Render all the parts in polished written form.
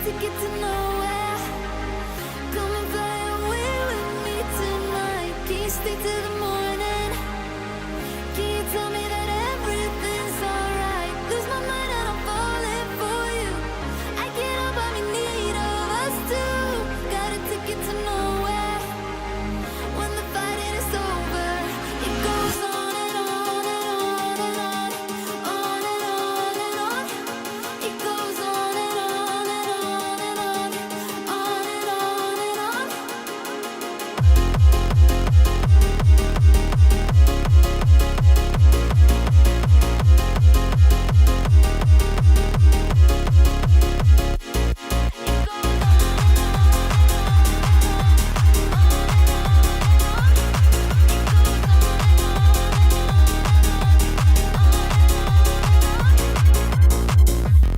ticket to nowhere. Come and fly away with me tonight. Can you stay till the morning? Can you tell me that everything's alright? Lose my mind and I'm falling for you. I can't help but be in need of us two. Got a ticket to nowhere. When the fighting is over, it goes on and on and on and on, on and on and on. It goes on and on and on and on, on and on and on.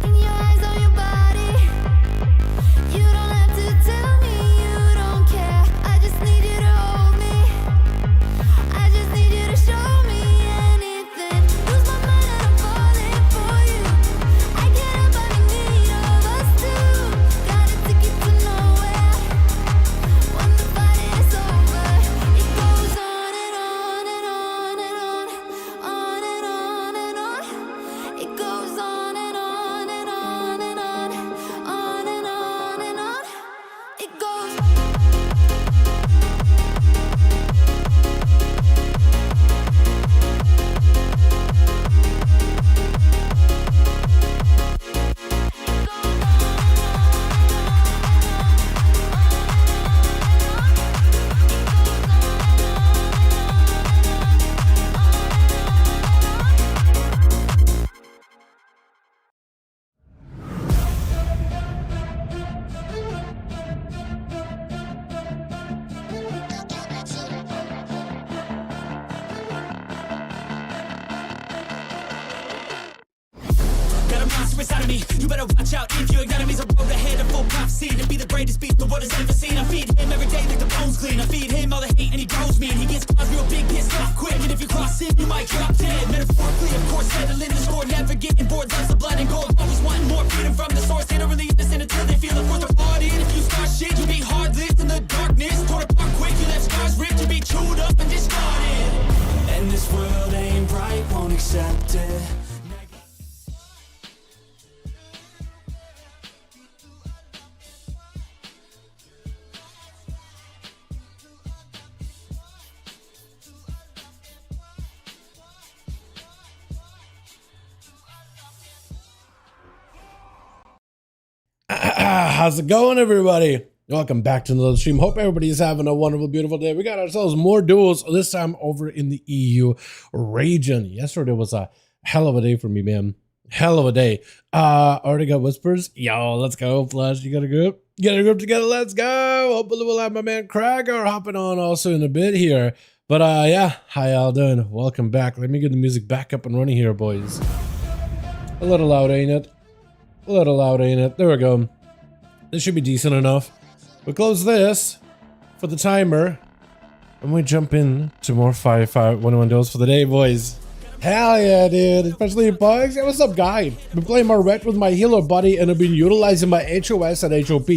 In your eyes, on your body, you don't have to tell me you don't care. I just need you to hold me. I just need you to show me anything. Lose my mind and I'm falling for you. I can't help but be in need of us two. Got a ticket to nowhere. When the fighting is over, it goes on and on and on and on, on and on and on. It goes on and on and on and on, on and on and on. It goes. Got a monster inside of me, you better watch out. If your enemy's a road ahead of full prophecy to be the greatest beast the world has ever seen. I feed him every day like the bones clean. I feed him all the hate and he grows me. And he gets cause real big, pissed off quick. And if you cross him, you might drop dead. Metaphorically, of course, settling the score. Never getting bored, loves the blood and gold. Always wanting more freedom from the source. They don't really understand until they feel the force of party. And if you start shit, you be heartless in the darkness. Torn apart quick, you left scars ripped. You be chewed up and discarded. And this world ain't right, won't accept it. How's it going, everybody? Welcome back to another stream. Hope everybody's having a wonderful, beautiful day. We got ourselves more duels, this time over in the EU region. Yesterday was a hell of a day for me, man. Hell of a day. Already got whispers. Yo, let's go, Flash. You got a group? Get a group together. Let's go. Hopefully we'll have my man Krager hopping on also in a bit here. But yeah, how y'all doing? Welcome back. Let me get the music back up and running here, boys. A little loud, ain't it? A little loud, ain't it? There we go. This should be decent enough. We close this for the timer, and we jump in to more 5v5 1v1 duels for the day, boys. Hell yeah, dude. Especially bugs. Yeah, what's up, guy? Been playing more red with my healer buddy, and I've been utilizing my HOS and HOP.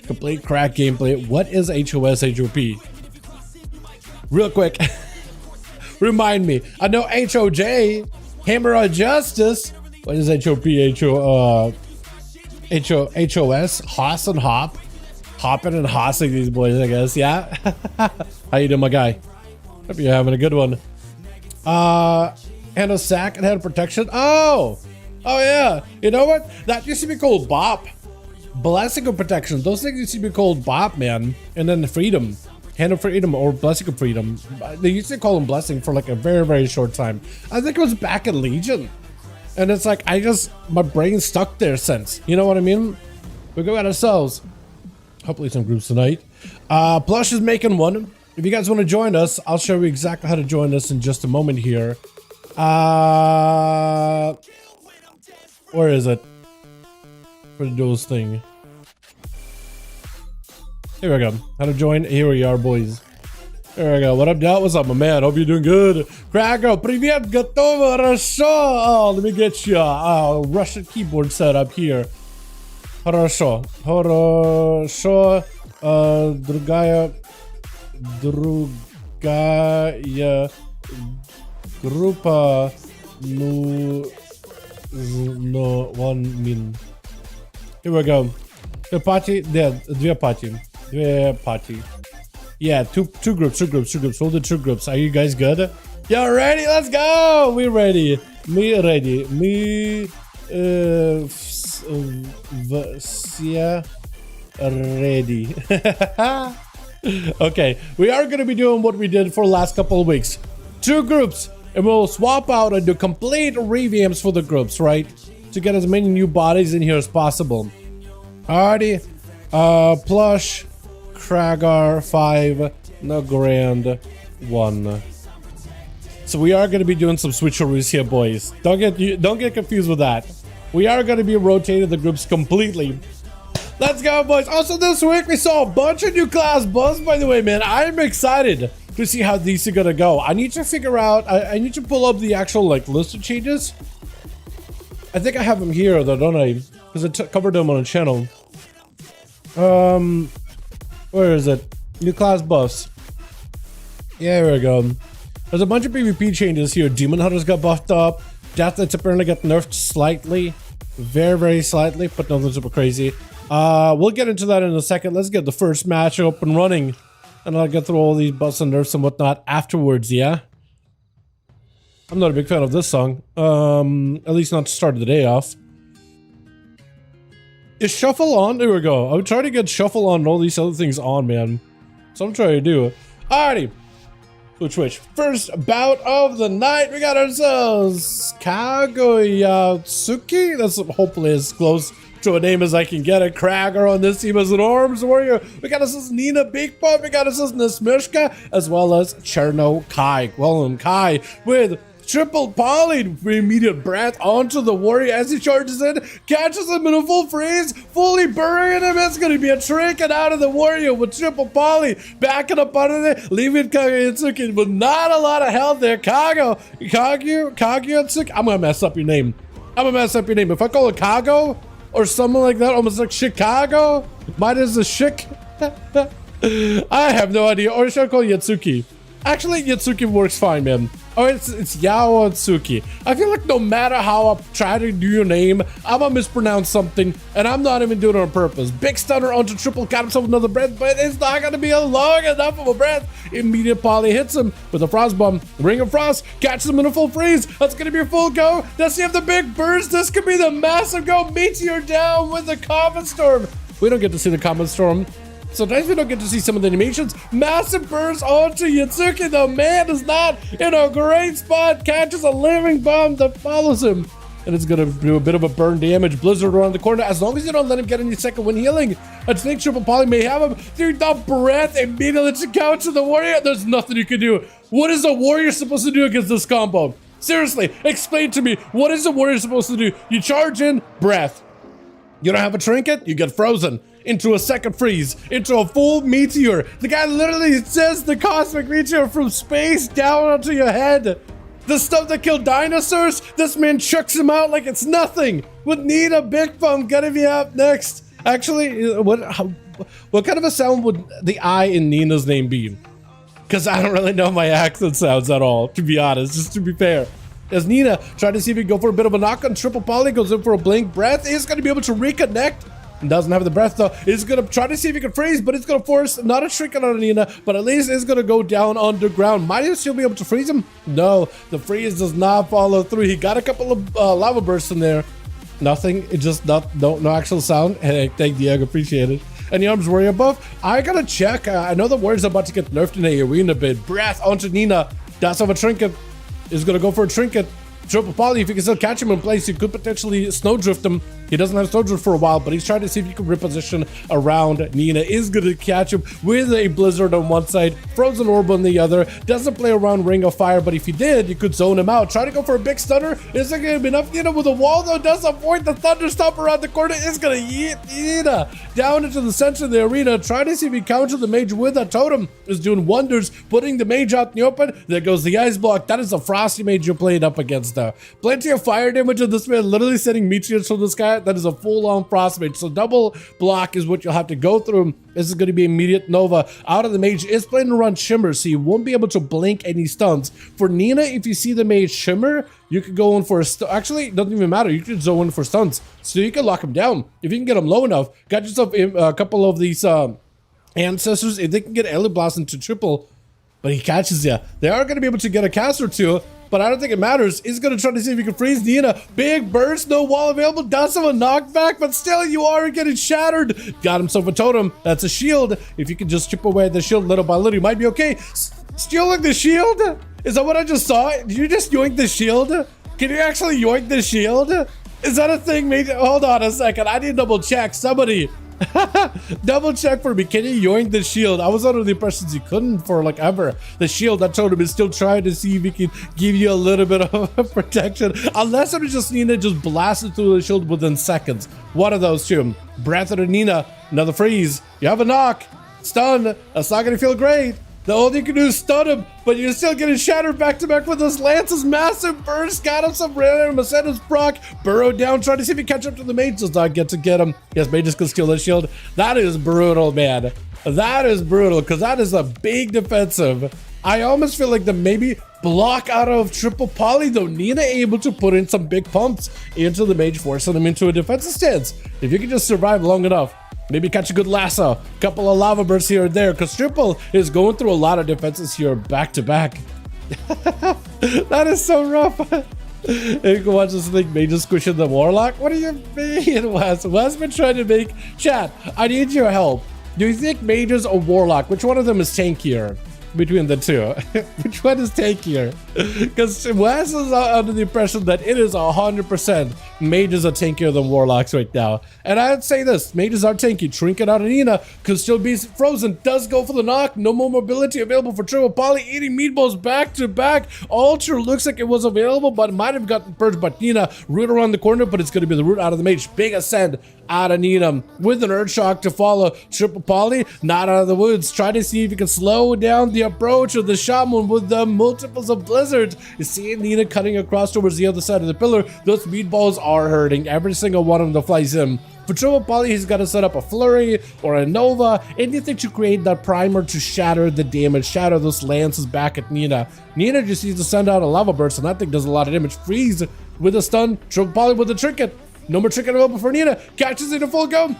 Complete crack gameplay. What is HOS, HOP? Real quick. Remind me. I know HOJ, Hammer of Justice. What is HOP, HOS, Hoss and Hop. Hopping and hossing these boys, I guess. Yeah. How you doing, my guy? Hope you're having a good one. And a sack and head protection. Oh yeah. You know what? That used to be called BOP. Blessing of protection. Those things used to be called BOP, man. And then the freedom. Hand of freedom or blessing of freedom. They used to call them blessing for like a very, very short time. I think it was back in Legion. And it's like, my brain stuck there since. You know what I mean? We go at ourselves. Hopefully some groups tonight. Plush is making one. If you guys want to join us, I'll show you exactly how to join us in just a moment here. Where is it? For the duels thing. Here we go. How to join? Here we are, boys. There we go. What up, Dal? What's up, my man? Hope you're doing good. Krago, привет, готово, хорошо. Oh, let me get you a Russian keyboard set up here. Хорошо. Хорошо. Другая группа. Ну, no, one min. Here we go. The party, there, две party. Yeah, two groups. Hold the two groups. Are you guys good? Y'all ready? Let's go! We ready. Me ready. Me все ready. Okay, we are gonna be doing what we did for the last couple of weeks. Two groups, and we'll swap out and do complete revamps for the groups, right? To get as many new bodies in here as possible. Alrighty, Plush, Kragar 5, no Grand 1. So we are going to be doing some switcheroos here, boys. Don't get confused with that. We are going to be rotating the groups completely. Let's go, boys. Also, this week we saw a bunch of new class buffs, by the way, man. I'm excited to see how these are going to go. I need to figure out, I need to pull up the actual like list of changes. I think I have them here, though, don't I? Because I covered them on the channel. Where is it? New class buffs. Yeah, here we go. There's a bunch of PvP changes here. Demon Hunters got buffed up. Death Knights apparently got nerfed slightly. Very, very slightly, but nothing super crazy. We'll get into that in a second. Let's get the first match up and running. And I'll get through all these buffs and nerfs and whatnot afterwards, yeah? I'm not a big fan of this song. At least not to start the day off. Is shuffle on? There we go. I'm trying to get shuffle on and all these other things on, man. So I'm trying to do it. Alrighty. Switch. First bout of the night, we got ourselves Kagoyatsuki. That's hopefully as close to a name as I can get it. Kragar on this team as an arms warrior. We got ourselves Nina Big Pop. We got ourselves Nesmishka, as well as Cherno Kai. Well, Kai with triple poly immediate breath onto the warrior as he charges in, catches him in a full freeze, fully burying him. It's gonna be a trinket out of the warrior with triple poly, backing up under there, leaving Kagoyatsuki with not a lot of health there. Kagoyatsuki. I'm gonna mess up your name. If I call it Kago or something like that, almost like Chicago, mine is a Chic. I have no idea. Or should I call it Yatsuki? Actually, Yatsuki works fine, man. Oh, it's Yawatsuki. I feel like no matter how I try to do your name, I'm gonna mispronounce something, and I'm not even doing it on purpose. Big stunner onto triple, got himself another breath, but it's not gonna be a long enough of a breath. Immediate poly hits him with a frost bomb. Ring of Frost catches him in a full freeze. That's gonna be a full go. Does he have the big burst? This could be the massive go. Meteor down with the Comet Storm. We don't get to see the Comet Storm. Sometimes we don't get to see some of the animations. Massive burst onto Yatsuki. The man is not in a great spot. Catches a living bomb that follows him. And it's going to do a bit of a burn damage. Blizzard around the corner. As long as you don't let him get any second wind healing. I think Triple Poly may have him. Dude, the breath immediately to count to the warrior. There's nothing you can do. What is a warrior supposed to do against this combo? Seriously, explain to me. What is a warrior supposed to do? You charge in, breath. You don't have a trinket, you get frozen. Into a second freeze, into a full meteor. The guy literally says the cosmic meteor from space down onto your head. The stuff that killed dinosaurs, this man chucks him out like it's nothing. With Nina Big Bum gonna be up next. Actually, what kind of a sound would the I in Nina's name be? Because I don't really know my accent sounds at all, to be honest, just to be fair. As Nina tried to see if he could go for a bit of a knock on triple poly, goes in for a blink breath. He's gonna be able to reconnect. Doesn't have the breath though. He's gonna try to see if he can freeze, but it's gonna force not a trinket on Nina, but at least it's gonna go down underground. Might he still be able to freeze him? No, the freeze does not follow through. He got a couple of lava bursts in there. Nothing. It just no actual sound. Hey, thank Diego, appreciate it. And the arms warrior buff. I gotta check. I know the warrior's about to get nerfed in the arena bit. Breath onto Nina. Does have a trinket. Is gonna go for a trinket. Triple poly, if you can still catch him in place, you could potentially snowdrift him. He doesn't have snowdrift for a while, but he's trying to see if he can reposition around Nina. Is going to catch him with a blizzard on one side, frozen orb on the other. Doesn't play around Ring of Fire, but if he did, you could zone him out. Try to go for a big stunner. Isn't going to be enough. Nina with a wall, though, does avoid the thunderstomp around the corner. Is going to yeet Nina down into the center of the arena. Try to see if he counters the mage with a totem. Is doing wonders, putting the mage out in the open. There goes the ice block. That is a frosty mage you're playing up against. Plenty of fire damage, and this man literally sending meteors from the sky that? That is a full-on frostbite. So double block is what you'll have to go through. This is going to be immediate Nova. Out of the mage is planning to run Shimmer, so you won't be able to blink any stuns. For Nina, if you see the mage Shimmer, you could go in for a actually, it doesn't even matter. You could go in for stuns, so you can lock him down. If you can get him low enough, got yourself a couple of these ancestors. If they can get Ellie Blast into triple, but he catches you, they are going to be able to get a cast or two. But I don't think it matters. He's going to try to see if he can freeze Nina. Big burst, no wall available. Does have a knockback, but still you are getting shattered. Got himself a totem. That's a shield. If you can just chip away the shield little by little, you might be okay. Stealing the shield? Is that what I just saw? Did you just yoink the shield? Can you actually yoink the shield? Is that a thing? Maybe. Hold on a second. I need to double check. Somebody. Double check for me. Can you yoink the shield? I was under the impression you couldn't for like ever. The shield, that totem is still trying to see if he can give you a little bit of protection. Unless I'm just Nina just blasted through the shield within seconds. One of those two. Breath of Nina. Another freeze. You have a knock. Stun. That's not gonna feel great. The only you can do is stun him, but you're still getting shattered back to back with this Lance's massive burst. Got him some random Ascendant's proc. Burrowed down, trying to see if he catch up to the mage. Does not get him. Yes, mages can steal the shield. That is brutal, man. That is brutal, because that is a big defensive. I almost feel like the maybe block out of triple poly, though. Nina able to put in some big pumps into the mage, forcing him into a defensive stance. If you can just survive long enough, maybe catch a good lasso, couple of lava bursts here and there, because triple is going through a lot of defenses here back to back. That is so rough. You can watch this thing, mages squishing the warlock. What do you mean, Wes? Wes been trying to make chat. I need your help. Do you think mages or warlock, which one of them is tankier between the two? Which one is tankier? Because Wes is under the impression that it is 100% mages are tankier than warlocks right now. And I'd say this, mages are tanky. Trinket out of Nina could still be frozen. Does go for the knock. No more mobility available for triple poly. Eating meatballs back to back. Ultra looks like it was available, but it might have gotten purged by Nina. Root around the corner, but it's going to be the root out of the mage. Big ascend out of Nina with an Earth Shock to follow. Triple poly not out of the woods. Try to see if you can slow down the approach of the shaman with the multiples of blizzards. You see Nina cutting across towards the other side of the pillar. Those meatballs are hurting. Every single one of them that flies in. For triple poly, he's got to set up a flurry or a nova, anything to create that primer to shatter the damage, shatter those lances back at Nina. Nina just needs to send out a lava burst, and that thing does a lot of damage. Freeze with a stun. Triple poly with a trinket. No more trinket available for Nina. Catches it in full go.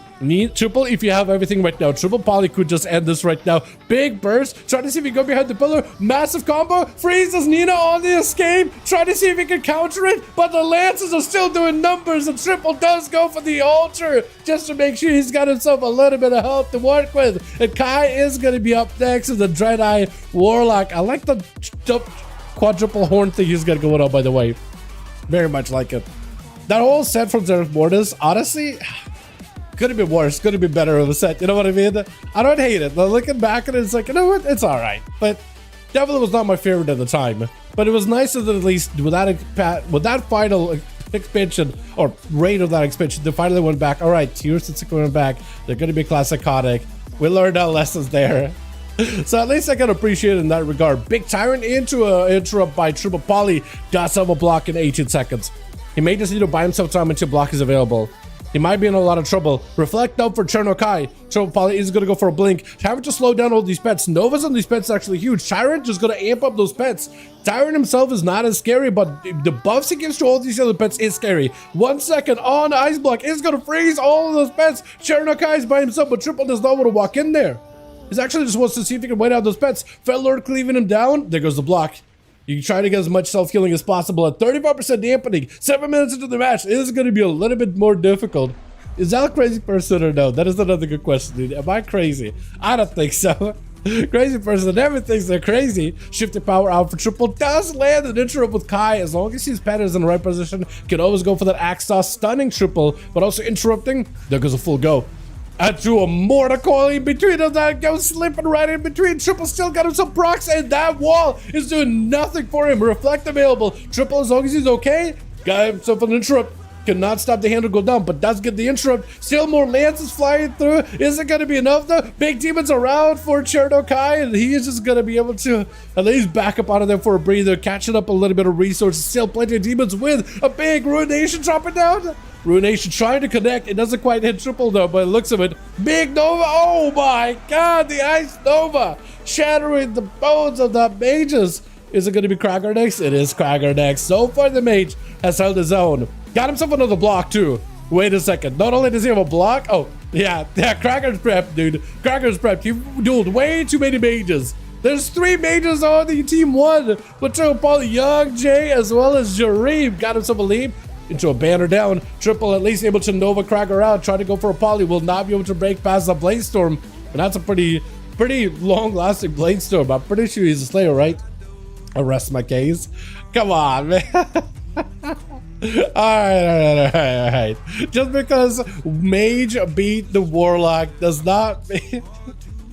Triple, if you have everything right now. Triple poly could just end this right now. Big burst. Try to see if he can go behind the pillar. Massive combo. Freezes Nina on the escape. Try to see if he can counter it. But the lances are still doing numbers. And Triple does go for the altar just to make sure he's got himself a little bit of health to work with. And Kai is going to be up next as the Dread-Eye Warlock. I like the quadruple horn thing he's got going on, by the way. Very much like it. That whole set from Zerif Mortis, honestly, could have been worse, could have been better of a set, you know what I mean? I don't hate it. Looking back at it, it's like, you know what, it's alright. But definitely was not my favorite at the time. But it was nice that at least with that final expansion, or rate of that expansion, they finally went back. Alright, Tears and going back. They're going to be classic-iconic. We learned our lessons there. So at least I can appreciate it in that regard. Big Tyrant into a interrupt by Triple Poly. Does have a block in 18 seconds. He may just need to buy himself time until block is available. He might be in a lot of trouble. Reflect out for Cherno Kai. Triple Poly is going to go for a blink. Tyrant to slow down all these pets. Novas on these pets are actually huge. Tyrant just going to amp up those pets. Tyrant himself is not as scary, but the buffs he gives to all these other pets is scary. 1 second on Ice Block is going to freeze all of those pets. Cherno Kai is by himself, but Triple does not want to walk in there. He actually just wants to see if he can wait out those pets. Fellord cleaving him down. There goes the block. You try to get as much self-healing as possible at 35% dampening. 7 minutes into the match, it is going to be a little bit more difficult. Is that a crazy person or no? That is another good question, dude. Am I crazy? I don't think so. Crazy person never thinks they're crazy. Shifted power out for Triple. Does land an interrupt with Kai. As long as his pet is in the right position, can always go for that axe toss, stunning Triple, but also interrupting. There goes a full go. And to a mortar coil in between of that goes slipping right in between. Triple still got him some procs, and that wall is doing nothing for him. Reflect available. Triple, as long as he's okay, got himself an interrupt. Cannot stop the hand to go down, but does get the interrupt. Still more lances flying through. Is it going to be enough though? Big demons around for Chernokai, and he is just going to be able to at least back up out of there for a breather, catching up a little bit of resources. Still plenty of demons with a big Ruination dropping down. Ruination trying to connect. It doesn't quite hit triple though, but it looks of it. Big Nova. Oh my god, the Ice Nova shattering the bones of the mages. Is it going to be Krager next? It is Krager next. So far, the mage has held his own. Got himself another block, too. Wait a second. Not only does he have a block... Oh, yeah, Krager's prepped, dude. Krager's prepped. He dueled way too many mages. There's 3 mages on the team 1. But Paul, Young Jay, as well as Jareem. Got himself a leap into a banner down. Triple at least able to Nova Krager out. Trying to go for a poly. Will not be able to break past the Blade Storm. And that's a pretty long-lasting Blade Storm. I'm pretty sure he's a Slayer, right? I rest my case. Come on, man. All right. Just because Mage beat the Warlock does not mean...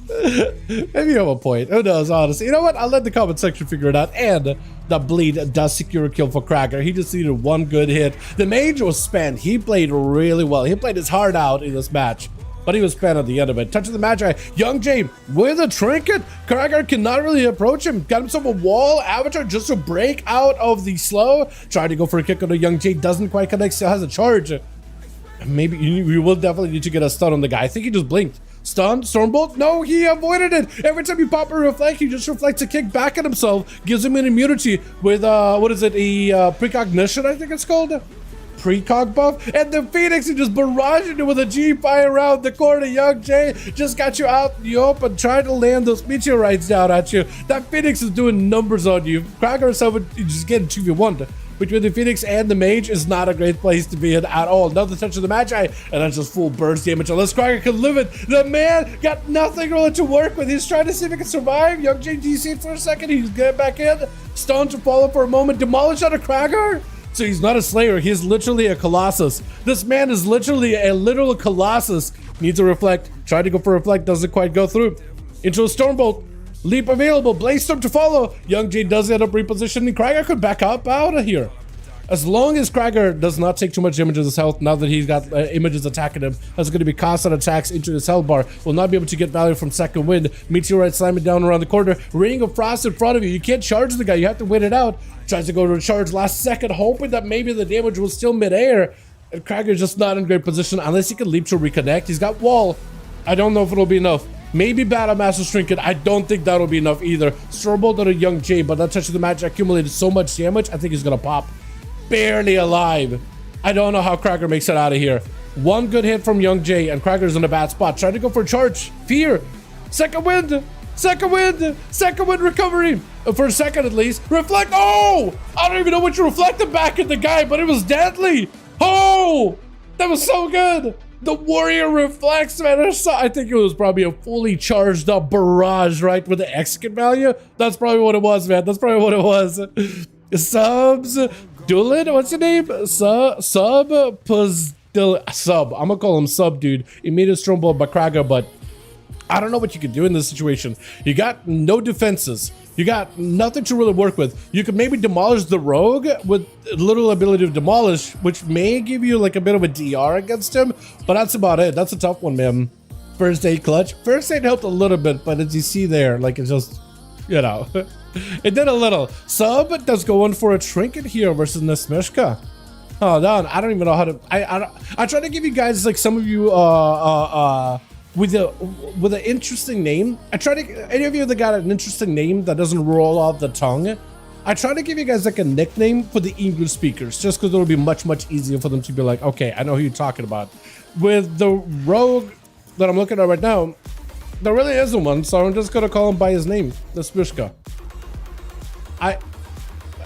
Maybe you have a point. Who knows, honestly. You know what? I'll let the comment section figure it out. And the bleed does secure a kill for Krager. He just needed 1 good hit. The Mage was spent. He played really well. He played his heart out in this match. But he was spent at the end of it. Touch of the Magi. Young Jay with a trinket. Krager cannot really approach him. Got himself a wall. Avatar just to break out of the slow. Trying to go for a kick on the Young Jay. Doesn't quite connect. Still has a charge. Maybe you will definitely need to get a stun on the guy. I think he just blinked. Stun? Stormbolt? No, he avoided it. Every time you pop a reflect, he just reflects a kick back at himself. Gives him an immunity with, what is it? A precognition, I think it's called. Precog buff, and the Phoenix is just barraging it with a G5 around the corner. Young Jay just got you out in the open, trying to land those meteorites down at you. That Phoenix is doing numbers on you. Krager himself just getting 2v1 between the Phoenix and the Mage is not a great place to be in at all. Another touch of the Magi, and that's just full burst damage. Unless Krager can live it. The man got nothing really to work with. He's trying to see if he can survive. Young Jay DC'd for a second. He's getting back in. Stun to follow for a moment. Demolished out of Krager. So he's not a Slayer, he's literally a Colossus. This man is literally a literal Colossus. Needs a reflect. Tried to go for a reflect, doesn't quite go through. Into a Stormbolt. Leap available, Blaze Storm to follow. Young Jay does end up repositioning. Krager could back up out of here. As long as Krager does not take too much damage of his health, now that he's got images attacking him, that's going to be constant attacks into his health bar. Will not be able to get value from second wind. Meteorite slamming down around the corner. Ring of Frost in front of you. You can't charge the guy. You have to wait it out. Tries to go to a charge last second, hoping that maybe the damage was still midair. And Krager's just not in great position unless he can leap to reconnect. He's got wall. I don't know if it'll be enough. Maybe Battle Master Trinket. I don't think that'll be enough either. Stormbolt on a Young Jay, but that touch of the match accumulated so much damage, I think he's going to pop. Barely alive. I don't know how Krager makes it out of here. 1 good hit from Young Jay, and Krager's in a bad spot. Trying to go for a charge. Fear. Second wind. Second wind. Second wind recovery. For a second at least. Reflect. Oh! I don't even know what you reflected back at the guy, but it was deadly. Oh! That was so good. The warrior reflects, man. I think it was probably a fully charged up barrage, right? With the execute value. That's probably what it was, man. That's probably what it was. Subs. Dueling? What's your name? Sub. I'm gonna call him Sub, dude. Immediate Stormbolt by Krager, but I don't know what you can do in this situation. You got no defenses. You got nothing to really work with. You could maybe demolish the rogue with little ability to demolish, which may give you like a bit of a DR against him, but that's about it. That's a tough one, man. First aid clutch. First aid helped a little bit, but as you see there, like it's just, you know, it did a little. Sub does go in for a trinket here versus Nesmishka. Oh, down. I don't even know how to. I try to give you guys like some of you with an interesting name. I try to any of you that got an interesting name that doesn't roll off the tongue. I try to give you guys like a nickname for the English speakers, just because it'll be much easier for them to be like, okay, I know who you're talking about. With the rogue that I'm looking at right now, there really isn't one, so I'm just gonna call him by his name, Nesmishka.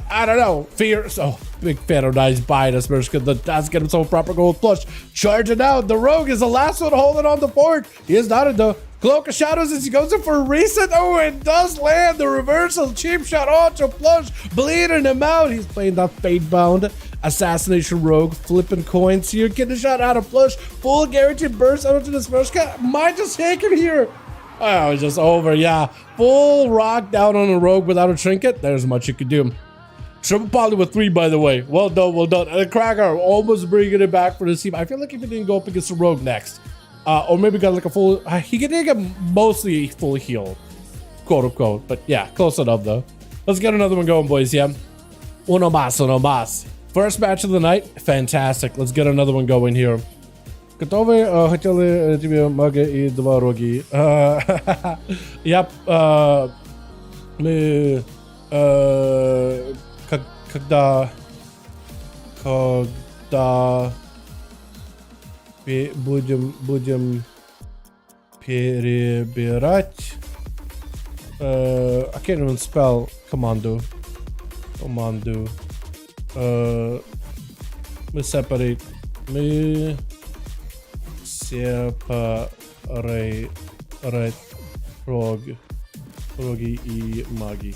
I don't know. Fear. So big fan of nice buy Nesmishka. That's get himself a proper gold flush. Charging out. The rogue is the last one holding on the fort. He is not in the Cloak of Shadows as he goes in for a reset. Oh, it does land. The reversal. Cheap shot onto flush. Bleeding him out. He's playing that fate-bound assassination rogue. Flipping coins here. Getting a shot out of flush. Full guaranteed burst out to Nesmishka. Might just take him here. Oh, it's just over. Yeah. Full rock down on a rogue without a trinket. There's much you could do. Triple poly with 3, by the way. Well done, well done. And the Cracker almost bringing it back for the team. I feel like if he didn't go up against the Rogue next, or maybe got like a full, he could get mostly a full heal, quote unquote. But yeah, close enough though. Let's get another one going, boys. Yeah. Uno más, uno más. First match of the night. Fantastic. Let's get another one going here. Готовы? Хотели тебе мага и 2 роги. Yep. Мы... Когда будем перебирать... I can't even spell команду. Мы separate роги и маги.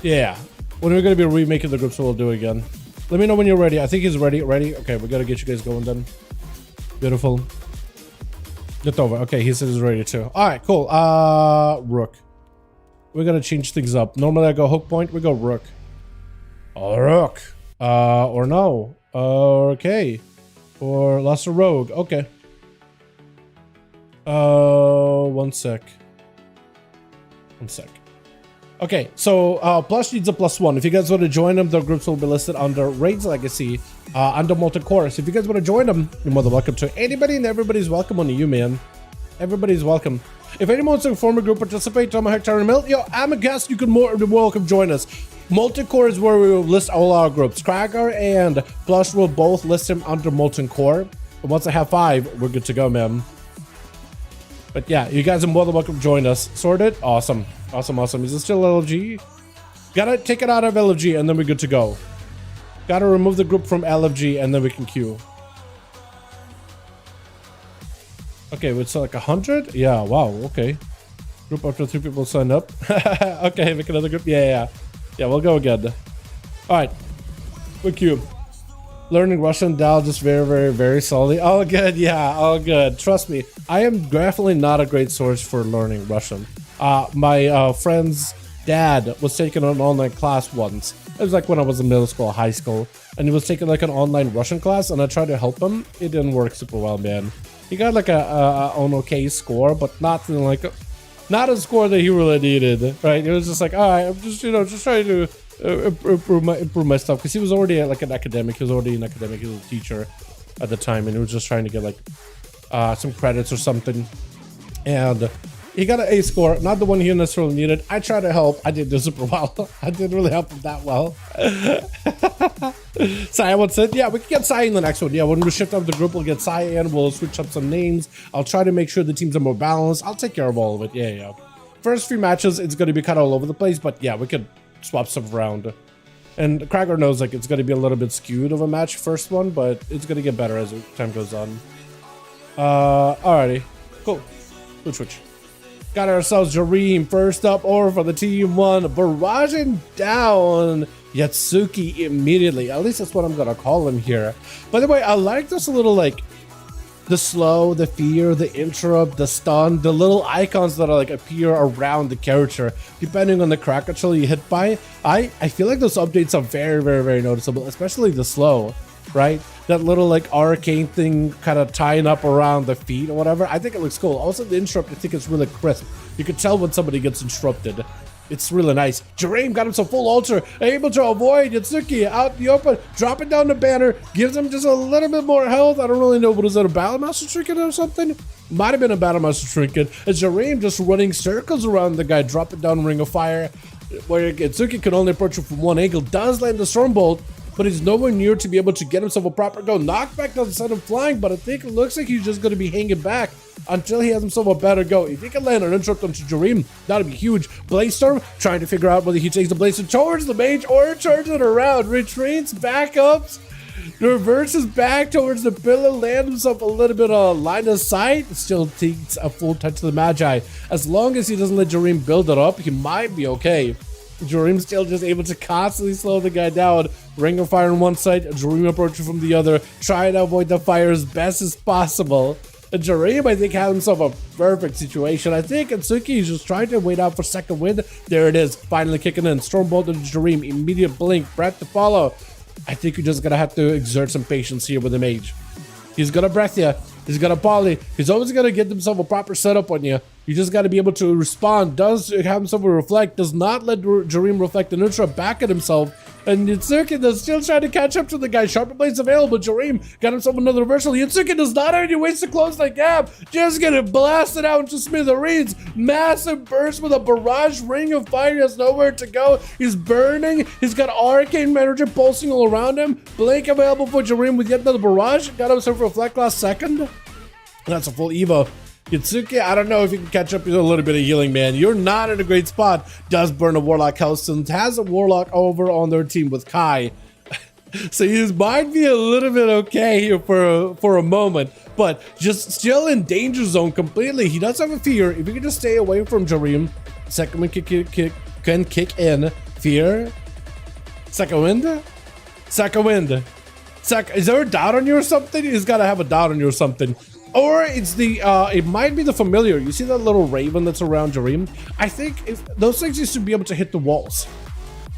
Yeah. When we're gonna be remaking the group, so we'll do it again. Let me know when you're ready. I think he's ready. Ready? Okay, we gotta get you guys going then. Beautiful. Готово. Okay, he says he's ready too. Alright, cool. Rook. We're gonna change things up. Normally I go hook point, we go rook. Rook. Or no. Okay. Or lost a rogue. Okay. One sec. Okay, so Plush needs a +1. If you guys want to join them, their groups will be listed under Raids Legacy, under Multi-Core. So if you guys want to join them, you're more than welcome to. Anybody and everybody's welcome on you, man. Everybody's welcome. If anyone wants to form a group, participate, tell my hectare and yo, I'm a guest, you can more welcome join us. Multi-Core is where we will list all our groups. Cracker and Plush will both list him under Molten Core. And once I have 5, we're good to go, man. But yeah, you guys are more than welcome to join us. Sorted? Awesome. Awesome. Is it still LFG? Gotta take it out of LFG and then we're good to go. Gotta remove the group from LFG and then we can queue. Okay, it's like 100? Yeah, wow, okay. Group after 3 people sign up. Okay, make another group. Yeah, we'll go again. Alright. We're queue. Learning Russian, Dal, just very slowly. All good, yeah, all good. Trust me, I am definitely not a great source for learning Russian. My friend's dad was taking an online class once. It was like when I was in middle school, high school, and he was taking like an online Russian class, and I tried to help him. It didn't work super well, man. He got like an okay score, but not a score that he really needed, right? It was just like, all right, I'm just just trying to improve my stuff, because he was already like an academic. He was already an academic. He was a teacher at the time, and he was just trying to get like some credits or something, and he got an A score, not the one he necessarily needed. I tried to help. I didn't do super well. I didn't really help him that well. Sai, what's it? Yeah, we can get Sai in the next one. Yeah, when we shift up the group, we'll get Sai in. We'll switch up some names. I'll try to make sure the teams are more balanced. I'll take care of all of it. Yeah. First 3 matches, it's going to be kind of all over the place, but yeah, we could swap stuff around. And Cracker knows like it's going to be a little bit skewed of a match, first one, but it's going to get better as time goes on. Alrighty. Cool. Switch. Got ourselves Jareem first up over for the team 1, barraging down Yatsuki immediately. At least that's what I'm gonna call him here. By the way, I like this little like the slow, the fear, the interrupt, the stun, the little icons that are like appear around the character depending on the crack actually you hit by. I feel like those updates are very noticeable, especially the slow, right? That little like arcane thing kind of tying up around the feet or whatever. I think it looks cool. Also the interrupt, I think it's really crisp. You can tell when somebody gets interrupted. It's really nice. Jareem got himself full altar, able to avoid Yatsuki out in the open, dropping down the banner, gives him just a little bit more health. I don't really know, what is that, a Battle Master Trinket or something? Might have been a Battle Master Trinket. As Jareem just running circles around the guy, dropping down Ring of Fire, where Yatsuki can only approach him from one angle, does land the Stormbolt, but he's nowhere near to be able to get himself a proper go. Knockback doesn't send him flying, but I think it looks like he's just going to be hanging back until he has himself a better go. If he can land an interrupt onto Jareem, that'd be huge. Blaze Storm, trying to figure out whether he takes the Blaze Storm towards the mage or turns it around. Retreats, backups, reverses back towards the pillar, lands himself a little bit of line of sight. Still takes a full touch to the Magi. As long as he doesn't let Jareem build it up, he might be okay. Jareem's still just able to constantly slow the guy down. Ring of Fire on one side, Jareem approaching from the other, trying to avoid the fire as best as possible. And Jareem, I think, had himself a perfect situation. I think Itsuki is just trying to wait out for second wind. There it is, finally kicking in. Stormbolt to Jareem, immediate blink, breath to follow. I think you're just gonna have to exert some patience here with the mage. He's gonna breath you. He's gonna poly. He's always gonna get himself a proper setup on you. You just gotta be able to respond. Does have himself a reflect. Does not let Jareem reflect an ultra back at himself. And Yitsuki is still trying to catch up to the guy. Sharper Blade's available. Jareem got himself another reversal. Yitsuki does not have any ways to close that gap. Just gonna blast it out into smithereens. Massive burst with a barrage ring of fire. He has nowhere to go. He's burning. He's got arcane energy pulsing all around him. Blink available for Jareem with yet another barrage. Got himself a reflect last second. That's a full Evo. Yitsuki, I don't know if you can catch up with a little bit of healing, man. You're not in a great spot. Does burn a Warlock house and has a Warlock over on their team with Kai. So he might be a little bit okay here for a moment, but just still in danger zone completely. He does have a fear. If you can just stay away from Jareem, second wind can kick in. Fear. Second wind? Second wind. Is there a doubt on you or something? He's got to have a doubt on you or something. Or it's the, it might be the familiar. You see that little raven that's around Jareem? I think if those things used to be able to hit the walls.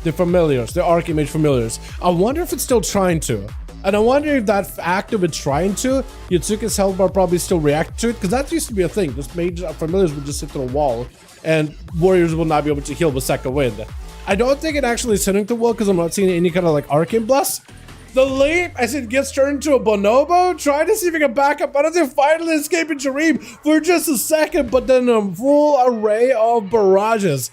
The familiars, the Archimage familiars. I wonder if it's still trying to. And I wonder if that act of it trying to, Yitsuki's health bar probably still react to it. Because that used to be a thing. Just mage familiars would just hit the wall. And warriors will not be able to heal with second wind. I don't think it actually is hitting the wall because I'm not seeing any kind of like arcane blast. The leap as it gets turned into a bonobo, trying to see if he can back up, but as it finally escaping Jareem for just a second, but then a full array of barrages.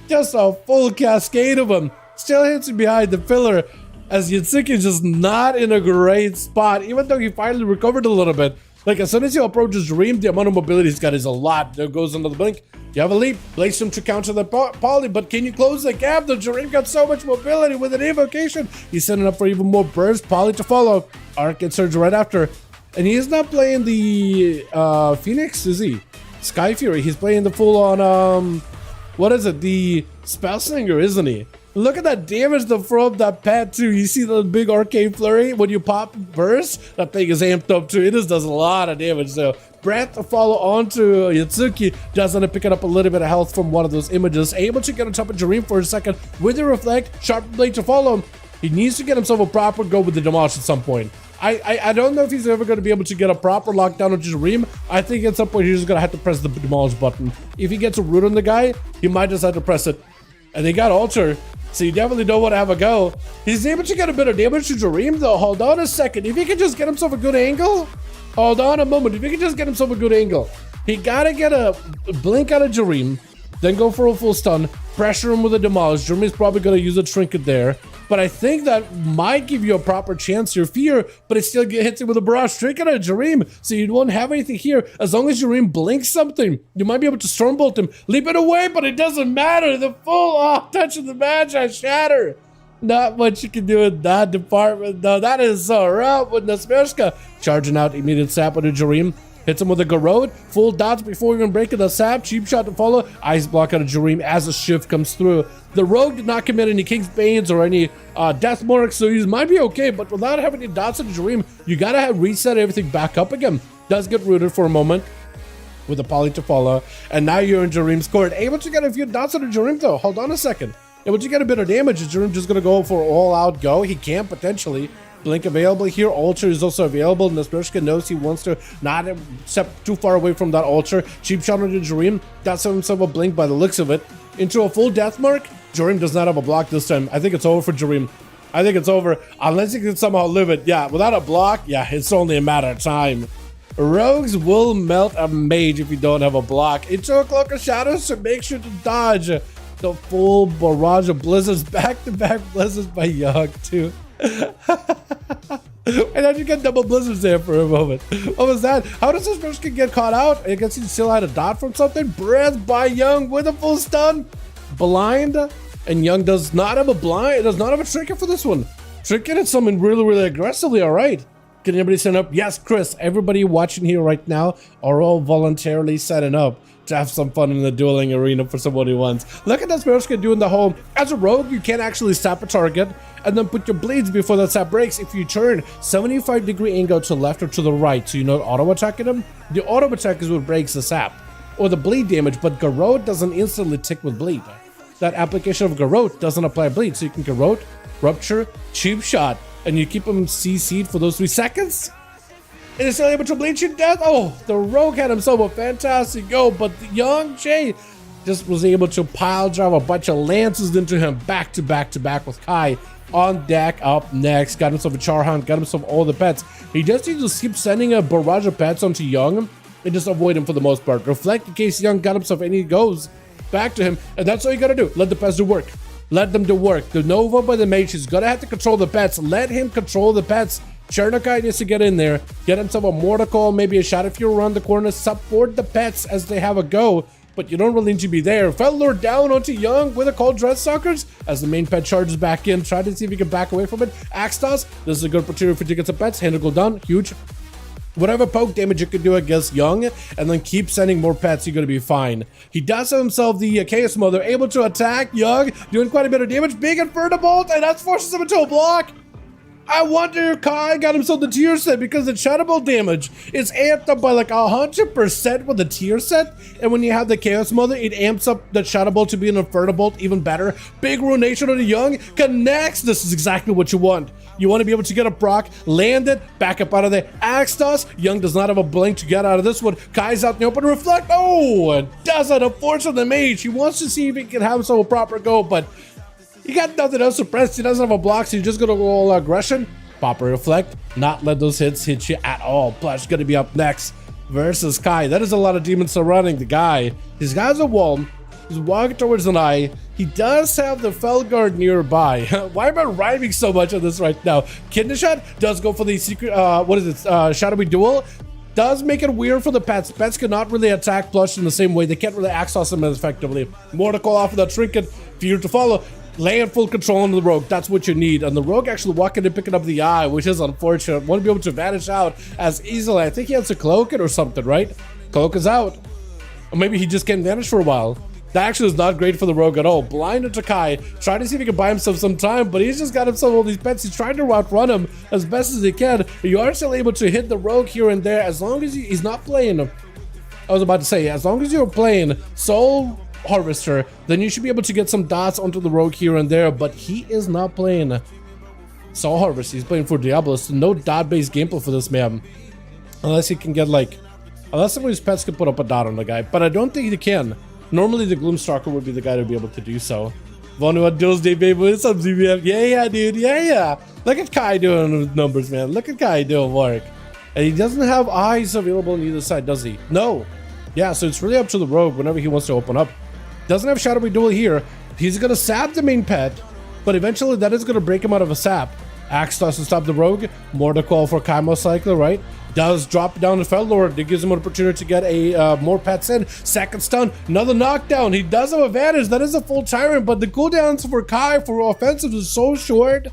Just a full cascade of them. Still hits him behind the pillar as Yitsuki is just not in a great spot, even though he finally recovered a little bit. Like as soon as he approaches Jareem, the amount of mobility he's got is a lot. There goes another blink. You have a leap, place him to counter the poly, but can you close the gap? The Jareem got so much mobility with an evocation. He's setting up for even more burst, poly to follow. Arc gets surged right after. And he is not playing the Phoenix, is he? Sky Fury. He's playing the full on, what is it? The Spellslinger, isn't he? Look at that damage from that pet too. You see the big arcane flurry when you pop burst? That thing is amped up too. It just does a lot of damage. So breath to follow onto Yitsuki. Does end up picking up a little bit of health from one of those images. Able to get on top of Jareem for a second with the reflect. Sharp blade to follow him. He needs to get himself a proper go with the demolish at some point. I don't know if he's ever going to be able to get a proper lockdown on Jareem. I think at some point he's just going to have to press the demolish button. If he gets a root on the guy, he might just have to press it. And they got altar. So you definitely don't want to have a go. He's able to get a bit of damage to Jareem though. Hold on a second. If he can just get himself a good angle. Hold on a moment. If he can just get himself a good angle. He gotta get a blink out of Jareem. Then go for a full stun. Pressure him with a demolish. Jareem's probably gonna use a trinket there. But I think that might give you a proper chance here. Fear, but it still hits him with a barrage. Trinket at Jareem. So you won't have anything here. As long as Jareem blinks something, you might be able to stormbolt him. Leap it away, but it doesn't matter. The full touch of the match, I shatter. Not much you can do in that department. No, that is so rough with Nasmerska. Charging out immediate sap onto Jareem. Hits him with a Garrod. Full dots before even breaking the sap. Cheap shot to follow. Ice block out of Jareem as the shift comes through. The rogue did not commit any King's Banes or any Death Marks, so he might be okay, but without having any dots on Jareem, you gotta have reset everything back up again. Does get rooted for a moment with a poly to follow, and now you're in Jareem's court. Able to get a few dots on Jareem though. Hold on a second. Able to get a bit of damage. Is Jareem just gonna go for all out go? He can potentially. Blink available here. Altar is also available. Nasmerska knows he wants to not step too far away from that altar. Cheap shot on Jareem. That's himself a blink by the looks of it. Into a full death mark. Jareem does not have a block this time. I think it's over for Jareem. I think it's over. Unless he can somehow live it. Yeah, without a block, yeah, it's only a matter of time. Rogues will melt a mage if you don't have a block. Into a cloak of shadows, so make sure to dodge the full barrage of blizzards. Back-to-back blizzards by Young too. And then you get double blizzards there for a moment. What was that? How does this person get caught out? I guess he still had a dot from something. Breath by Young with a full stun. Blind. And Young does not have a blind. Does not have a trinket for this one. Trinket is summoned really, really aggressively. All right. Can anybody sign up? Yes, Chris. Everybody watching here right now are all voluntarily setting up to have some fun in the dueling arena for somebody who wants. Look at this Mersca doing the whole, as a rogue, you can't actually sap a target and then put your blades before that sap breaks. If you turn 75-degree angle to the left or to the right, so you're not auto-attacking them, the auto-attack is what breaks the sap or the bleed damage, but Garrote doesn't instantly tick with bleed. That application of Garrote doesn't apply bleed, so you can Garrote, Rupture, Cheap Shot, and you keep them CC'd for those 3 seconds? And it's still able to bleach you to death? Oh, the rogue had himself a fantastic go, but the young Jay just was able to pile drive a bunch of lances into him back to back to back with Kai on deck. Up next, got himself a Charhound, got himself all the pets. He just needs to keep sending a barrage of pets onto Young and just avoid him for the most part. Reflect in case Young got himself any goes back to him, and that's all you gotta do. Let the pets do work. Let them do work. The Nova by the mage is gonna have to control the pets. Let him control the pets. Chernokai needs to get in there, get himself a mortar call, maybe a shot if you're around the corner, support the pets as they have a go, but you don't really need to be there. Fellor down onto Young with a cold Dreadstalkers as the main pet charges back in. Try to see if he can back away from it. Axe toss. This is a good opportunity for you to get some pets. Handle down. Huge. Whatever poke damage you can do against Young, and then keep sending more pets, you're going to be fine. He does have himself the Chaos Mother, able to attack Young, doing quite a bit of damage. Big Inferno Bolt, and that forces him into a block. I wonder if Kai got himself the tier set because the Shadow Bolt damage is amped up by like 100% with the tier set. And when you have the Chaos Mother, it amps up the Shadow Bolt to be an Inferno Bolt even better. Big Ruination on the Young connects. This is exactly what you want. You want to be able to get a proc, land it, back up out of there. Axe toss. Young does not have a blink to get out of this one. Kai's out in the open. Reflect. Oh, it doesn't. Unfortunately, the mage. He wants to see if he can have himself a proper go, but he got nothing else suppressed. He doesn't have a block, so he's just gonna go all aggression. Proper reflect. Not let those hits hit you at all. Plush gonna be up next versus Kai. That is a lot of demons surrounding the guy. This guy's a wall. He's walking towards an eye. He does have the Felguard nearby. Why am I rhyming so much on this right now? Kidney Shot does go for the secret, what is it, Shadowy Duel. Does make it weird for the pets. Pets cannot really attack Plush in the same way. They can't really axe toss him as effectively. More to call off of that trinket for you to follow. Land full control on the rogue. That's what you need. And the rogue actually walking and picking up the eye, which is unfortunate. Want to be able to vanish out as easily. I think he has to cloak it or something, right? Cloak is out. Or maybe he just can't vanish for a while. That actually is not great for the rogue at all. Blinded to Kai, trying to see if he can buy himself some time, but he's just got himself all these pets. He's trying to outrun him as best as he can. You are still able to hit the rogue here and there as long as he's not playing. I was about to say, as long as you're playing Soul Harvester, then you should be able to get some dots onto the rogue here and there, but he is not playing Soul Harvest. He's playing for Diablo, so no dot-based gameplay for this man. Unless he can get like, unless some of his pets can put up a dot on the guy, but I don't think he can. Normally the Gloomstalker would be the guy to be able to do so. Vonua Duels Day, baby. What's up, ZBF? Yeah, dude. Yeah. Look at Kai doing the numbers, man. Look at Kai doing work. And he doesn't have eyes available on either side, does he? No. Yeah, so it's really up to the rogue whenever he wants to open up. Doesn't have Shadowy Duel here. He's going to sap the main pet, but eventually that is going to break him out of a sap. Axe toss to stop the rogue. More to call for Kai most likely, right? Does drop down the Fellord. It gives him an opportunity to get a more pets in. Second stun. Another knockdown. He does have advantage. That is a full Tyrant, but the cooldowns for Kai for offensive is so short.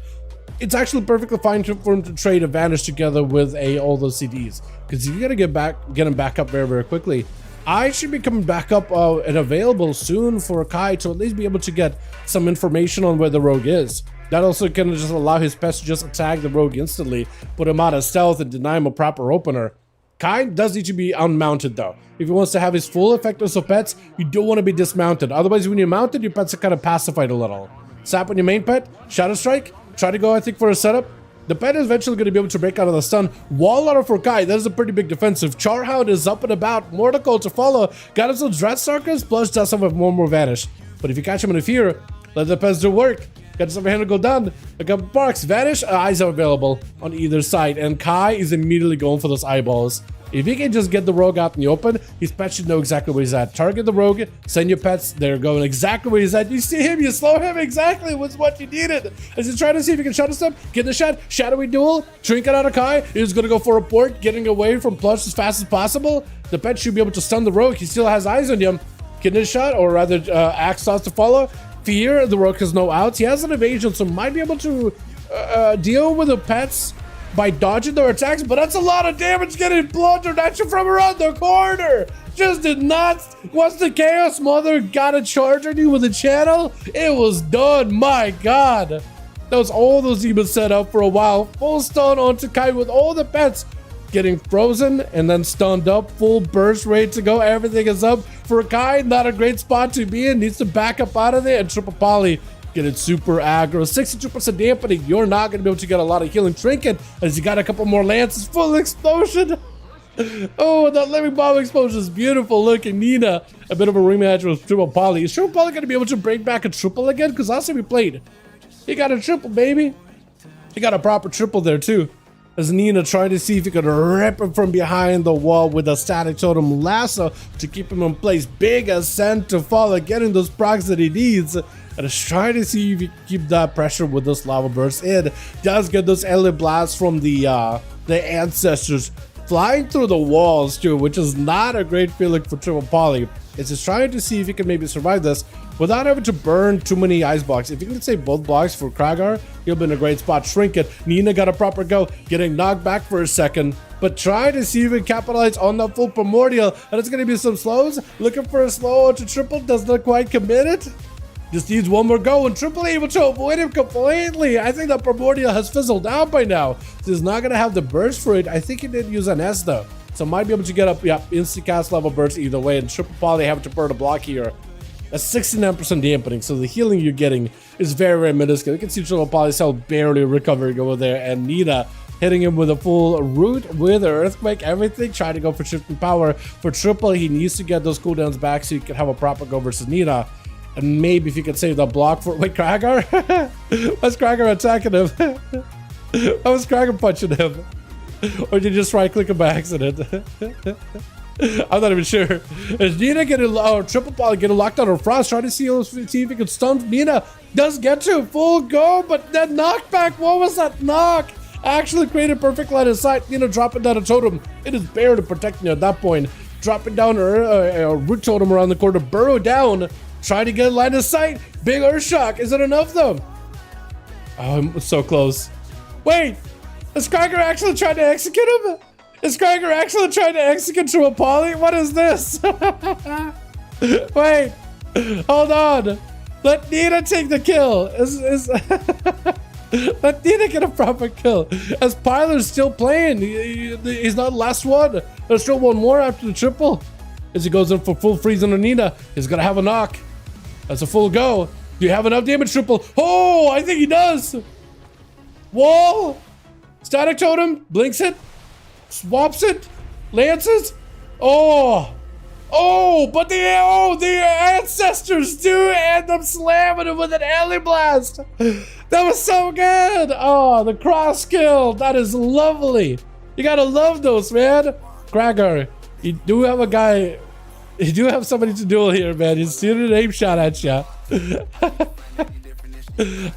It's actually perfectly fine for him to trade advantage together with all those CDs. Because you got to get him back up very, very quickly. I should be coming back up and available soon for Kai to at least be able to get some information on where the rogue is. That also can just allow his pets to just attack the rogue instantly, put him out of stealth, and deny him a proper opener. Kai does need to be unmounted though. If he wants to have his full effectiveness of pets, you don't want to be dismounted. Otherwise, when you're mounted, your pets are kind of pacified a little. Sap on your main pet, Shadow Strike, try to go, I think, for a setup. The pet is eventually going to be able to break out of the stun. Wall Auto for Kai, that is a pretty big defensive. Charhound is up and about, Mortical to follow. Got him some Dreadstalkers, plus does some with more vanish. But if you catch him in a fear, let the pets do work. Got some hand to go down. A couple barks, vanish, eyes are available on either side. And Kai is immediately going for those eyeballs. If he can just get the rogue out in the open, his pets should know exactly where he's at. Target the rogue, send your pets, they're going exactly where he's at. You see him, you slow him exactly was what you needed. As he's trying to see if he can shut step, get the shot, Shadowy Duel, trinket out of Kai. He's going to go for a port, getting away from Plush as fast as possible. The pet should be able to stun the rogue. He still has eyes on him. Get his shot, or rather axe toss to follow. Fear, the rogue has no outs. He has an evasion, so might be able to deal with the pets by dodging their attacks, but that's a lot of damage getting blundered at you from around the corner. Just did not. Once the Chaos Mother got a charge on you with a channel, it was done. My God. That was all those demons set up for a while. Full stun onto Kai with all the pets getting frozen and then stunned up. Full burst, ready to go. Everything is up for Kai. Not a great spot to be in. Needs to back up out of there. And Triple Poly getting super aggro. 62% dampening. You're not going to be able to get a lot of healing trinket as you got a couple more lances. Full explosion. Oh, that living bomb explosion is beautiful looking. Nina, a bit of a rematch with Triple Poly. Is Triple Poly going to be able to bring back a triple again? Because last time we played, he got a triple, baby. He got a proper triple there too. As Nina tried to see if he could rip him from behind the wall with a static totem lasso to keep him in place. Big ascent to follow, getting those procs that he needs. And is trying to see if he can keep that pressure with those lava bursts in. Does get those early blasts from the ancestors flying through the walls too, which is not a great feeling for Triple Poly. It's just trying to see if he can maybe survive this without having to burn too many ice blocks. If you can save both blocks for Kragar, he'll be in a great spot. Shrink it. Nina got a proper go, getting knocked back for a second, but trying to see if he can capitalize on that full primordial. And it's going to be some slows. Looking for a slow to triple, does not quite commit it. Just needs one more go, and Triple able to avoid him completely. I think that primordial has fizzled out by now. So he's not going to have the burst for it. I think he did use an S though. So might be able to get up, instant cast level burst either way. And Triple Poly having to burn a block here. That's 69% dampening. So the healing you're getting is very, very minuscule. You can see Triple Poly cell barely recovering over there. And Nina hitting him with a full root with earthquake, everything. Trying to go for shifting power. For Triple, he needs to get those cooldowns back so he can have a proper go versus Nina. And maybe if you could save the block for... Wait, Kragar? Why's Kragar attacking him? Why was Kragar punching him? Or did you just right-click him by accident? I'm not even sure. Is Nina getting... Triple Poly getting locked out of Frost? Trying to see if he can stun. Nina does get to full go, but that knockback... What was that knock? Actually created perfect line of sight. Nina dropping down a totem. It is barely protecting you at that point. Dropping down a root totem around the corner. Burrow down. Trying to get a line of sight. Big Earth Shock. Is it enough though? Oh, I'm so close. Wait. Is Kragar actually trying to execute him? Is Kragar actually trying to execute Triple Poly? What is this? Wait. Hold on. Let Nina take the kill. Let Nina get a proper kill. As Pyler's still playing. He's not the last one. There's still one more after the triple. As he goes in for full freeze on Nina. He's going to have a knock. That's a full go. Do you have enough damage, Triple? Oh, I think he does. Wall. Static totem. Blinks it. Swaps it. Lances. Oh. Oh, but the ancestors do end up slamming him with an alley blast. That was so good. Oh, the cross kill. That is lovely. You gotta love those, man. Kragar, you do have a guy. You do have somebody to duel here, man. He's shooting an aim shot at you.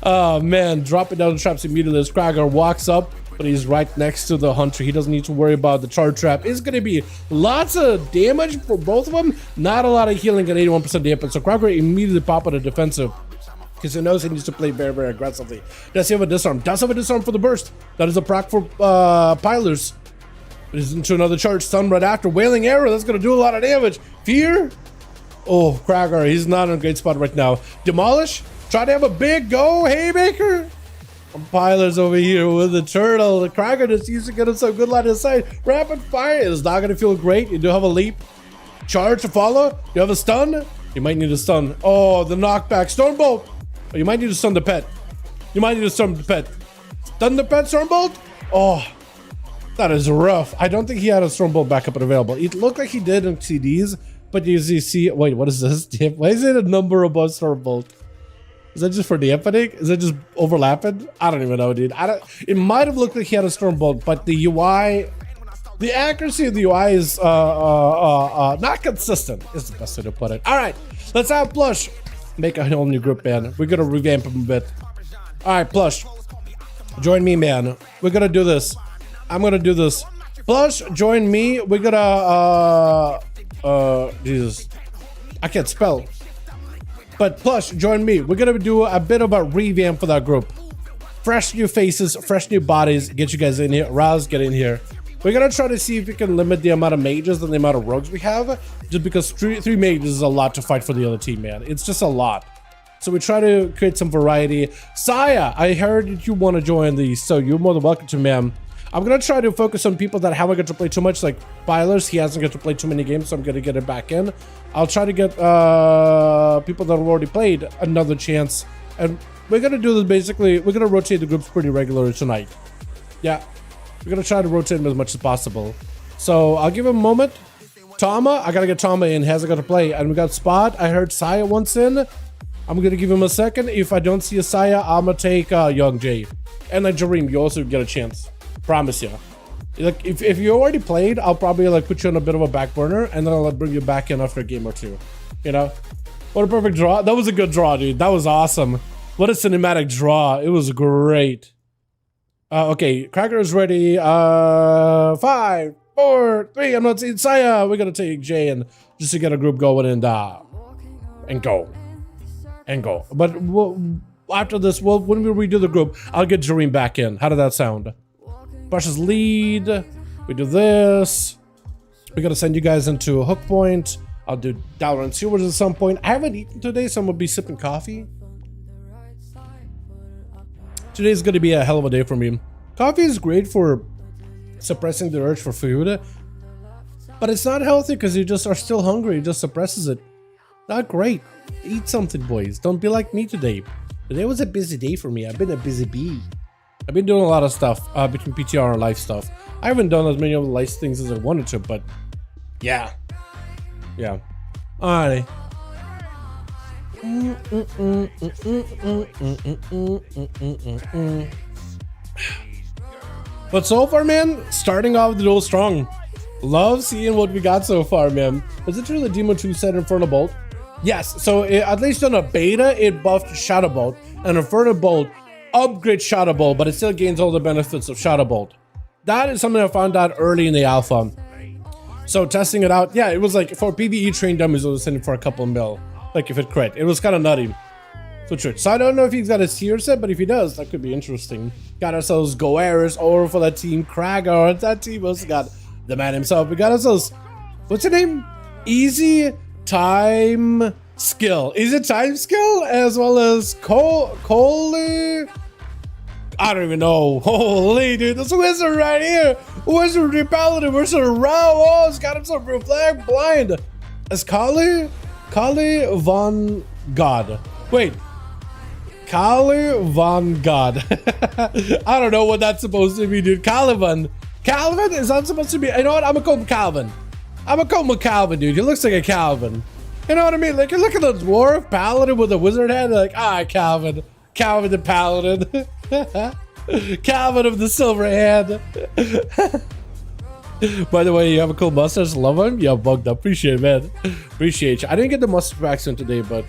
Oh, man. Dropping down the traps immediately as Kragar walks up, but he's right next to the Hunter. He doesn't need to worry about the charge trap. It's going to be lots of damage for both of them. Not a lot of healing at 81% damage. So Kragar immediately pop on the defensive because he knows he needs to play very, very aggressively. Does he have a disarm? Does have a disarm for the burst. That is a proc for Pilers. He's into another charge. Stun right after. Wailing Arrow. That's going to do a lot of damage. Fear. Oh, Kragar. He's not in a great spot right now. Demolish. Try to have a big go. Haymaker. Pilers over here with the turtle. The Kragar just used to get him some good line of sight. Rapid fire is not going to feel great. You do have a leap. Charge to follow. You have a stun. You might need a stun. Oh, the knockback. Stormbolt. Oh, you might need to stun the pet. You might need to stun the pet. Stun the pet, Stormbolt. Oh. That is rough. I don't think he had a Stormbolt backup available. It looked like he did in CDs, but you see, wait, what is this? Why is it a number above Stormbolt? Is that just for dampening? Is that just overlapping? I don't even know, dude. It might have looked like he had a Stormbolt, but the UI, the accuracy of the UI is not consistent, is the best way to put it. All right, let's have Plush make a whole new group, man. We're gonna revamp him a bit. All right, Plush, join me, man. We're gonna do this. I'm gonna do this. Plush, join me. We're gonna Jesus, I can't spell. But Plush, join me. We're gonna do a bit of a revamp for that group. fresh new faces, fresh new bodies, get you guys in here. Rouse, get in here. We're gonna try to see if we can limit the amount of mages and the amount of rogues we have, just because three mages is a lot to fight for the other team, man. It's just a lot. So we try to create some variety. Saya, I heard that you want to join these, so you're more than welcome to, ma'am. I'm gonna try to focus on people that haven't got to play too much, like Bylers. He hasn't got to play too many games, so I'm gonna get it back in. I'll try to get people that have already played another chance, and we're gonna do this basically. We're gonna rotate the groups pretty regularly tonight. Yeah, we're gonna try to rotate them as much as possible. So I'll give him a moment. Tama, I gotta get Tama in. Hasn't got to play, and we got Spot. I heard Saya once in. I'm gonna give him a second. If I don't see a Saya, I'm gonna take Young Jay, and then Jareem. You also get a chance. Promise you. Like if you already played, I'll probably like put you on a bit of a back burner, and then I'll bring you back in after a game or two. You know, what a perfect draw. That was a good draw, dude. That was awesome. What a cinematic draw. It was great. Okay, Cracker is ready. 5, 4, 3. I'm not seeing Saya. We're gonna take Jay and just to get a group going and go. But after this, when we redo the group, I'll get Jareem back in. How did that sound? Brushes lead. We do this. We're gonna send you guys into a hook point. I'll do Dalaran sewers at some point. I haven't eaten today, so I'm gonna be sipping coffee. Today's gonna be a hell of a day for me. Coffee is great for suppressing the urge for food, but it's not healthy because you just are still hungry. It just suppresses it. Not great. Eat something, boys. Don't be like me today. Today was a busy day for me. I've been a busy bee. I've been doing a lot of stuff between PTR and life stuff. I haven't done as many of the life things as I wanted to, but yeah. Alright. But so far, man, starting off the duel strong. Love seeing what we got so far, man. Is it true that Demon 2 set Inferno Bolt? Yes, so at least on a beta, it buffed Shadow Bolt, and Inferno Bolt upgrade Shadow Bolt, but it still gains all the benefits of Shadow Bolt. That is something I found out early in the alpha. So testing it out, yeah, it was like for PvE trained dummies, it was sending for a couple mil. Like if it crit, it was kind of nutty. So I don't know if he's got a tier set, but if he does, that could be interesting. Got ourselves Goeris over for that team. Kragar, that team also got the man himself. We got ourselves, what's your name? Easy Time Skill. Easy Time Skill, as well as Coley. I don't even know. Holy dude, this wizard right here. Wizardry Paladin versus Rao. He's got himself Reflect Blind. As Kali Von God. Wait. Kali Von God. I don't know what that's supposed to be, dude. Calvin. Calvin? Is that supposed to be? You know what? I'm gonna call him Calvin. I'm gonna call him Calvin, dude. He looks like a Calvin. You know what I mean? Like, you look at the dwarf paladin with a wizard head. Like, Calvin. Calvin the paladin. Calvin of the silver hand. By the way, you have a cool mustache. Love him. Yeah, bugged up. Appreciate it, man. Appreciate you. I didn't get the mustache vaccine today, but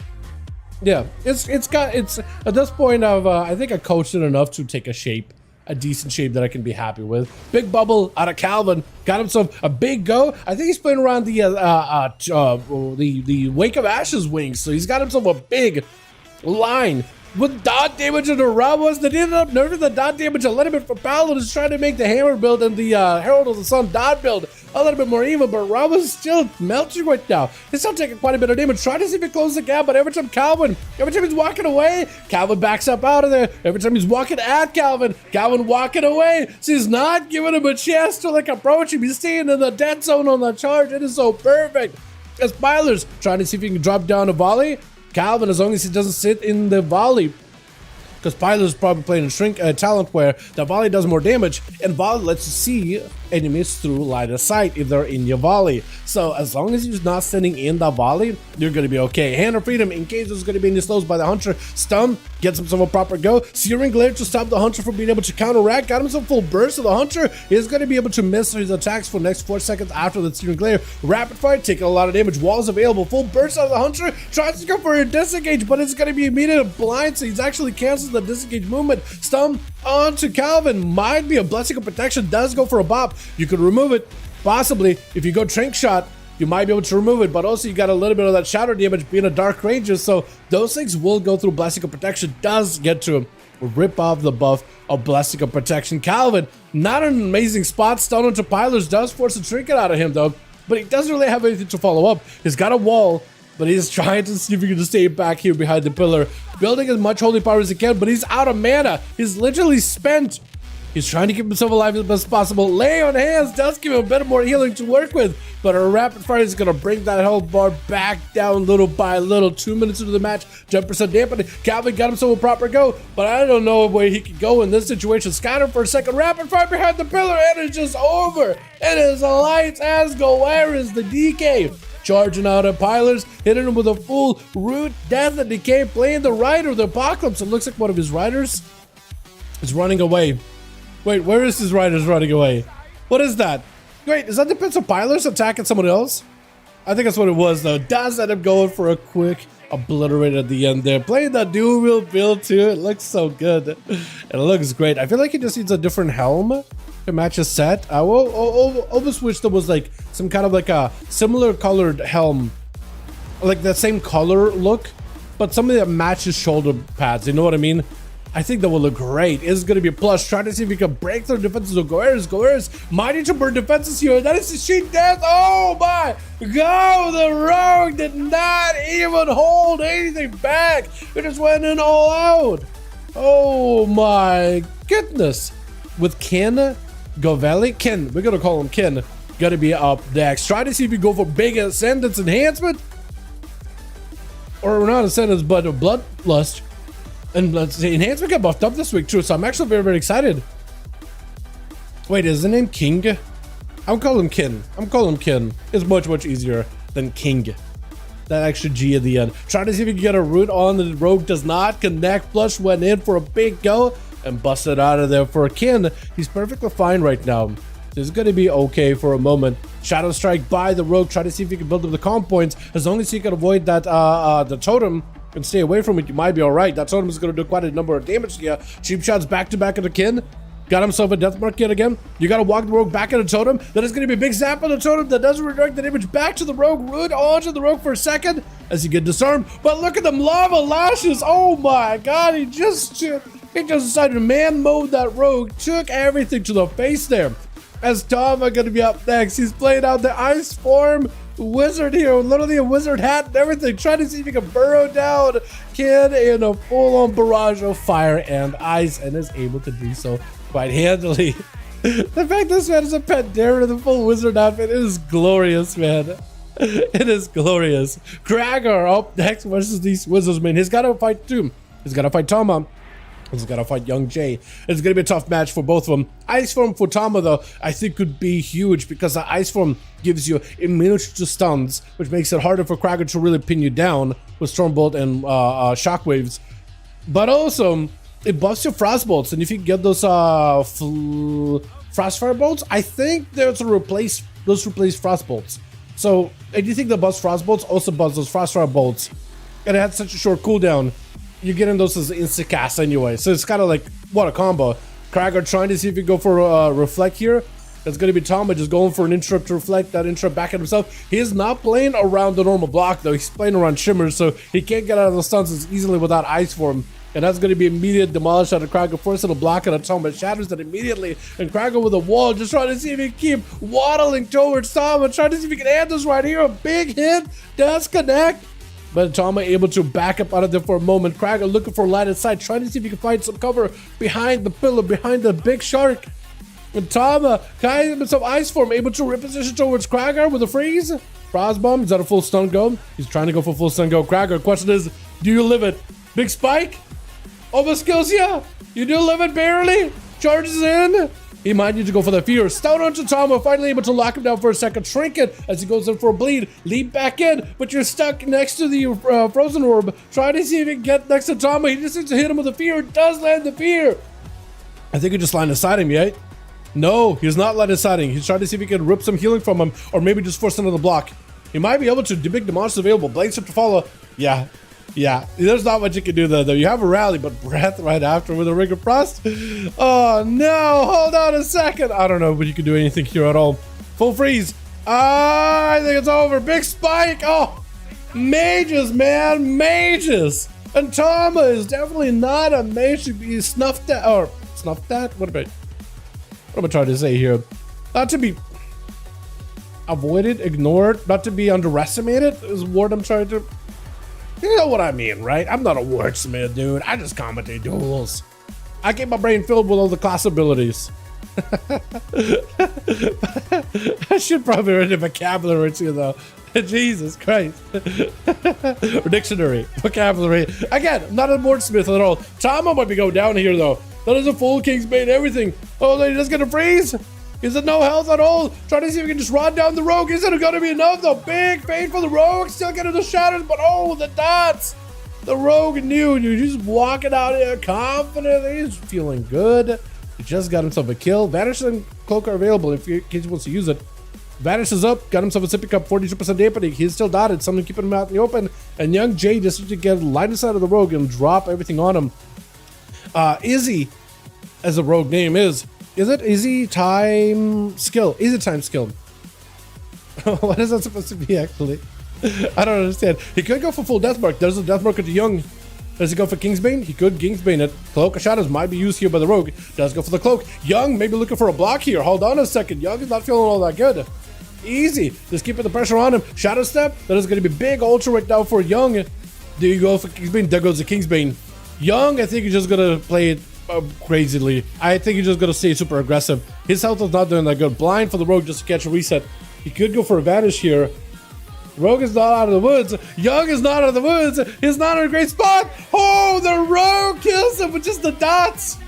yeah, it's at this point of I think I coached it enough to take a decent shape that I can be happy with. Big bubble out of Calvin, got himself a big go. I think he's playing around the Wake of Ashes wings, so he's got himself a big line. With dot damage on the Ravos, they ended up nerfing the dot damage a little bit for Paladins, trying to make the Hammer build and the Herald of the Sun dot build a little bit more even, but Ravos is still melting right now. He's still taking quite a bit of damage, trying to see if he closes the gap, but every time he's walking away, Calvin backs up out of there. Every time he's walking at Calvin walking away, so he's not giving him a chance to like approach him. He's staying in the dead zone on the charge. It is so perfect. As Bylers trying to see if he can drop down a volley. Calvin, as long as he doesn't sit in the volley, because Pilot is probably playing a shrink talent where the volley does more damage, and volley lets you see enemies through line of sight if they're in your volley. So as long as you're not sitting in the volley, you're going to be okay. Hand of Freedom, in case there's going to be any slows by the Hunter. Stun, gets himself a proper go. Searing Glare to stop the Hunter from being able to counteract. Got himself full burst, so the Hunter is going to be able to miss his attacks for the next 4 seconds after the Searing Glare. Rapid Fire, taking a lot of damage. Walls available. Full burst out of the Hunter. Tries to go for a disengage, but it's going to be immediate blind, so he's actually cancels the disengage movement. Stun onto Calvin. Might be a Blessing of Protection. Does go for a bop. You could remove it. Possibly. If you go Trank Shot, you might be able to remove it, but also you got a little bit of that shadow damage being a Dark Ranger, so those things will go through Blessing of Protection. Does get to him. rip off the buff of Blessing of Protection. Calvin, not an amazing spot. Stun onto Pilers does force a trinket out of him though, but he doesn't really have anything to follow up. He's got a wall, but he's trying to see if he can just stay back here behind the pillar, building as much holy power as he can, but he's out of mana. He's literally spent. He's trying to keep himself alive as best possible. Lay on hands does give him a bit more healing to work with, but a rapid fire is going to bring that health bar back down little by little. 2 minutes into the match, 10% dampening. Calvin got himself a proper go, but I don't know where he could go in this situation. Scatter for a second, rapid fire behind the pillar, and it's just over. It is lights as go. Where is the DK? Charging out at Pilers, hitting him with a full root death and decay, playing the Rider of the Apocalypse. It looks like one of his riders is running away. Wait, where is his riders running away? What is that? Wait, is that defensive Pilers attacking someone else? I think that's what it was though. Does end up going for a quick obliterate at the end there. Playing that dual wheel build too. It looks so good. It looks great. I feel like he just needs a different helm to match his set. I will almost wish there was like some kind of like a similar colored helm, like that same color look, but something that matches shoulder pads. You know what I mean? I think that will look great. It's going to be a plus. Trying to see if we can break through defenses of Goers. Mighty to burn defenses here. That is the sheet death. Oh my God. The Rogue did not even hold anything back. It just went in all out. Oh my goodness. With Ken Govelli. Ken. We're going to call him Ken. Going to be up next. Try to see if we go for big Ascendance Enhancement. Or not Ascendance, but a Bloodlust. And let's see, Enhancement got buffed up this week too, so I'm actually very, very excited. Wait, is the name King? I'll call him Kin. I'm calling him Kin. It's much, much easier than King. That extra G at the end. Trying to see if we can get a root on. The Rogue does not connect. Flush went in for a big go and busted out of there for a Kin. He's perfectly fine right now. This is going to be okay for a moment. Shadow Strike by the Rogue. Try to see if he can build up the comp points. As long as he can avoid that the totem and stay away from it, you might be all right. That totem is going to do quite a number of damage here. Cheap shots back to back at the Kin. Got himself a death mark yet again. You got to walk the Rogue back at the totem. That is going to be a big zap on the totem that doesn't redirect the damage back to the Rogue. Root onto the Rogue for a second as he gets disarmed. But look at them lava lashes. Oh my God. He just decided to man mode that Rogue. Took everything to the face there. As Tama going to be up next. He's playing out the ice form wizard here, literally a wizard hat and everything, trying to see if he can burrow down Kid in a full-on barrage of fire and ice, and is able to do so quite handily. The fact this man is a Pandera in the full wizard outfit, it is glorious, man. It is glorious. Krager up next versus these wizards, man. He's got to fight too. He's got to fight Tama. He's got to fight Young Jay. It's going to be a tough match for both of them. Ice Form for Tama, though, I think could be huge because the Ice Form gives you immunity to stuns, which makes it harder for Krager to really pin you down with Stormbolt and Shockwaves. But also, it buffs your Frostbolts, and if you get those Frostfire Bolts, I think those replace Frostbolts. So, anything that buffs Frostbolts also buffs those Frostfire Bolts. And it had such a short cooldown. You're getting those as insta-cast anyway, so it's kind of like, what a combo. Krager trying to see if he go for Reflect here. It's going to be Tama just going for an interrupt to reflect that interrupt back at himself. He is not playing around the normal block, though. He's playing around Shimmers, so he can't get out of the stuns as easily without Ice Form. And that's going to be immediate demolish out of Krager, forcing a block and a Tama. Shatters that immediately, and Krager with a wall, just trying to see if he can keep waddling towards Tama, trying to see if he can add this right here. A big hit, does connect. But Tama able to back up out of there for a moment. Krager looking for line of sight, trying to see if he can find some cover behind the pillar, behind the big shark. And Tama, kind of some Ice Form, able to reposition towards Krager with a freeze. Frostbomb, is that a full stun go? He's trying to go for full stun go. Krager, question is, do you live it? Big spike? Almost kills you. You do live it barely. Charges in. He might need to go for the fear. Stun onto Tama, finally able to lock him down for a second. Trinket as he goes in for a bleed. Leap back in, but you're stuck next to the frozen orb. Try to see if he can get next to Tama. He just needs to hit him with the fear. Does land the fear. I think he just lined aside him, right? No, he's not lined aside him. He's trying to see if he can rip some healing from him, or maybe just force another block. He might be able to. The big monster available. Blade Strip to follow. Yeah, there's not much you can do there, though. You have a rally, but breath right after with a Ring of Frost. Oh, no. Hold on a second. I don't know, but you can do anything here at all. Full freeze. I think it's over. Big spike. Oh, mages, man. Mages. And Tama is definitely not a mage to be snuffed at, or snuffed at? What am I trying to say here? Not to be avoided, ignored, not to be underestimated is what I'm trying to, you know what I mean, right? I'm not a wordsmith, dude. I just commentate duels. I get my brain filled with all the class abilities. I should probably read a vocabulary too, though. Jesus Christ. Or dictionary, vocabulary. Again, I'm not a wordsmith at all. Tama might be going down here, though. That is a full Kingsbane, everything. Oh, they're just gonna freeze? Is it no health at all? Try to see if we can just run down the rogue. Is it gonna be enough, though? Big fade for the rogue. Still getting the shatters, but oh, the dots. The rogue knew. You're just walking out here confident. He's feeling good. He just got himself a kill. Vanish and Cloak are available if in case he wants to use it. Vanish is up. Got himself a sippy cup. 42% dampening. He's still dotted. Someone keeping him out in the open. And young Jay just needs to get line of sight of the rogue and drop everything on him. Izzy, as the rogue name is it Izzy time skill? Izzy time skill. What is that supposed to be, actually? I don't understand. He could go for full death mark. There's a death mark to young. Does he go for Kingsbane? He could Kingsbane it. Cloak of Shadows might be used here by the rogue. Does go for the cloak. Young maybe looking for a block here. Hold on a second. Young is not feeling all that good. Easy. Just keeping the pressure on him. Shadow step. That is going to be big ultra right now for Young. There you go for Kingsbane. There goes the Kingsbane. Young, I think he's just going to play it crazily. I think he's just going to stay super aggressive. His health is not doing that good. Blind for the rogue just to catch a reset. He could go for a vanish here. Rogue is not out of the woods. Young is not out of the woods. He's not in a great spot. Oh, the rogue kills him with just the dots.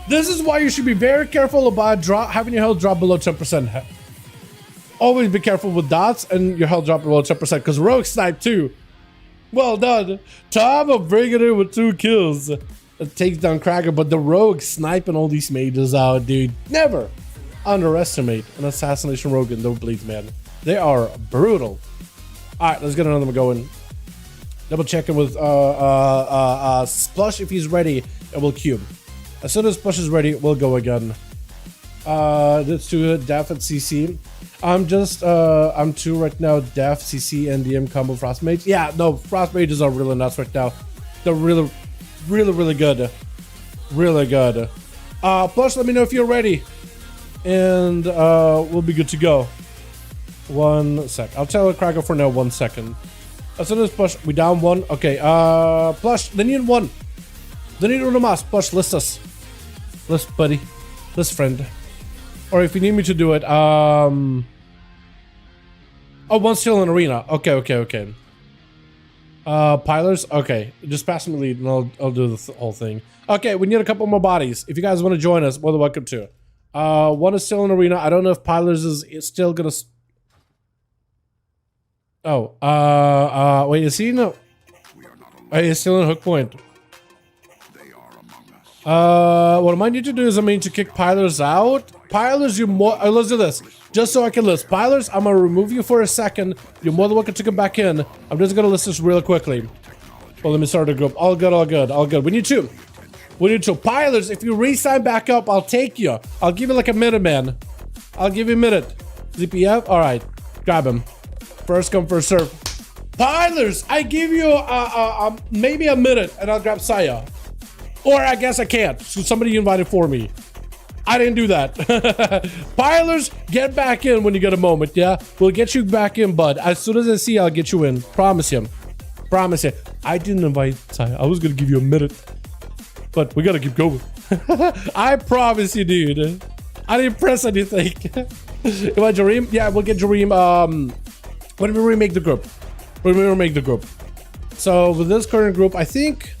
This is why you should be very careful about having your health drop below 10%. Always be careful with dots and your health drop below 10% because rogue snipe too. Well done. Tama bringing it with 2 kills. It takes down Cracker, but the rogue sniping all these mages out, dude. Never underestimate an assassination rogue in those blades, man. They are brutal. All right, let's get another one going. Double checking with Splush if he's ready, and we'll cube. As soon as Splush is ready, we'll go again. Let's do it. Def and CC. I'm 2 right now. Def, CC, and DM combo Frost Mage. Yeah, no, Frost Mages are really nuts right now. They're really good. Really good. Plush, let me know if you're ready. And we'll be good to go. 1 sec. I'll tell Cracker for now. 1 second. As soon as Plush, we down 1. Okay. Plush, they need 1. They need 1 más. Plush, list us. List, buddy. List, friend. Or if you need me to do it, oh, 1 still in arena. Okay. Pilers, okay. Just pass me the lead and I'll do the whole thing. Okay, we need a couple more bodies. If you guys want to join us, more than welcome to. 1 is still in arena. I don't know if Pilers is still gonna. Oh, wait, is he no? He's still in hook point. What I might need to do is to kick Pilers out. Pilers, you're more. Let's do this. Just so I can list. Pilers, I'm gonna remove you for a second. You're more than welcome to come back in. I'm just gonna list this real quickly. Well, let me start a group. All good. We need 2. Pilers, if you re-sign back up, I'll take you. I'll give you like a minute, man. I'll give you a minute. ZPF? Alright. Grab him. First come, first serve. Pilers, I give you maybe a minute and I'll grab Saya. Or I guess I can't. So somebody invited for me. I didn't do that. Pilers, get back in when you get a moment, yeah? We'll get you back in, bud. As soon as I see, I'll get you in. Promise you. I didn't invite Saya. I was gonna give you a minute. But we gotta keep going. I promise you, dude. I didn't press anything. You want Jareem? Yeah, we'll get Jareem. When we remake the group. So with this current group, I think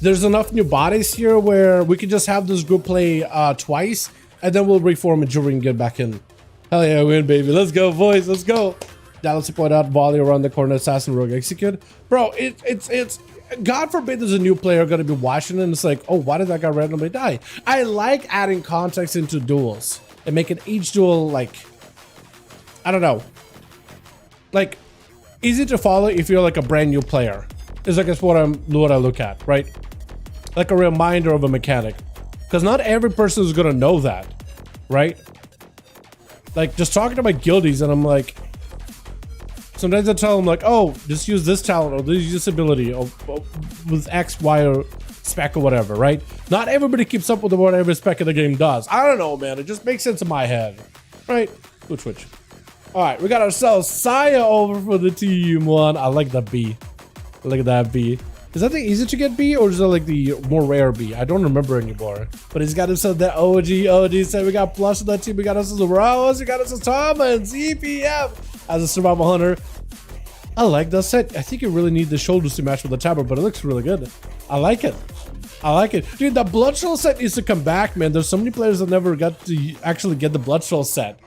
there's enough new bodies here where we can just have this group play twice, and then we'll reform and Jareem get back in. Hell yeah, win, baby. Let's go, boys. Let's go. Dallas point out volley around the corner, assassin rogue execute. Bro, it's God forbid there's a new player gonna be watching and it's like, oh, why did that guy randomly die? I like adding context into duels and making each duel like, I don't know, like easy to follow if you're like a brand new player. Is I guess what I look at, right? Like a reminder of a mechanic, because not every person is gonna know that, right? Like just talking to my guildies and I'm like, Sometimes I tell them like, oh, just use this talent or use this ability or with X, Y, or spec or whatever, right? Not everybody keeps up with what every spec of the game does. I don't know, man. It just makes sense in my head, right? Good switch. All right, we got ourselves Saya over for the team one. I like that B. Look at that B. Is that the easy to get B or is that like the more rare B? I don't remember anymore. But he's got himself that OG set. We got Plush on that team. We got us as Rose. We got us as Tom and ZPF as a survival hunter. I like that set. I think you really need the shoulders to match with the tabard, but it looks really good. I like it. I like it. Dude, the Bloodshell set needs to come back, man. There's so many players that never got to actually get the Bloodshell set.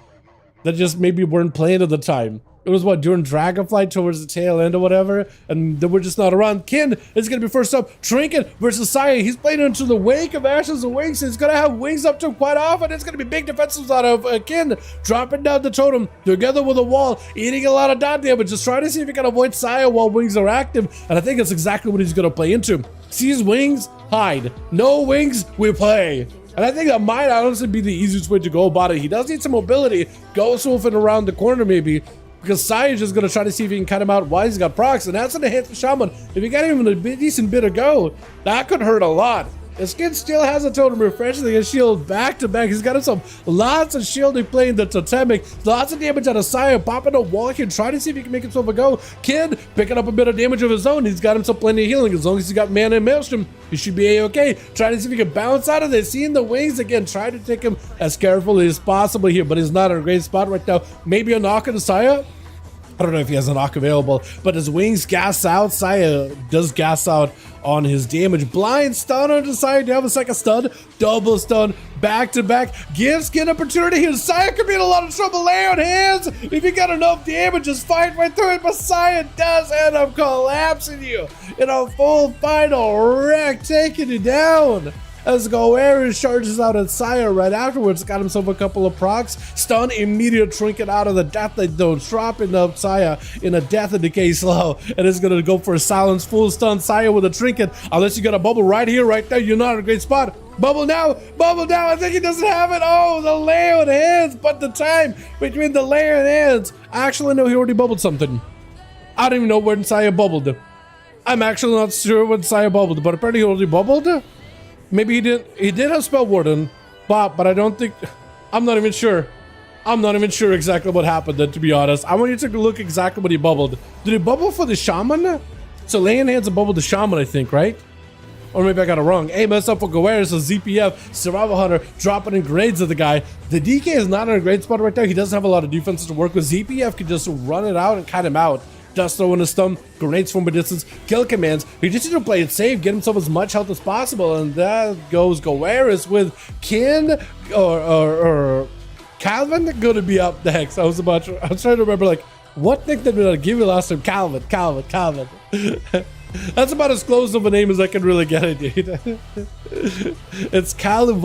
That just maybe weren't playing at the time. It was what, during Dragonflight towards the tail end or whatever, and they were just not around. Kin is gonna be first up. Trinket versus Saya. He's playing into the wake of Ashes and Wings. He's gonna have Wings up to him quite often. It's gonna be big defensives out of Kin, dropping down the totem together with a wall, eating a lot of dot damage, just trying to see if he can avoid Saya while Wings are active. And I think that's exactly what he's gonna play into. Sees Wings, hide. No Wings, we play. And I think that might honestly be the easiest way to go about it. He does need some mobility. Go swooping around the corner maybe. Because Sai is just going to try to see if he can cut him out while he's got procs. And that's going to hit the Shaman. If he got even a decent bit of go, that could hurt a lot. His skin still has a totem refreshing his shield back to back. He's got himself lots of shielding playing the totemic. Lots of damage out of Saya, popping a wall here, trying to see if he can make himself a go. Kid picking up a bit of damage of his own. He's got himself plenty of healing. As long as he's got mana and Maelstrom, he should be a-okay. Trying to see if he can bounce out of this. Seeing the Wings again, trying to take him as carefully as possible here, but he's not in a great spot right now. Maybe a knock on Saya. I don't know if he has a knock available, but his Wings gas out. Saya does gas out on his damage. Blind stun onto Saya. Do you have a second stun? Double stun, back to back. Gives Kid opportunity here. Saya could be in a lot of trouble. Lay on hands. If you got enough damage, just fight right through it. But Saya does end up collapsing you in a full final wreck, taking you down. As Goeris charges out at Saya right afterwards, got himself a couple of procs. Stun, immediate trinket out of the death though, dropping up Saya in a death and decay slow. And is gonna go for a silence, full stun Saya with a trinket. Unless you got a bubble right here, right there, you're not in a great spot. Bubble now, I think he doesn't have it. Oh, the lay on hands, but the time between the lay on hands. Actually, no, he already bubbled something. I don't even know when Saya bubbled. I'm actually not sure when Saya bubbled, but apparently he already bubbled. Maybe he didn't. He did have Spell Warden, but I don't think. I'm not even sure. I'm not even sure exactly what happened. Then, to be honest, I want you to look exactly what he bubbled. Did he bubble for the Shaman? So laying hands and bubbled the Shaman, I think, right? Or maybe I got it wrong. Hey, mess up for Goeris, so ZPF, Survival Hunter, dropping in grades of the guy. The DK is not in a great spot right there. He doesn't have a lot of defenses to work with. ZPF could just run it out and cut him out. Dust throw in a stun, grenades from a distance, kill commands. He just needs to play it safe, get himself as much health as possible, and that goes Goeris with Kin or Calvin gonna be up next. I was trying to remember like what nickname did I give you last time? Calvin. That's about as close of a name as I can really get it, dude. It's Calvin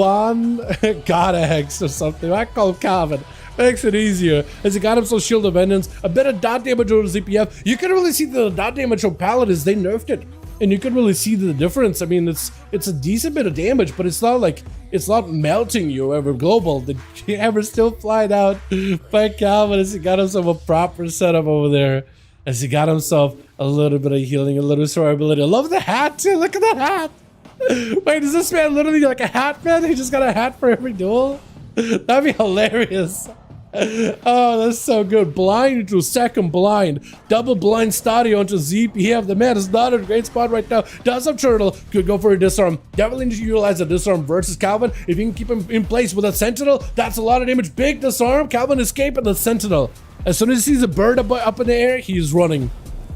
Godex or something. I call him Calvin. Makes it easier as he got himself Shield of Vengeance, a bit of dot damage over ZPF. You can really see the dot damage on Paladins. They nerfed it, and you can really see the difference. I mean, it's a decent bit of damage, but it's not like it's not melting you ever global. The ever still flying out by Calvin as he got himself a proper setup over there. As he got himself a little bit of healing, a little survivability. I love the hat too. Look at that hat. Wait, is this man literally like a hat man? He just got a hat for every duel. That'd be hilarious. Oh, that's so good. Blind into second blind. Double blind Stadio into ZPF. The man is not in a great spot right now. Does have Turtle. Could go for a disarm. Definitely need to utilize a disarm versus Calvin. If you can keep him in place with a Sentinel, that's a lot of damage. Big disarm. Calvin escaping the Sentinel. As soon as he sees a bird up in the air, he's running.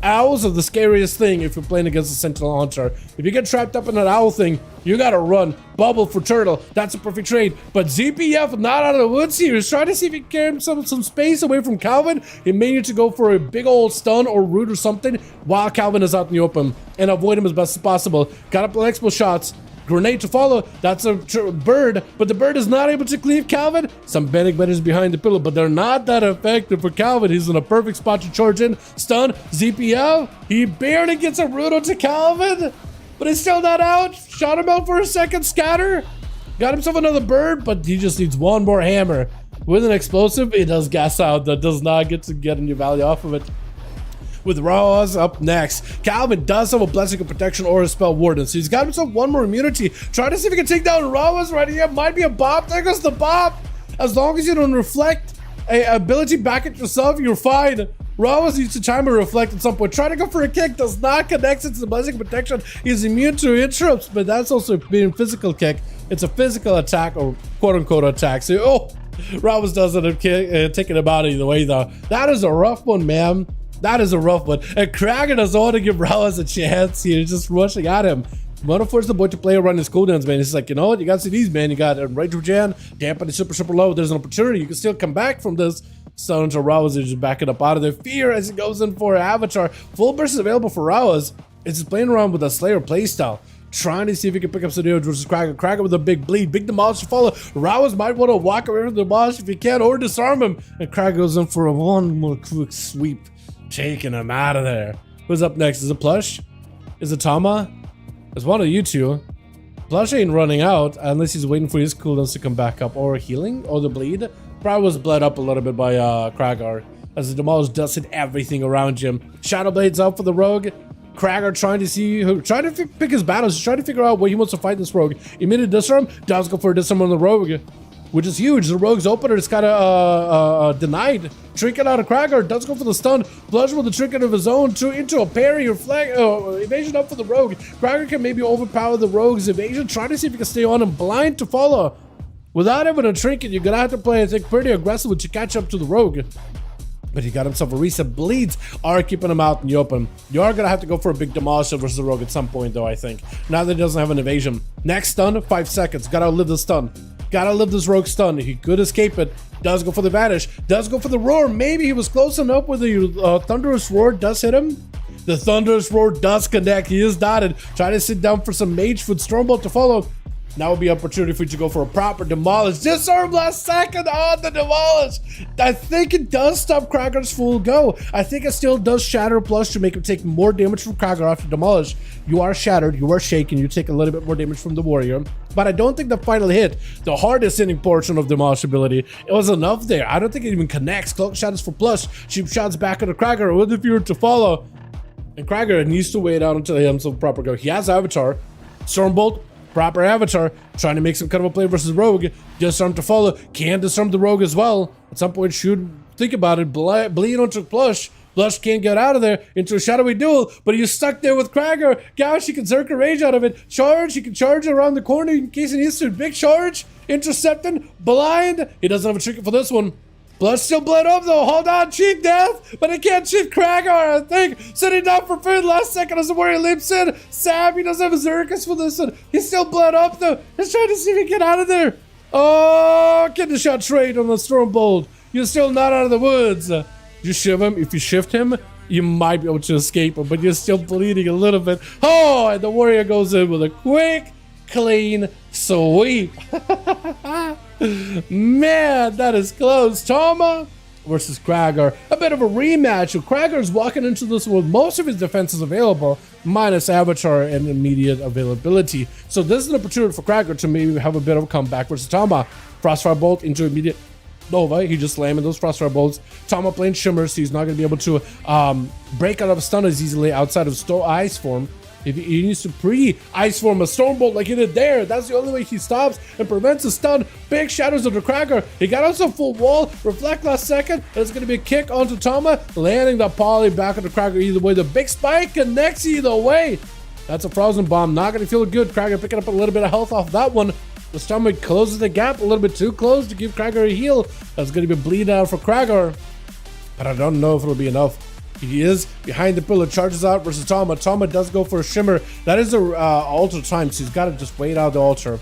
Owls are the scariest thing if you're playing against a Sentinel Hunter. If you get trapped up in an owl thing, you gotta run. Bubble for Turtle. That's a perfect trade. But ZPF not out of the woods here. He's trying to see if he can carry some space away from Calvin. He may need to go for a big old stun or root or something while Calvin is out in the open and avoid him as best as possible. Got up flexible shots. Grenade to follow. That's a bird, but the bird is not able to cleave Calvin. Some Benic Betters behind the pillow, but they're not that effective for Calvin. He's in a perfect spot to charge in. Stun. ZPL. He barely gets a root onto Calvin, but he's still not out. Shot him out for a second. Scatter. Got himself another bird, but he just needs one more hammer. With an explosive, it does gas out. That does not get any value off of it. with Rawaz up next. Calvin does have a Blessing of Protection or a Spell Warden, so he's got himself one more immunity. Trying to see if he can take down Rawaz right here. Might be a bop. There goes the bop. As long as you don't reflect a ability back at yourself, you're fine. Rawaz needs to time a reflect at some point. Trying to go for a kick, does not connect into the Blessing of Protection. He's immune to interrupts, but that's also being physical kick. It's a physical attack or quote-unquote attack. So, oh, Rawaz doesn't taking him out either way, though. That is a rough one, man. That is a rough one. And Krager doesn't want to give Rawaz a chance. He's just rushing at him. Want to force the boy to play around his cooldowns, man. He's like, you know what? You got CDs, man. You got Rage Regen, dampen is super low. There's an opportunity. You can still come back from this. Stun until Rawaz is just backing up out of there. Fear as he goes in for Avatar. Full burst is available for Rawaz. It's just playing around with a Slayer playstyle. Trying to see if he can pick up some damage versus Krager. Krager with a big bleed. Big demolish to follow. Rawaz might want to walk away from the demolish if he can or disarm him. And Krager goes in for a one more quick sweep. Taking him out of there. Who's up next? Is it Plush? Is it Tama? It's one of you two. Plush ain't running out unless he's waiting for his cooldowns to come back up. Or healing. Or the bleed. Probably was bled up a little bit by Krager. As the demolish does hit everything around him. Shadow Blade's out for the rogue. Krager trying to pick his battles. He's trying to figure out where he wants to fight this rogue. Immediate disarm. Does go for a disarm on the rogue, which is huge. The rogue's opener is kind of denied. Trinket out of Krager. Does go for the stun. Plush with the trinket of his own into a parry or flag. Evasion up for the rogue. Krager can maybe overpower the rogue's evasion. Trying to see if he can stay on him. Blind to follow. Without having a trinket, you're gonna have to play, I think, pretty aggressively to catch up to the rogue. But he got himself a reset. Bleeds are keeping him out in the open. You are gonna have to go for a big demolisher versus the rogue at some point, though, I think. Now that he doesn't have an evasion. Next stun, 5 seconds. Gotta live the stun. Gotta live this rogue stun. He could escape it. Does go for the vanish. Does go for the roar. Maybe he was close enough with the thunderous roar does hit him. The thunderous roar does connect. He is dotted. Trying to sit down for some mage foot. Stormbolt to follow. Now would be an opportunity for you to go for a proper demolish. Disarm last second on the demolish. I think it does stop Krager's full go. I think it still does shatter Plush to make him take more damage from Krager after demolish. You are shattered, you are shaken, you take a little bit more damage from the warrior. But I don't think the final hit, the hardest hitting portion of demolish ability, it was enough there. I don't think it even connects. Cloak shatters for Plush. Cheap shots back at the Krager with the fear to follow. And Krager needs to wait out until he has some proper go. He has Avatar. Stormbolt. Proper Avatar, trying to make some kind of a play versus Rogue. Disarm to follow. Can disarm the Rogue as well. At some point, should think about it. Bleed onto Plush. Plush can't get out of there into a shadowy duel, but he's stuck there with Krager. Gosh, he can Zerker Rage out of it. Charge, he can charge around the corner in case he needs to. Big charge. Intercepting. Blind. He doesn't have a trinket for this one. Plush still bled up though. Hold on, cheat death, but he can't cheat Krager, I think. Sitting down for food last second as the warrior leaps in. Sam, he doesn't have a Zerkus for this one. He's still bled up though. He's trying to see if he can get out of there. Oh, get the shot trade on the Stormbolt. You're still not out of the woods. You shift him. If you shift him, you might be able to escape him, but you're still bleeding a little bit. Oh, and the warrior goes in with a quick, clean sweep. Man, that is close. Tama versus Krager. A bit of a rematch. Krager's walking into this with most of his defenses available, minus Avatar and immediate availability. So this is an opportunity for Krager to maybe have a bit of a comeback versus Tama. Frostfire Bolt into immediate Nova. He just slamming those Frostfire Bolts. Tama playing Shimmer, so he's not going to be able to break out of stun as easily outside of Ice Form. If he needs to pre-Ice Form a Stormbolt like he did there, that's the only way he stops and prevents a stun. Big shadows of the Krager. He got us a full wall. Reflect last second. And it's going to be a kick onto Tama, landing the poly back on the Krager either way. The big spike connects either way. That's a frozen bomb. Not going to feel good. Krager picking up a little bit of health off that one. The stomach closes the gap a little bit too close to give Krager a heal. That's going to be bleed out for Krager. But I don't know if it'll be enough. He is behind the pillar, charges out versus Tama. Tama does go for a Shimmer. That is the altar time, so he's got to just wait out the altar.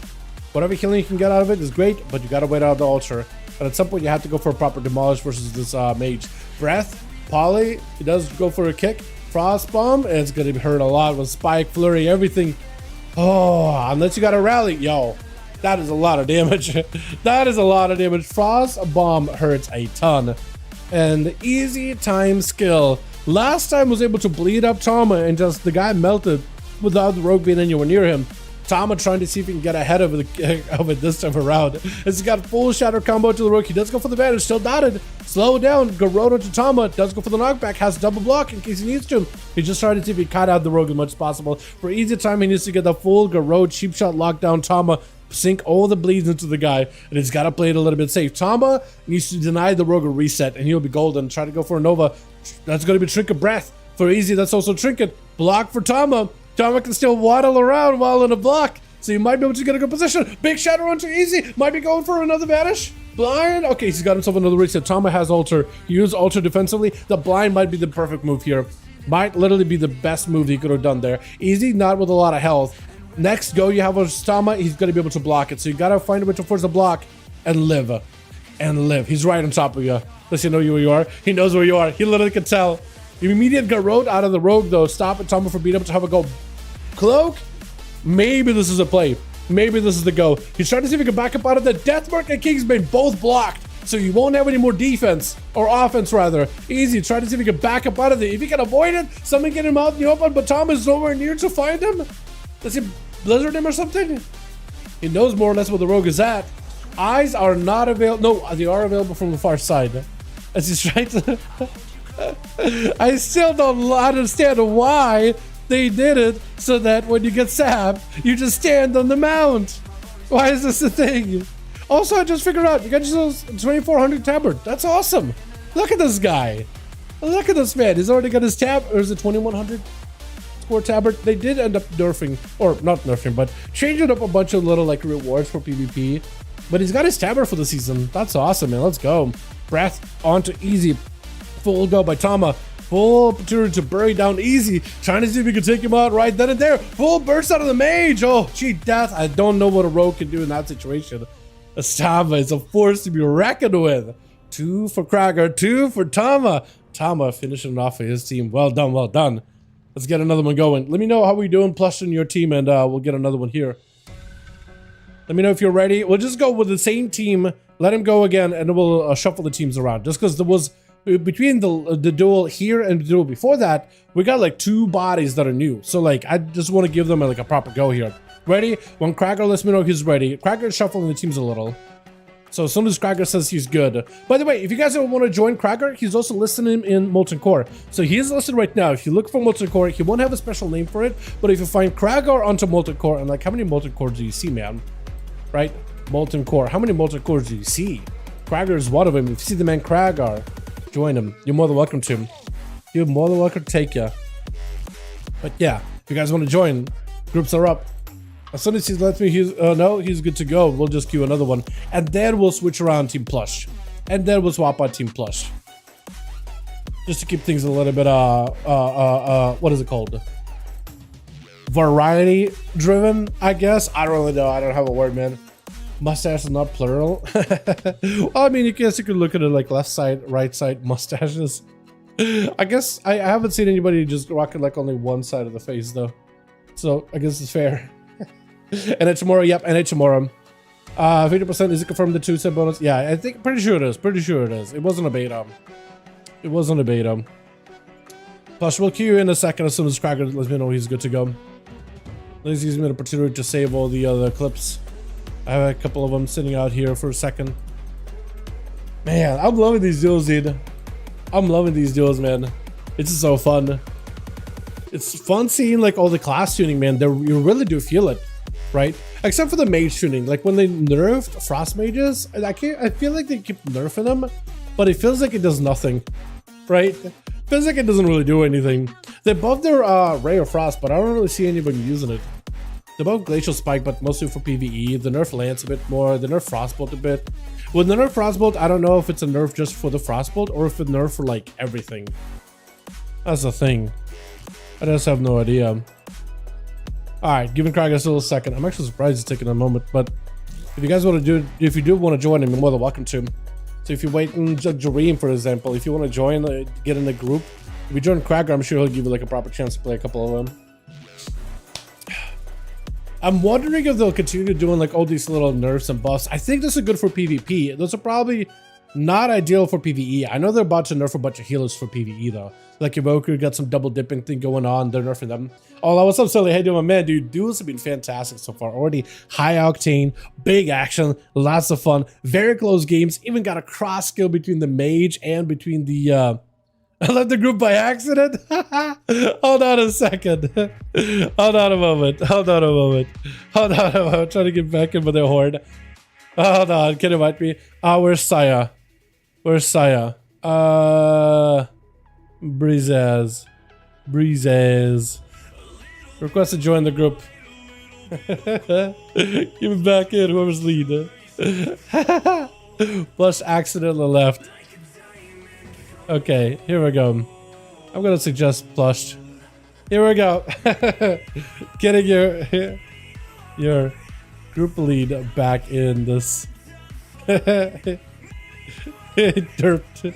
Whatever healing you can get out of it is great, but you got to wait out the altar. But at some point, you have to go for a proper demolish versus this mage. Breath, Poly, he does go for a kick. Frost Bomb, and it's going to hurt a lot with Spike, Flurry, everything. Oh, unless you got a rally. Yo, that is a lot of damage. That is a lot of damage. Frost Bomb hurts a ton. And the easy time skill. Last time was able to bleed up Tama and just the guy melted without the rogue being anywhere near him. Tama trying to see if he can get ahead of it this time around. As he's got full shatter combo to the rook. He does go for the advantage, still dotted. Slow down, Garoto to Tama, does go for the knockback, has double block in case he needs to. He's just trying to see if he cut out the rogue as much as possible. For easy time, he needs to get the full Garrote cheap shot lockdown Tama, sink all the bleeds into the guy, and he's got to play it a little bit safe. Tama needs to deny the rogue a reset, and he'll be golden. Try to go for a Nova. That's going to be Trinket Breath. For easy, that's also Trinket. Block for Tama. Tama can still waddle around while in a block, so you might be able to get a good position. Big shadow onto easy. Might be going for another vanish. Blind. Okay, he's got himself another reset. Tama has alter. He used alter defensively. The blind might be the perfect move here. Might literally be the best move he could have done there. Easy, not with a lot of health. Next go you have with Tama, he's going to be able to block it. So you got to find a way to force the block and live. And live. He's right on top of you. Does he know where you are? He knows where you are. He literally can tell. The immediate Garrote out of the rogue though. Stop it, Tama, from being able to have a go. Cloak? Maybe this is a play. Maybe this is the go. He's trying to see if he can back up out of the Deathmark and Kingsbane, both blocked. So you won't have any more defense, or offense rather. Easy, try to see if he can back up out of it. If he can avoid it, something get him out in the open, but Tom is nowhere near to find him. Does he blizzard him or something? He knows more or less where the rogue is at. Eyes are not available. No, they are available from the far side. As he's trying to... I still don't understand why they did it so that when you get sapped, you just stand on the mount. Why is this a thing? Also, I just figured out you got yourselves 2400 tabard. That's awesome. Look at this guy. Look at this man. He's already got his tab, or is it 2100 score tabard? They did end up nerfing, or not nerfing, but changing up a bunch of little like rewards for PvP. But he's got his tabard for the season. That's awesome, man. Let's go. Breath onto easy. Full go by Tama. Full opportunity to bury down easy. Trying to see if we can take him out right then and there. Full burst out of the mage. Oh, gee, death. I don't know what a rogue can do in that situation. Tama is a force to be reckoned with. 2 for Krager, 2 for Tama. Tama finishing off for his team. Well done, well done. Let's get another one going. Let me know how we doing plus in your team, and we'll get another one here. Let me know if you're ready. We'll just go with the same team. Let him go again, and we'll shuffle the teams around. Just because there was... between the duel here and the duel before that, we got like 2 bodies that are new. So like, I just want to give them like a proper go here. Ready? When Krager lets me know he's ready. Krager is shuffling the teams a little. So as soon as Krager says he's good. By the way, if you guys want to join Krager, he's also listening in Molten Core. So he is listed right now. If you look for Molten Core, he won't have a special name for it. But if you find Krager onto Molten Core, and like, how many Molten Cores do you see, man? Right? Molten Core. How many Molten Cores do you see? Krager is one of them. If you see the man Krager, join him. You're more than welcome to him. You're more than welcome to take ya. But yeah, if you guys want to join, groups are up. As soon as he lets me, he's good to go. We'll just queue another one, and then we'll switch around Team Plush, and then we'll swap out Team Plush, just to keep things a little bit what is it called? Variety driven, I guess. I don't really know. I don't have a word, man. Mustache is not plural. Well, I mean, I guess you could look at it like left side, right side mustaches. I guess I haven't seen anybody just rocking like only one side of the face though, so I guess it's fair. And it's tomorrow. Yep, and it's tomorrow. 50% is it confirmed the 2-cent bonus? Yeah, I think pretty sure it is. Pretty sure it is. It wasn't a beta. It wasn't a beta. Plus, we'll queue in a second as soon as Krager lets me know he's good to go. Please use me an opportunity to save all the other clips. I have a couple of them sitting out here for a second. Man, I'm loving these duels, dude. I'm loving these duels, man. It's just so fun. It's fun seeing like all the class tuning, man. You really do feel it, right? Except for the mage tuning. Like when they nerfed frost mages, I feel like they keep nerfing them, but it feels like it does nothing, right? It feels like it doesn't really do anything. They buffed their Ray of Frost, but I don't really see anybody using it. They buffed Glacial Spike, but mostly for PvE. The nerf Lance a bit more. The nerf Frostbolt a bit. With the nerf Frostbolt, I don't know if it's a nerf just for the Frostbolt or if it's a nerf for like everything. That's the thing. I just have no idea. Alright, giving Krager still a second. I'm actually surprised it's taking a moment, but if you guys want to do, if you do want to join him, you're more than welcome to. So if you wait in Jareem, for example, if you want to join, get in the group, if you join Krager, I'm sure he'll give you like a proper chance to play a couple of them. I'm wondering if they'll continue doing like all these little nerfs and buffs. I think this is good for PvP. Those are probably not ideal for PvE. I know they're about to nerf a bunch of healers for PvE though. Like Evoker got some double dipping thing going on. They're nerfing them. Oh, what's up, Silly? Hey, doing, my man, dude? Duels have been fantastic so far. Already high octane, big action, lots of fun, very close games. Even got a cross skill between the mage and between the. I left the group by accident. Hold on a second. Hold on a moment. Hold on a moment. Hold on a moment. I'm trying to get back in with the horde. Hold on. Can you invite me? Where's Saya? Where's Saya? Breezes. Breezes. Request to join the group. Give it back in, whoever's lead. Plus accidentally left. Okay, here we go. I'm gonna suggest plushed. Here we go. Getting your group lead back in this. Derped.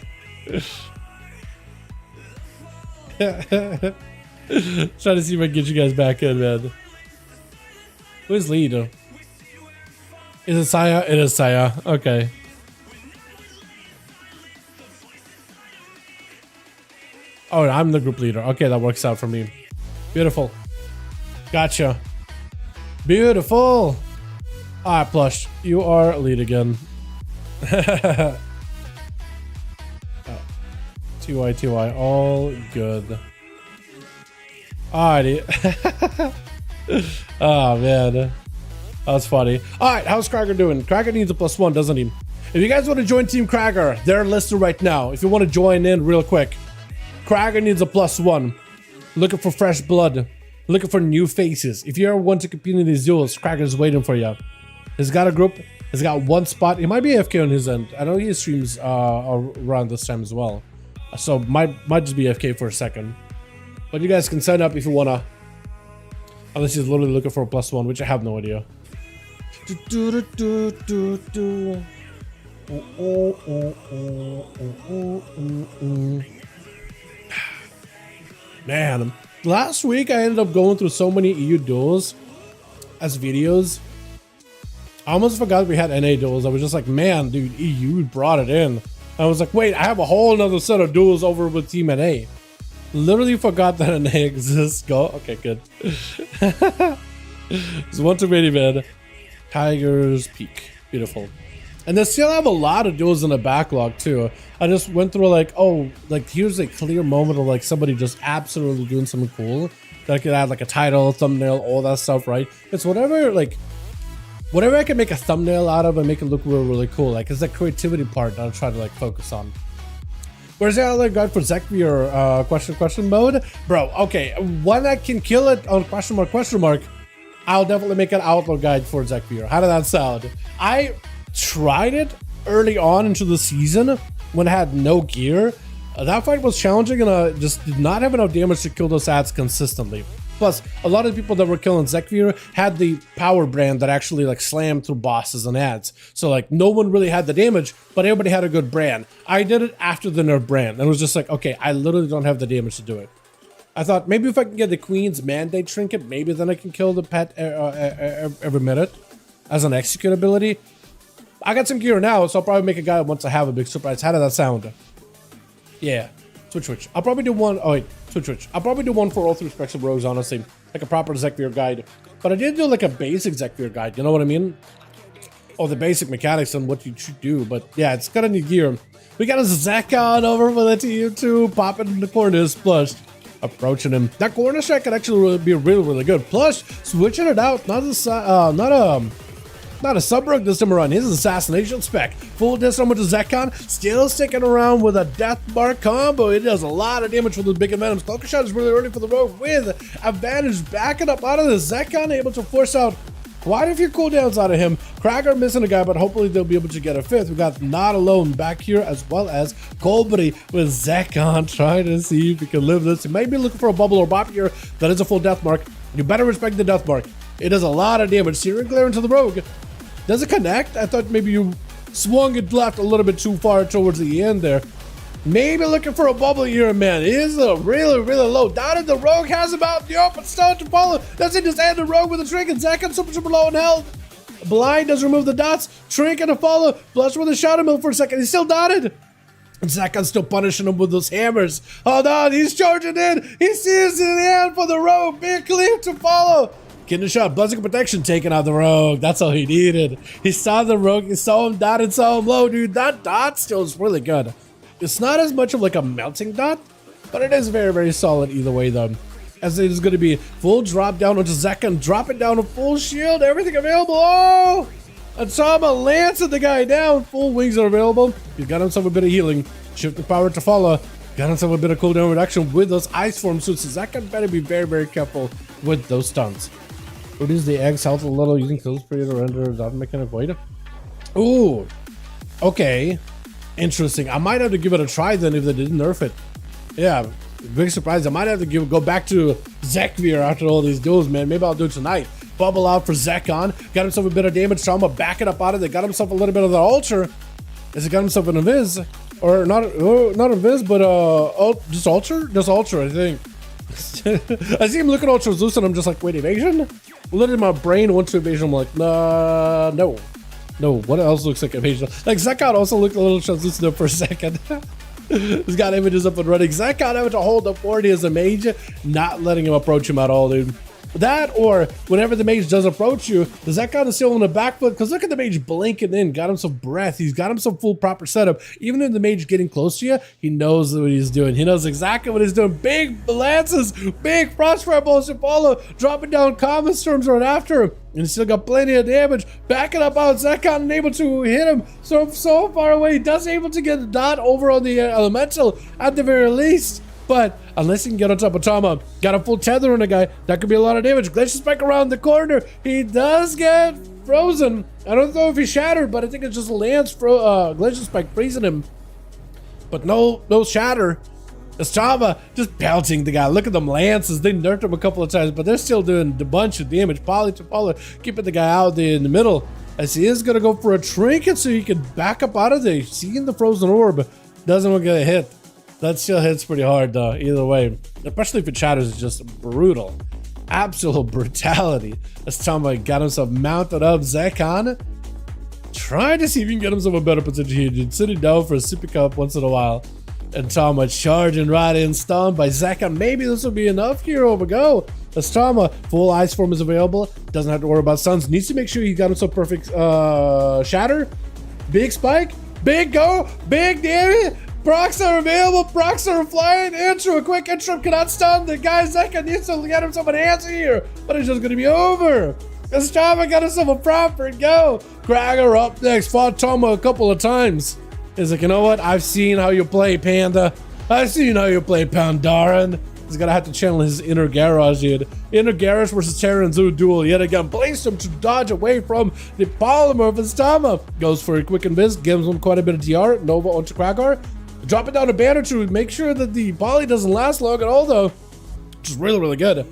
Trying to see if I can get you guys back in, man. Who's lead? Is it Saya? It is Saya. Okay. Oh, I'm the group leader. Okay, that works out for me. Beautiful. Gotcha. Beautiful. Alright, Plush. You are lead again. TY, all good. Alrighty. Oh, man. That's funny. Alright, how's Krager doing? Krager needs a +1, doesn't he? If you guys want to join Team Krager, they're listed right now. If you want to join in real quick. Krager needs a +1. Looking for fresh blood. Looking for new faces. If you ever want to compete in these duels, Krager's waiting for you. He's got a group. He's got one spot. He might be AFK on his end. I know he streams around this time as well. So might just be AFK for a second. But you guys can sign up if you wanna. Unless he's literally looking for a +1, which I have no idea. Man, last week I ended up going through so many EU duels as videos. I almost forgot we had NA duels. I was just like, man, dude, EU brought it in. I was like, wait, I have a whole nother set of duels over with Team NA. Literally forgot that NA exists. Go. Okay, good. It's one too many, man. Tiger's Peak. Beautiful. And they still have a lot of duels in the backlog too. I just went through like, oh, like here's a clear moment of like somebody just absolutely doing something cool. That I could add like a title, thumbnail, all that stuff, right? It's whatever, like, whatever I can make a thumbnail out of and make it look really, really cool. Like, it's the creativity part that I'm trying to like focus on. Where's the other guide for Zekvier question mode? Bro, okay, when I can kill it on question mark, I'll definitely make an outlaw guide for Zekvier. How did that sound? I tried it early on into the season when I had no gear. That fight was challenging and I just did not have enough damage to kill those ads consistently. Plus, a lot of people that were killing Zekvier had the power brand that actually like slammed through bosses and ads. So like no one really had the damage, but everybody had a good brand. I did it after the nerf brand and it was just like, okay, I literally don't have the damage to do it. I thought maybe if I can get the Queen's Mandate trinket, maybe then I can kill the pet every minute as an execute ability. I got some gear now, so I'll probably make a guy once I have a big surprise. How did that sound? Yeah. Switch. I'll probably do one. Oh wait, switch. I'll probably do one for all three specs of rogues, honestly, like a proper Zekvier guide. But I did do like a basic Zekvier guide. You know what I mean? Or the basic mechanics on what you should do. But yeah, it's gonna need gear. We got a Zekon over for the team too, popping in the corners, Plush. Approaching him. That corner strike could actually be really good. Plush switching it out. Not a sub-rogue this time around. His assassination spec. Full disarm with the Zekon. Still sticking around with a death mark combo. It does a lot of damage with the big venoms. Cloaker shot is really early for the rogue with advantage backing up out of the Zekon, able to force out quite a few cooldowns out of him. Krager missing a guy, but hopefully they'll be able to get a fifth. We got Not Alone back here, as well as Colbury with Zekon trying to see if he can live this. He might be looking for a bubble or bop here. That is a full death mark. You better respect the death mark. It does a lot of damage. Searing Glare into the rogue. Does it connect? I thought maybe you swung it left a little bit too far towards the end there. Maybe looking for a bubble here, man. It is a really low. Down in the rogue has about the open stone to follow. Does it just end the rogue with a trinket? Zekon super low in health. Blind does remove the dots. Trinket to follow. Flush with a shadow mill for a second. He's still dotted. And Zakon's still punishing him with those hammers. Hold on, he's charging in. He sees in the end for the rogue. Big clear to follow. Getting a shot. Blessing protection taking out the rogue. That's all he needed. He saw the rogue. He saw him dot and saw him low, dude. That dot still is really good. It's not as much of like a melting dot, but it is very, very solid either way though. As it is going to be full drop down onto Zakon. Drop it down a full shield. Everything available. Oh! Atama lancing the guy down. Full wings are available. He's got himself a bit of healing. Shifting power to follow. Got himself a bit of cooldown reduction with those ice form suits. Zakon better be very, very careful with those stunts. Reduce the egg's health a little using kills period to render that mechanic void. Ooh. Okay. Interesting. I might have to give it a try then if they didn't nerf it. Yeah. Big surprise. I might have to go back to Zekvir after all these duels, man. Maybe I'll do it tonight. Bubble out for Zekon. Got himself a bit of damage trauma. Backing up out of it. Got himself a little bit of the ultra. Has he got himself an invis? Or not invis, but just ultra? Just ultra, I think. I see him look at ultra loose and I'm just like, wait, evasion? Literally my brain went to evasion. I'm like, nah, no. What else looks like evasion? Like Zekon also looked a little translucent for a second. He's got images up and running. Zekon having to hold up 40 as a mage, not letting him approach him at all, dude. That, or whenever the mage does approach you, the Zekon is still on the back foot, because look at the mage blinking in, got himself breath, he's got himself full proper setup. Even if the mage getting close to you, he knows what he's doing. He knows exactly what he's doing. Big lances, big frost fireballs to follow, dropping down common storms right after him. And he's still got plenty of damage. Backing up out, Zekon unable to hit him so far away. He does able to get the dot over on the elemental at the very least. But unless he can get on top of Tama, got a full tether on a guy, that could be a lot of damage. Glacier Spike around the corner. He does get frozen. I don't know if he shattered, but I think it just lands Glacier Spike freezing him. But no shatter. It's Tama just pelting the guy. Look at them lances. They nerfed him a couple of times, but they're still doing a bunch of damage. Poly to poly, keeping the guy out there in the middle. As he is going to go for a trinket so he can back up out of there. Seeing the frozen orb. Doesn't want to get hit. That still hits pretty hard though, either way. Especially if it shatters, it's just brutal. Absolute brutality. As Tama got himself mounted up. Zekon trying to see if he can get himself a better position here. Dude, sitting down for a sippy cup once in a while. And Tama charging right in, stunned by Zekon. Maybe this will be enough here. Over go. As Tama, full ice form is available. Doesn't have to worry about stuns. Needs to make sure he got himself perfect shatter. Big spike. Big go. Big damage. Procs are available. Procs are flying. Intro, a quick intro cannot stun. The guy Zekon needs to get himself an answer here, but it's just going to be over. This time I got himself a proper go. Krager up next. Fought Tama a couple of times. He's like, you know what? I've seen how you play, Panda. I've seen how you play, Pandaran. He's gonna have to channel his inner garage here. Inner garage versus Terran Zoo duel yet again. Placed him to dodge away from the polymer of his Tama. Goes for a quick invis. Gives him quite a bit of DR. Nova onto Krager. Drop it down a banner to make sure that the poly doesn't last long at all though. Which is really, really good.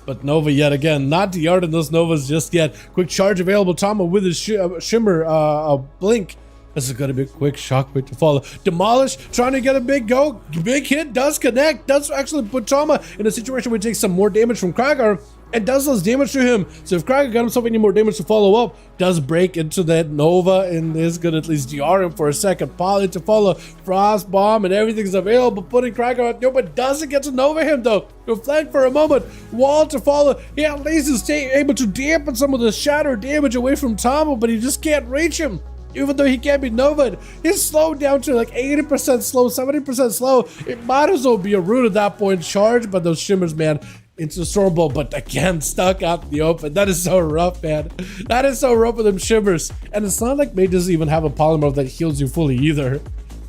But Nova yet again, not DR'd in those Novas just yet. Quick charge available. Tama with his shimmer blink. This is going to be a quick shockwave to follow. Demolish, trying to get a big go. Big hit, does connect. Does actually put Tama in a situation where he takes some more damage from Krager. And does less damage to him. So if Krager got himself any more damage to follow up, does break into that Nova and is gonna at least DR him for a second. Poly to follow, Frost Bomb and everything's available, putting Krager on. No, but doesn't get to Nova him though. Reflect for a moment, wall to follow. He at least is able to dampen some of the shatter damage away from Tama, but he just can't reach him. Even though he can't be Nova'd, he's slowed down to like 80% slow, 70% slow. It might as well be a root at that point. Charged by those shimmers, man. Into Stormbolt, but again, stuck out in the open. That is so rough, man. That is so rough with them shimmers. And it's not like mages even have a polymorph that heals you fully either.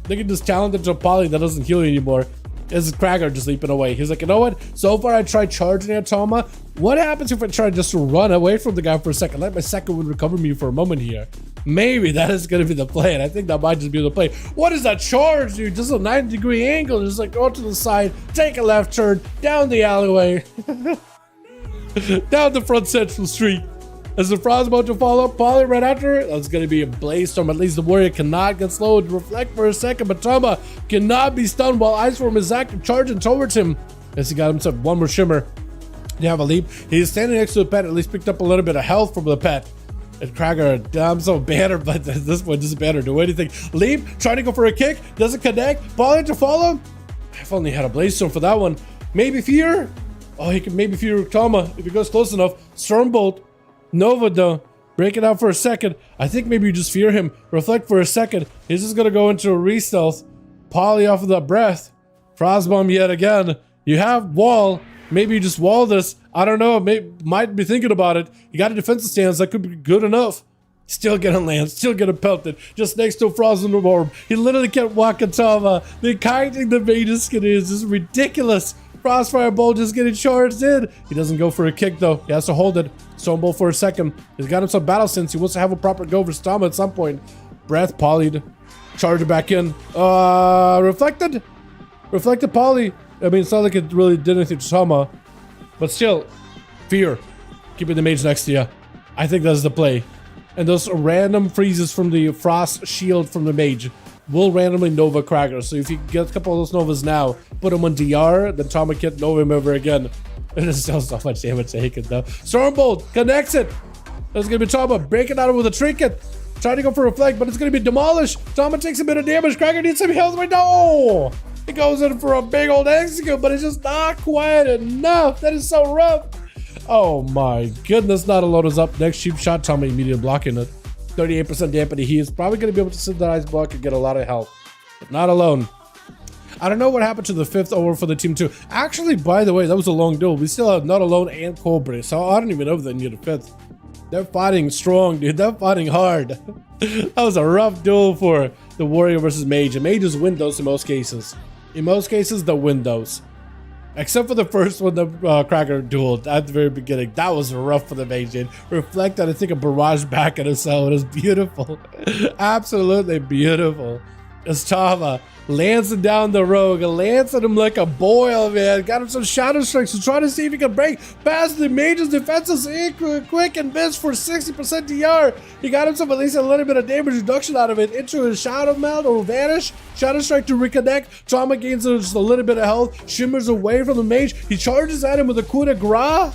They can just talent into a poly that doesn't heal you anymore. This is Krager just leaping away. He's like, you know what? So far I tried charging at Tama. What happens if I try just to run away from the guy for a second? Let my second one recover me for a moment here. Maybe that is going to be the play, and I think that might just be the play. What is that charge, dude? Just a 90-degree angle. Just like go to the side, take a left turn, down the alleyway, down the front central street. As the Frost about to follow up, Poly right after it, that's going to be a blaze storm. At least the warrior cannot get slowed. Reflect for a second, but Tama cannot be stunned while Ice Form is active, charging towards him. As he got himself one more shimmer. They have a leap. He's standing next to the pet, at least picked up a little bit of health from the pet. And Krager, I'm so banner, but at this point doesn't banner do anything. Leap, trying to go for a kick, doesn't connect. Falling to follow. If only had a Blaze Storm for that one. Maybe Fear. Oh, he can maybe Fear Tama if he goes close enough. Stormbolt. Nova though. Break it out for a second. I think maybe you just fear him. Reflect for a second. He's just gonna go into a re-stealth. Poly off of the breath. Frostbomb yet again. You have wall. Maybe you just wall this. I don't know. Might be thinking about it. You got a defensive stance. That could be good enough. Still getting land. Still getting pelted. Just next to a Frozen Orb. He literally can't walk a Tama. The kiting the Magus skin is just ridiculous. Frostfire Bolt just getting charged in. He doesn't go for a kick though. He has to hold it. Stormbolt for a second. He's got him some battle sense. He wants to have a proper go for Tama at some point. Breath, polyed. Charge it back in. Reflected? Reflected poly. I mean, it's not like it really did anything to Tama. But still, fear. Keeping the mage next to you. I think that's the play. And those random freezes from the frost shield from the mage will randomly Nova Krager. So if you get a couple of those Novas now, put them on DR, then Tama can't Nova him ever again. It is still so much damage taken though. Stormbolt connects it. That's gonna be Tama breaking out with a trinket. Trying to go for a reflect, but it's gonna be demolished. Tama takes a bit of damage. Krager needs some health right now. Oh! He goes in for a big old execute, but it's just not quite enough. That is so rough. Oh my goodness, not alone is up next. Cheap shot, Tama immediately blocking it. 38% dampening. He is probably going to be able to sit that ice block and get a lot of health. But not alone. I don't know what happened to the 5th over for the team 2. Actually, by the way, that was a long duel. We still have Not Alone and Cobra, so I don't even know if they need a 5th. They're fighting strong, dude. They're fighting hard. That was a rough duel for the Warrior versus Mage. And Mage is Windows in most cases. In most cases, the Windows. Except for the first one, the Krager duel at the very beginning. That was rough for the Mage. Reflected, I think, a barrage back at himself. It was beautiful. Absolutely beautiful. As Tama lands it down the rogue, lands at him like a boil, man. Got him some shadow strikes to try to see if he can break past the Mage's defenses quick and miss for 60% DR. He got himself at least a little bit of damage reduction out of it into his shadow melt or vanish. Shadow strike to reconnect. Tama gains just a little bit of health. Shimmers away from the Mage. He charges at him with a coup de grace.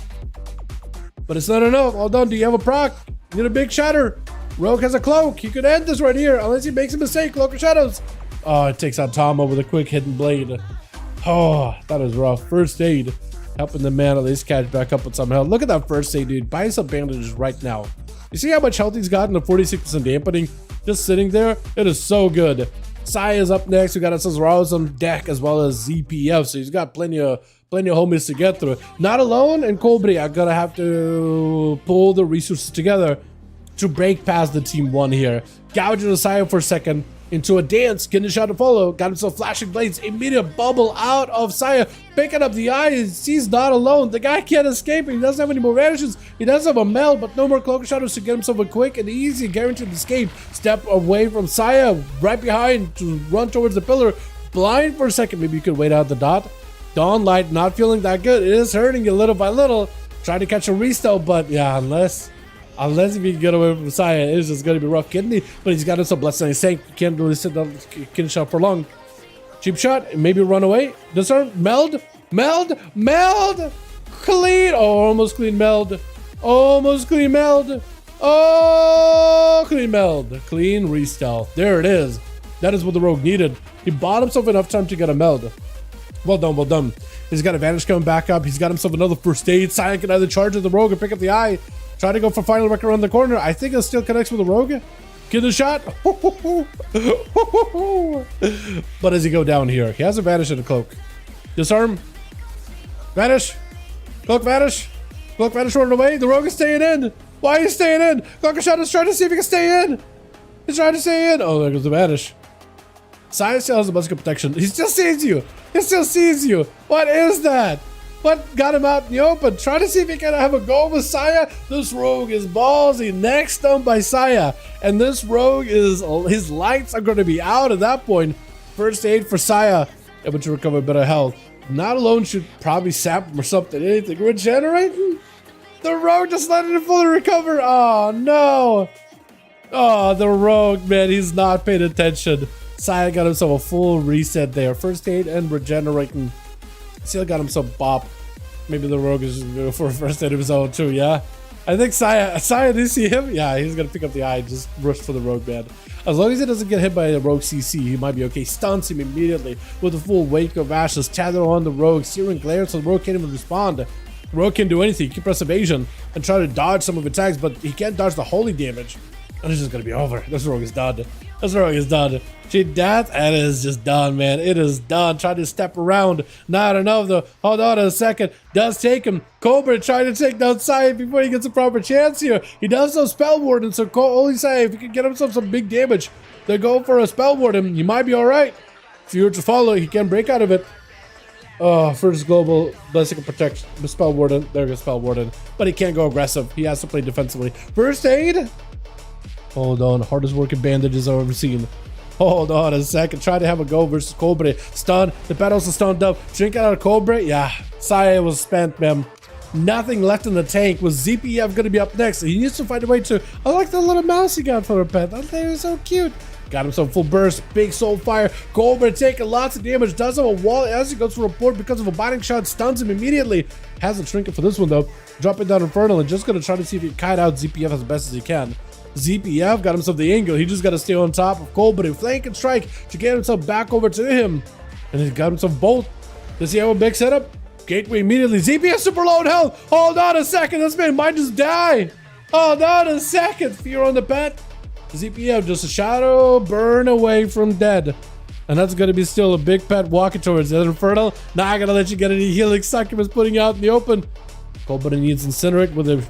But it's not enough. All done. Do you have a proc? You need a big shatter. Rogue has a cloak. He could end this right here unless he makes a mistake. Cloak of Shadows. Oh, it takes out Tama with a quick hidden blade. Oh, that is rough. First aid. Helping the man at least catch back up with some health. Look at that first aid, dude. Buy some bandages right now. You see how much health he's gotten? The 46% dampening. Just sitting there. It is so good. Sai is up next. We got Cesaraos on deck as well as ZPF. So he's got plenty of homies to get through. Not alone, and Cobra are gonna have to pull the resources together to break past the team 1 here. Gouging the Saya for a second into a dance, getting a shot to follow. Got himself flashing blades, immediate bubble out of Saya, picking up the eye. He's not alone. The guy can't escape. He doesn't have any more vanishes. He does have a meld, but no more cloak of shadows to get himself a quick and easy guaranteed escape. Step away from Saya, right behind to run towards the pillar. Blind for a second. Maybe you could wait out the dot. Dawn Light not feeling that good. It is hurting you little by little. Trying to catch a restyle, but yeah, unless if he can get away from Saya, it's just gonna be rough kidney. But he's got himself Bloodstone Sank. Can't really sit down, can't shot for long. Cheap shot, maybe run away. Disarm, meld. Clean. Oh, almost clean meld. Almost clean meld. Oh, clean meld. Clean restyle. There it is. That is what the rogue needed. He bought himself enough time to get a meld. Well done, well done. He's got advantage coming back up. He's got himself another first aid. Cyan can either charge at the rogue or pick up the eye. Try to go for final wreck around the corner. I think it still connects with the rogue. Get the shot. But as he go down here, he has a vanish and a cloak. Disarm. Vanish. Cloak vanish. Cloak vanish running away. The rogue is staying in. Why are you staying in? Cloak of Shadows trying to see if he can stay in. He's trying to stay in. Oh, there goes the vanish. Science still has a musket protection. He still sees you. He still sees you. What is that? What got him out in the open? Try to see if he can have a go with Saya. This rogue is ballsy. Next done by Saya. And this rogue is, his lights are going to be out at that point. First aid for Saya. Able to recover a bit of health. Not alone should probably sap him or something. Anything. Regenerating? The rogue just let it fully recover. Oh, no. Oh, the rogue, man. He's not paying attention. Saya got himself a full reset there. First aid and regenerating. Still got himself bop. Maybe the rogue is going for a first aid of his own too, yeah? I think Saya, do you see him? Yeah, he's gonna pick up the eye, just rush for the rogue, man. As long as he doesn't get hit by the rogue CC, he might be okay. Stuns him immediately with a full wake of ashes. Tether on the rogue, searing glare, so the rogue can't even respond. Rogue can do anything. He can press evasion and try to dodge some of attacks, but he can't dodge the holy damage. And it's just gonna be over. This rogue is done. This rogue is done. See that? And it is just done, man. It is done. Try to step around. Not enough though. Hold on a second. Does take him. Cobra trying to take down Sai before he gets a proper chance here. He does no spell warden, so only Sai, if he can get himself some big damage, they go for a spell warden. He might be alright. If you were to follow, he can break out of it. First global blessing of protection, the spell warden. There goes spell warden, but he can't go aggressive. He has to play defensively. First aid. Hold on, hardest working bandages I've ever seen. Hold on a second. Try to have a go versus Cobra. Stun. The battle's stunned up. Drink out of Cobra. Yeah, Saya was spent, man. Nothing left in the tank. Was ZPF gonna be up next? He needs to find a way to. I like the little mouse he got for a pet. I think it was so cute. Got himself full burst, big soul fire. Cobra taking lots of damage. Does have a wall as he goes for report because of a binding shot. Stuns him immediately. Has a trinket for this one though. Dropping down Infernal and just gonna try to see if he can kite out ZPF as best as he can. ZPF got himself the angle. He just got to stay on top of Cobra. Flank and strike to get himself back over to him. And he got himself bolt. Does he have a big setup? Gateway immediately. ZPF super low in health. Hold on a second. This man might just die. Hold on a second. Fear on the pet. ZPF just a shadow burn away from dead. And that's going to be still a big pet walking towards the Infernal. Not going to let you get any healing succubus putting out in the open. Cobra needs Incinerate with a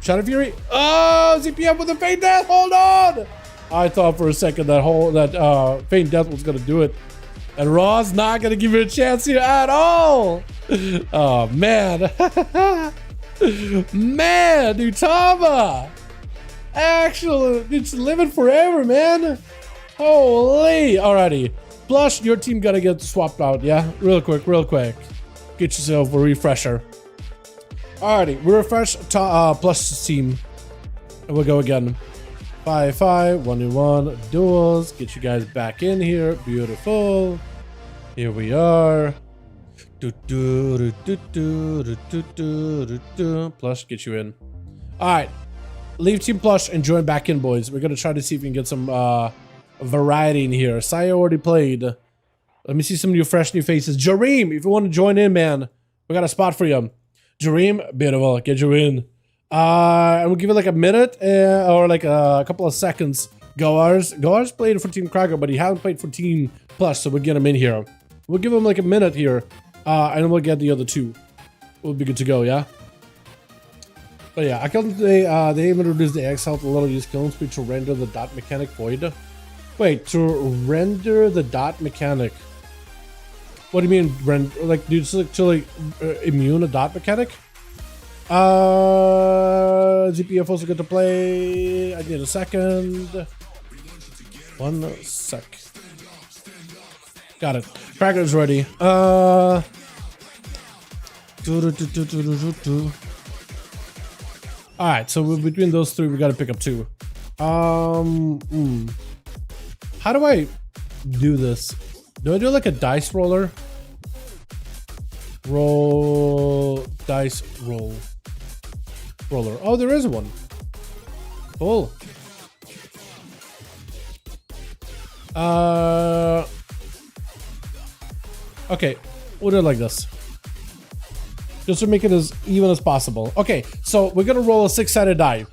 Shadow Fury. Oh, ZPF with a feint death. Hold on. I thought for a second that feint death was gonna do it, and Raw's not gonna give you a chance here at all. Oh man, man, Utama, actually, it's living forever, man. Holy, alrighty. Plush, your team gotta get swapped out, yeah, real quick. Get yourself a refresher. Alrighty, we refresh Plush team, and we'll go again. 5v5 1v1 duels. Get you guys back in here. Beautiful. Here we are. Plush, get you in. Alright, leave team Plush and join back in, boys. We're gonna try to see if we can get some variety in here. Saya already played. Let me see some fresh new faces. Jareem, if you want to join in, man, we got a spot for you. Jareem, beautiful, get you in. And we'll give it like a minute or like a couple of seconds. Goars played for Team Krager, but he hasn't played for Team Plus, so we'll get him in here. We'll give him like a minute here, and we'll get the other two. We'll be good to go, yeah? But yeah, I killed they even reduced the X health a little, use killing speed to render the dot mechanic void. Wait, to render the dot mechanic. What do you mean render? Like, do you to immune a dot mechanic? ZPF also good to play. I need a second. 1 sec. Got it. Cracker's ready. Alright, so between those three, we gotta pick up two. How do I do this? Do I do like a dice roller? Dice roller. Oh, there is one. Cool. Okay, we'll do it like this. Just to make it as even as possible. Okay, so we're gonna roll a 6-sided die.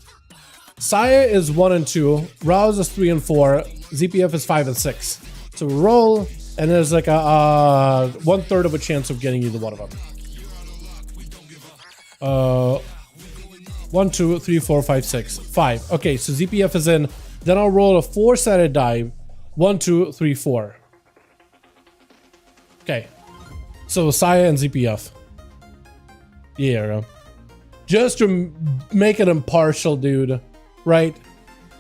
Saya is 1 and 2, Rouse is 3 and 4, ZPF is 5 and 6. So we roll, and there's like a 1/3 of a chance of getting either one of them. 1, 2, 3, 4, 5, 6, 5. Okay, so ZPF is in. Then I'll roll a 4-sided die. 1, 2, 3, 4. Okay, so Saya and ZPF. Yeah, just to make it impartial, dude. Right?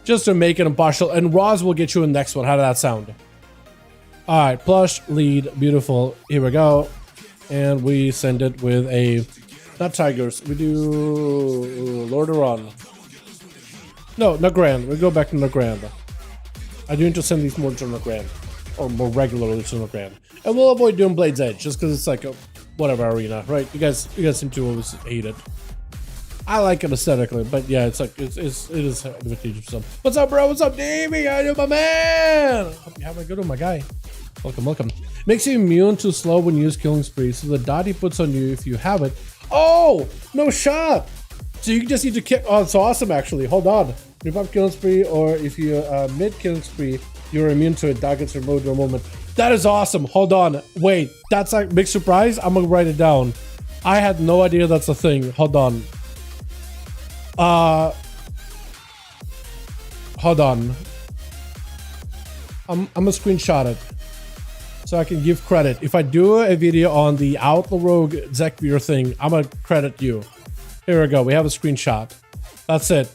Just to make it impartial. And Roz will get you in the next one. How did that sound? Alright, Plush, lead, beautiful. Here we go. And we send it with a... Not Tigers. We do... Lordaeron. No, not Grand. We go back to Grand. I do need to send these more to Grand. Or more regularly to Grand. And we'll avoid doing Blade's Edge, just because it's like a... Whatever arena, right? You guys seem to always hate it. I like it aesthetically, but yeah, it's like it is advantageous for some. What's up, bro? What's up, Davey? How you, my man? Hope you having a good one, my guy. Welcome, welcome. Makes you immune to slow when you use killing spree, so the dot he puts on you if you have it. Oh, no shot. So you just need to kick. Oh, it's awesome actually. Hold on. If I'm killing spree, or if you mid killing spree, you're immune to it. Dot gets removed in a moment. That is awesome. Hold on. Wait, that's a big surprise. I'm gonna write it down. I had no idea that's a thing. Hold on. Hold on. I'm gonna screenshot it so I can give credit. If I do a video on the Outlaw Rogue Zekvier thing, I'm gonna credit you. Here we go. We have a screenshot. That's it.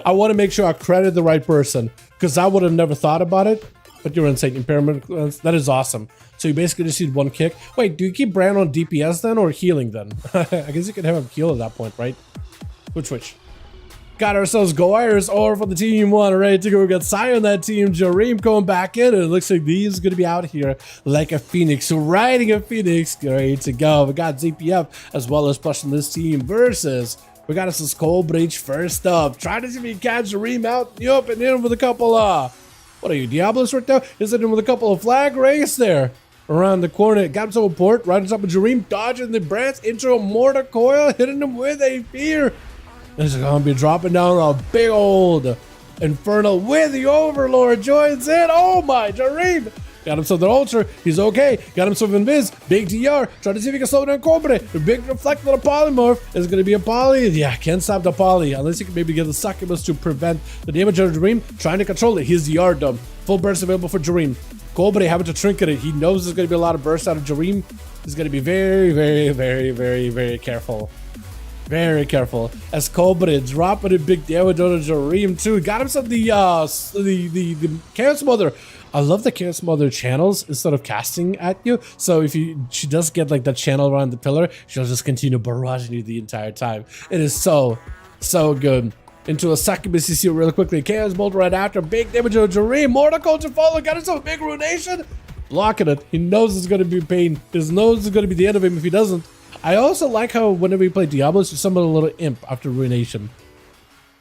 I want to make sure I credit the right person because I would have never thought about it. But you're insane. Impairment. That is awesome. So you basically just need one kick. Wait, do you keep Brand on DPS then or healing then? I guess you could have him heal at that point, right? Which? Got ourselves Goyers over for the team one, ready to go. We got Sai on that team. Jareem going back in, and it looks like these are going to be out here like a phoenix, riding a phoenix, ready to go. We got ZPF as well as pushing this team versus. We got us a Skull Breach first up. Trying to see if we can catch Jareem out in the open, in with a couple what are you, Diablos right now? Is it in with a couple of flag race there? Around the corner, got himself a port, right on top of Jareem, dodging the branch into a mortar coil, hitting him with a fear. This is gonna be dropping down a big old Infernal with the Overlord joins in. Oh my, Jareem! Got himself the Ultra, he's okay. Got himself Invis, big TR, trying to see if he can slow down Cobra. The big reflect on a polymorph is gonna be a poly. Yeah, can't stop the poly, unless you can maybe get the succubus to prevent the damage of Jareem. Trying to control it, he's the R dumb. Full burst available for Jareem. Cobra having to trinket it. He knows there's gonna be a lot of bursts out of Jareem. He's gonna be very, very, very, very, very careful. Very careful as Cobra dropping a big damage on Jareem too. Got himself the Chaos Mother. I love the Chaos Mother channels instead of casting at you. So if she does get like that channel around the pillar, she'll just continue barraging you the entire time. It is so good. Into a succubus, you see it really quickly. Chaos Bolt right after. Big damage on Jareem. Mortal Coil to follow. Got himself a big ruination. Blocking it. He knows it's going to be pain. He knows it's going to be the end of him if he doesn't. I also like how whenever we play Diablos, you summon a little imp after ruination.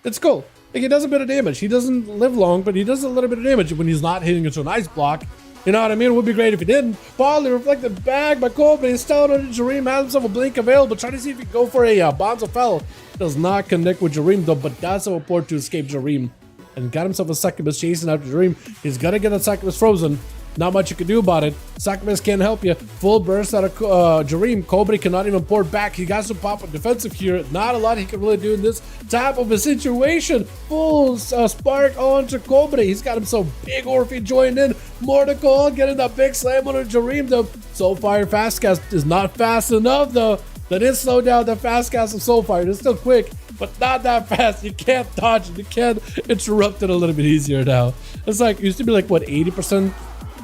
It's cool. Like, he does a bit of damage. He doesn't live long, but he does a little bit of damage when he's not hitting into an ice block. You know what I mean? It would be great if he didn't. Poly reflected back by Cobra. He's still on Jareem. Has himself a blink available. Trying to see if he can go for a Bonzo Fell. Does not connect with Jareem though, but does have a port to escape Jareem. And got himself a succubus chasing after Jareem. He's gonna get that succubus frozen. Not much you can do about it. Succubus can't help you. Full burst out of Jareem. Cobra cannot even port back. He got some pop on defensive here. Not a lot he can really do in this type of a situation. Full spark onto Cobra. He's got himself big Orphe joined in. Mortal Coil getting that big slam on Jareem though. Soulfire fast cast is not fast enough though. That is slow down the fast cast of Soulfire. It's still quick, but not that fast. You can't dodge it. You can't interrupt it a little bit easier now. It's like, it used to be like, what, 80%?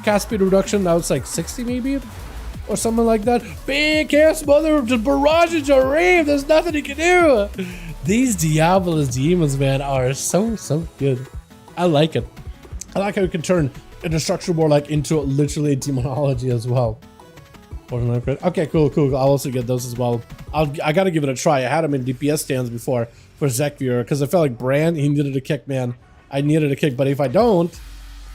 Cast speed reduction, now it's like 60 maybe or something like that. Big Chaos Mother just barraging Jareem. There's nothing he can do. These Diablos demons, man, are so good. I like it. I like how you can turn Indestructible more like into literally a demonology as well. Okay, cool. I'll also get those as well. I gotta give it a try. I had him in DPS stands before for Zekvier because I felt like Brand, he needed a kick, man. I needed a kick, but if I don't,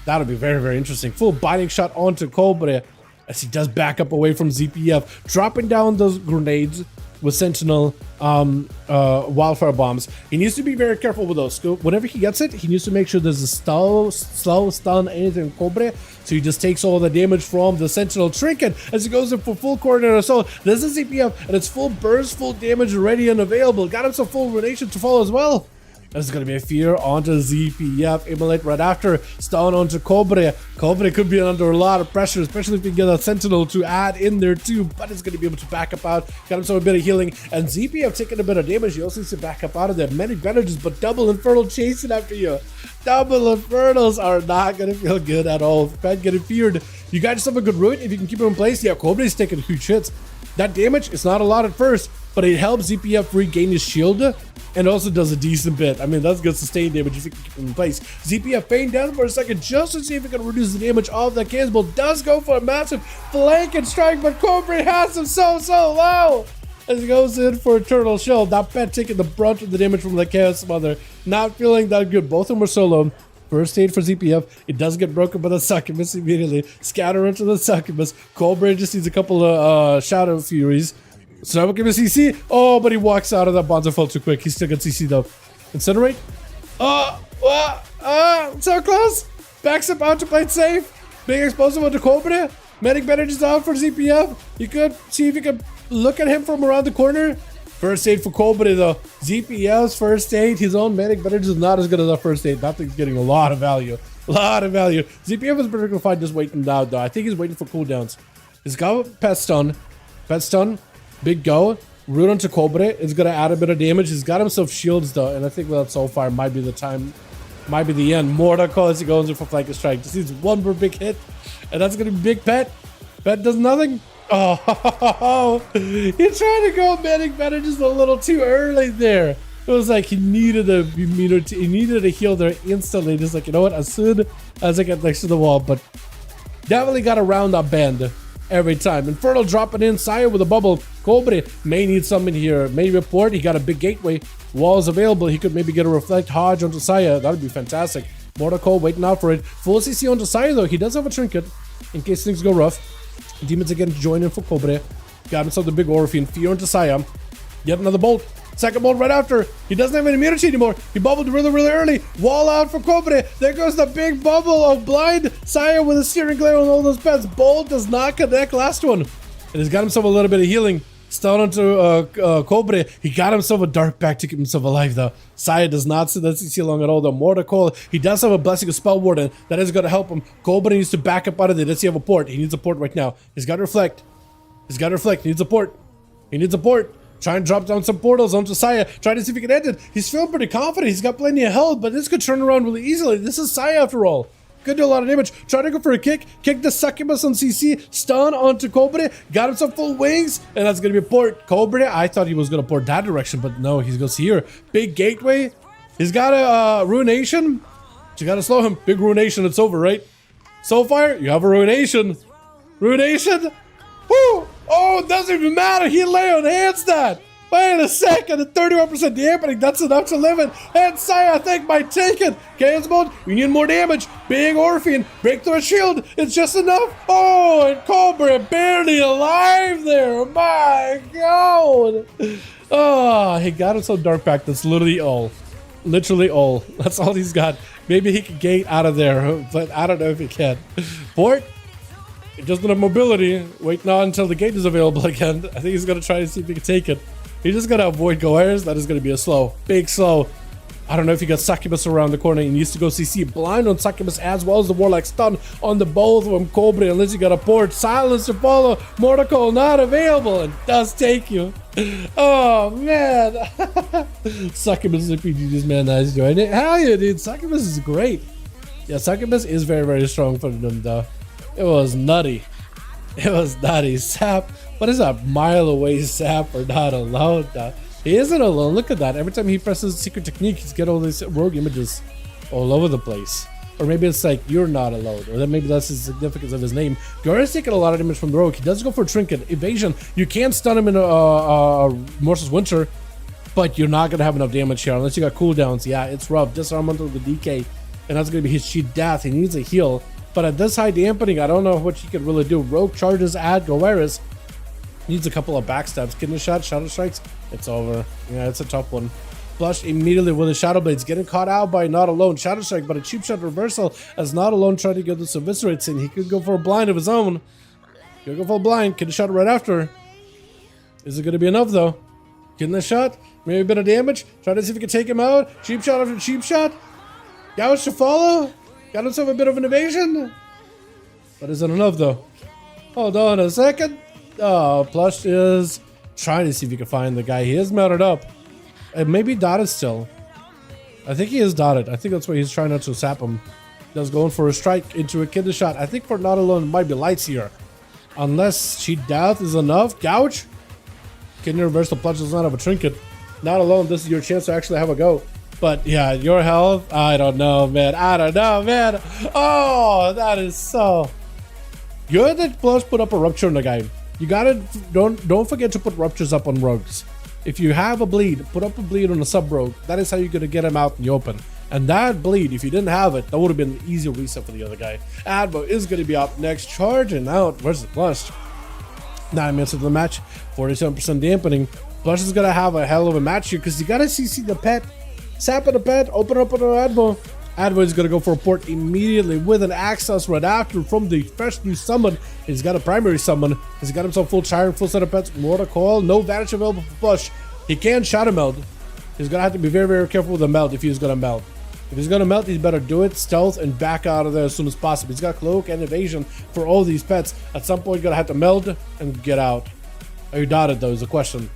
that'll be very, very interesting. Full binding shot onto Cobra as he does back up away from ZPF, dropping down those grenades with Sentinel wildfire bombs. He needs to be very careful with those. Whenever he gets it, he needs to make sure there's a slow stun anything Cobra, so he just takes all the damage from the Sentinel trinket as he goes in for full coordinator assault. This is ZPF and it's full burst, full damage ready and available. Got him some full ruination to follow as well. There's going to be a fear onto ZPF. Immolate right after. Stun onto Cobra. Cobra could be under a lot of pressure, especially if you get a Sentinel to add in there too. But it's going to be able to back up out. Got himself a bit of healing. And ZPF taking a bit of damage. He also needs to back up out of there. Many bandages, but double Infernal chasing after you. Double Infernals are not going to feel good at all. Fed getting feared. You got yourself a good ruin if you can keep it in place. Yeah, Cobra's taking huge hits. That damage is not a lot at first, but it helps ZPF regain his shield and also does a decent bit. I mean, that's good sustained damage if you can keep him in place. ZPF feigned down for a second just to see if it can reduce the damage of that Cannonball. Does go for a massive flank and strike, but Cobra has him so low. as he goes in for Eternal Shield. That pet taking the brunt of the damage from the Chaos Mother. Not feeling that good. Both of them are solo. First aid for ZPF. It does get broken by the Succubus immediately. Scatter into the Succubus. Cobra just needs a couple of Shadow Furies. So give a CC. Oh, but he walks out of that Bonzo fell too quick. He still got CC though. Incinerate. So close. Backs up out to play it safe. Big explosive onto Cobra. Medic bandages out for ZPF. You could see if you could look at him from around the corner. First aid for Cobra though. ZPF's first aid. His own medic bandages is not as good as our first aid. That thing's getting a lot of value. A lot of value. ZPF is particularly fine just waiting down though. I think he's waiting for cooldowns. He's got pet stun. Pet stun. Big go. Root onto Cobra. It's gonna add a bit of damage. He's got himself shields though, and I think that Soulfire might be the time, might be the end. Mortar call as he goes in for flank strike. Just needs one more big hit, and that's gonna be big pet. Pet does nothing. Oh, he tried to go medic bandages a little too early there. It was like he needed a heal there instantly. Just like, you know what? As soon as I get next to the wall, but definitely got around that bend every time. Infernal dropping in. Saya with a bubble. Cobra may need something here. May report. He got a big gateway. Walls available. He could maybe get a reflect Hodge onto Saya. That would be fantastic. Mortar Cole waiting out for it. Full CC onto Saya though. He does have a trinket in case things go rough. Demons again join in for Cobra. Got himself the big Orphean. Fear into Saya. Yet another bolt. Second bolt right after. He doesn't have any immunity anymore. He bubbled really, really early. Wall out for Cobra. There goes the big bubble of blind. Saya with a searing glare on all those pets. Bolt does not connect. Last one. And he's got himself a little bit of healing. Stun onto Cobra. He got himself a dark pack to keep himself alive though. Saya does not see that CC long at all though. Mortar Cole. He does have a blessing of Spell Warden. That is going to help him. Cobra needs to back up out of there. Does he have a port? He needs a port right now. He's got Reflect. He's got Reflect. He needs a port. He needs a port. Try and drop down some portals onto Saya. Try to see if he can end it. He's feeling pretty confident. He's got plenty of health, but this could turn around really easily. This is Saya after all. Could do a lot of damage. Try to go for a kick. Kick the Succubus on CC. Stun onto Cobra. Got himself full wings. And that's going to be a port. Cobra, I thought he was going to port that direction, but no, he goes here. Big gateway. He's got a Ruination. You got to slow him. Big Ruination. It's over, right? Soulfire, you have a Ruination. Ruination. Woo! Oh, it doesn't even matter. He lay on hands that. Wait a second. At 31% dampening, that's enough to live in. And Saya, I think, might take it. Chaos mode, we need more damage. Big Orphean, break through a shield. It's just enough. Oh, and Cobra barely alive there. My God. Oh, he got himself dark pack. That's literally all. Literally all. That's all he's got. Maybe he can gate out of there, but I don't know if he can. Port. He doesn't have mobility. Wait now until the gate is available again. I think he's going to try to see if he can take it. He's just going to avoid Goairs. That is going to be a slow. Big slow. I don't know if he got Succubus around the corner. He needs to go CC. Blind on Succubus as well as the Warlock stun on the both of them. Cobra unless you got a port. Silence to follow. Mortal not available. And does take you. Oh, man. Succubus is a PG's man. Nice join it. Hell yeah, dude. Succubus is great. Yeah, Succubus is very, very strong for them, though. It was nutty. It was nutty. Sap. What is that? Mile away Sap or not alone? He isn't alone. Look at that. Every time he presses secret technique, he's got all these rogue images all over the place. Or maybe it's like, you're not alone. Or then maybe that's the significance of his name. Gora's taking a lot of damage from the rogue. He does go for trinket. Evasion. You can't stun him in Morse's Winter, but you're not going to have enough damage here unless you got cooldowns. Yeah, it's rough. Disarm until the DK. And that's going to be his cheat death. He needs a heal. But at this high dampening, I don't know what you can really do. Rogue charges at Goairis. Needs a couple of backstabs. Kidney shot, shadow strikes. It's over. Yeah, it's a tough one. Flush immediately with the Shadow Blades. Getting caught out by Not Alone. Shadow Strike, but a cheap shot reversal as Not Alone tried to get this eviscerates in. He could go for a blind of his own. Could go for a blind. Kidney shot right after. Is it going to be enough though? Getting the shot. Maybe a bit of damage. Try to see if he can take him out. Cheap shot after cheap shot. Gouge to follow. Got himself a bit of an evasion. But is it enough though? Hold on a second. Oh, Plush is trying to see if he can find the guy. He is mounted up. Maybe dotted still. I think he is dotted. I think that's why he's trying not to sap him. Does going for a strike into a kidney shot. I think for Not Alone it might be lights here. Unless cheat death is enough. Gouge. Kidney reversal. Plush does not have a trinket. Not Alone, this is your chance to actually have a go. But yeah, your health, I don't know, man. I don't know, man. Oh, that is so good that Plush put up a rupture on the guy. You gotta don't forget to put ruptures up on rogues. If you have a bleed, put up a bleed on a sub rogue. That is how you're gonna get him out in the open. And that bleed, if you didn't have it, that would have been an easier reset for the other guy. Adbo is gonna be up next, charging out versus Blush. 9 minutes of the match, 47% dampening. Blush is gonna have a hell of a match here because you gotta CC the pet, sap of the pet, open up on Adbo. Advo is gonna go for a port immediately with an access right after from the freshly summoned. He's got a primary summon. He's got himself full Chiron, full set of pets, more to call, no vanish available for Blush. He can shadow meld. He's gonna have to be very, very careful with the meld if he's gonna meld. If he's gonna melt, he's better do it stealth and back out of there as soon as possible. He's got cloak and evasion for all these pets. At some point, you're gonna have to meld and get out. Are you dotted though? Is the question.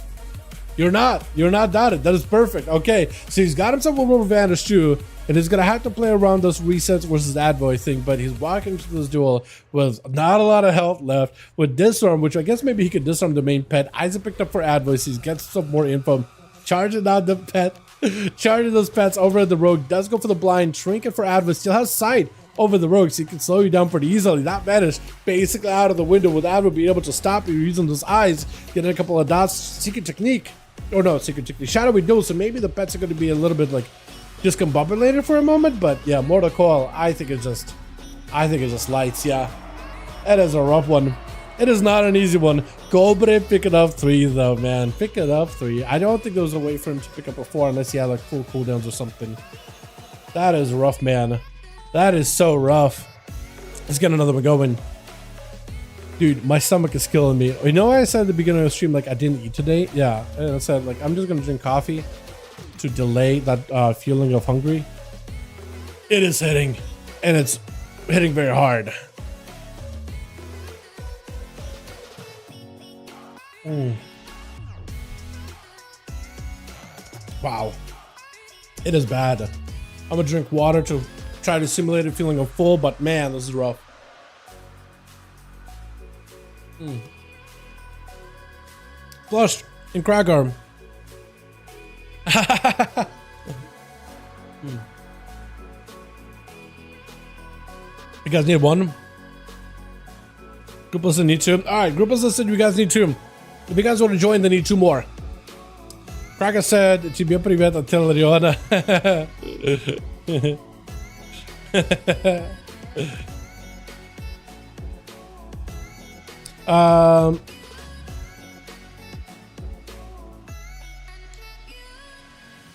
You're not dotted. That is perfect. Okay, so he's got himself a little advantage too, and he's gonna have to play around those resets versus Advo thing. But he's walking into this duel with not a lot of health left. With disarm, which I guess maybe he could disarm the main pet. Isaac picked up for Advo, so he gets some more info. Charging out the pet, charging those pets over at the rogue. Does go for the blind. Trinket for Advo. Still has sight over the rogue, so he can slow you down pretty easily. That vanish basically out of the window with Advo being able to stop you using those eyes, getting a couple of dots. Secret technique. Or no, secret technique. Shadowy duel, so maybe the pets are going to be a little bit like discombobulated for a moment, but yeah, more to call. I think it's just lights. Yeah, it is a rough one. It is not an easy one. Gobre picking up 3 though, man. Pick it up 3. I don't think there was a way for him to pick up a 4 unless he had like full cooldowns or something. That is rough, man. That is so rough. Let's get another one going. Dude, my stomach is killing me. You know why I said at the beginning of the stream, like, I didn't eat today? Yeah, I said, like, I'm just gonna drink coffee to delay that feeling of hungry. It is hitting, and it's hitting very hard. Wow. It is bad. I'm gonna drink water to try to simulate a feeling of full, but man, this is rough. Flushed in crack arm. You guys need one? Group doesn't need 2. Alright, group said you guys need 2. If you guys want to join, they need 2 more. Cracker said, тебе привет от Телериона.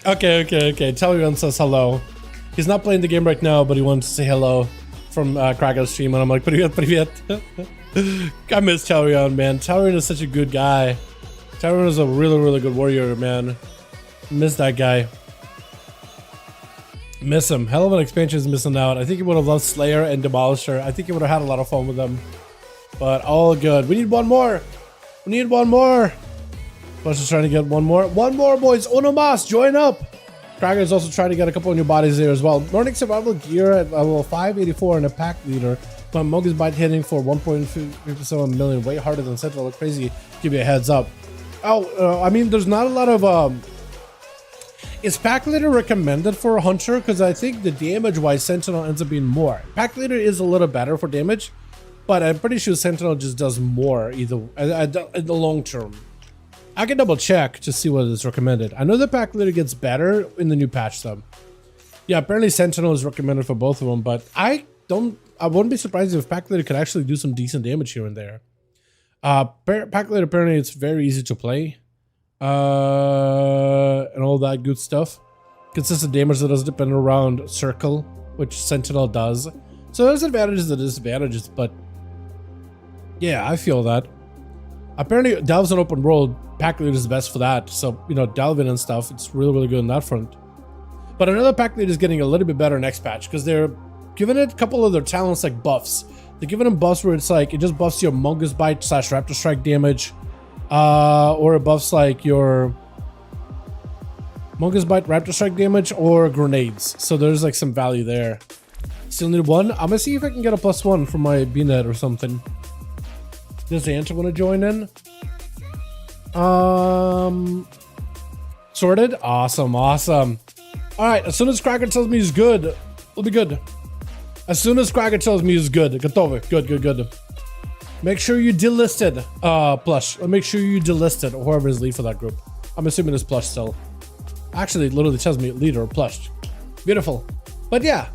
Okay. Telegram says hello. He's not playing the game right now, but he wants to say hello from Kraken's stream, and I'm like, привет. I miss Telegram, man. Telegram is such a good guy. Telegram is a really good warrior, man. Miss that guy. Miss him. Hell of an expansion is missing out. I think he would have loved Slayer and Demolisher. I think he would have had a lot of fun with them. But all good. We need one more. We need one more. Plus just trying to get one more. One more, boys. Uno mas. Join up. Kraken is also trying to get a couple of new bodies there as well. Nordic survival gear at level 584 and a pack leader. But Monkey's Bite hitting for 1.57 million. Way harder than Sentinel. Look crazy. Give you a heads up. Oh, I mean, there's not a lot of... Is Pack Leader recommended for a Hunter? Because I think the damage-wise, Sentinel ends up being more. Pack Leader is a little better for damage, but I'm pretty sure Sentinel just does more either in the long term. I can double check to see what is recommended. I know the Pack Leader gets better in the new patch though. Yeah, apparently Sentinel is recommended for both of them, but I wouldn't be surprised if Pack Leader could actually do some decent damage here and there. Pack Leader, apparently it's very easy to play. And all that good stuff. Consistent damage that doesn't depend around circle, which Sentinel does. So there's advantages and disadvantages, but yeah, I feel that. Apparently, Delve's an open world. Pack Leader is the best for that. So, you know, delving and stuff, it's really good on that front. But another Pack Leader is getting a little bit better next patch because they're giving it a couple of their talents like buffs. They're giving them buffs where it's like it just buffs your Mongoose Bite / Raptor Strike damage. Or it buffs like your Mongoose Bite, Raptor Strike damage, or grenades. So there's like some value there. Still need one. I'm gonna see if I can get a +1 from my BNet or something. Does the answer want to join in? Sorted. Awesome. All right. As soon as Kraken tells me he's good, we'll be good. As soon as Kraken tells me he's good, готовы. Good. Make sure you delisted Plush. Or make sure you delisted whoever is lead for that group. I'm assuming it's Plush still. Actually, it literally tells me leader or Plush. Beautiful. But yeah,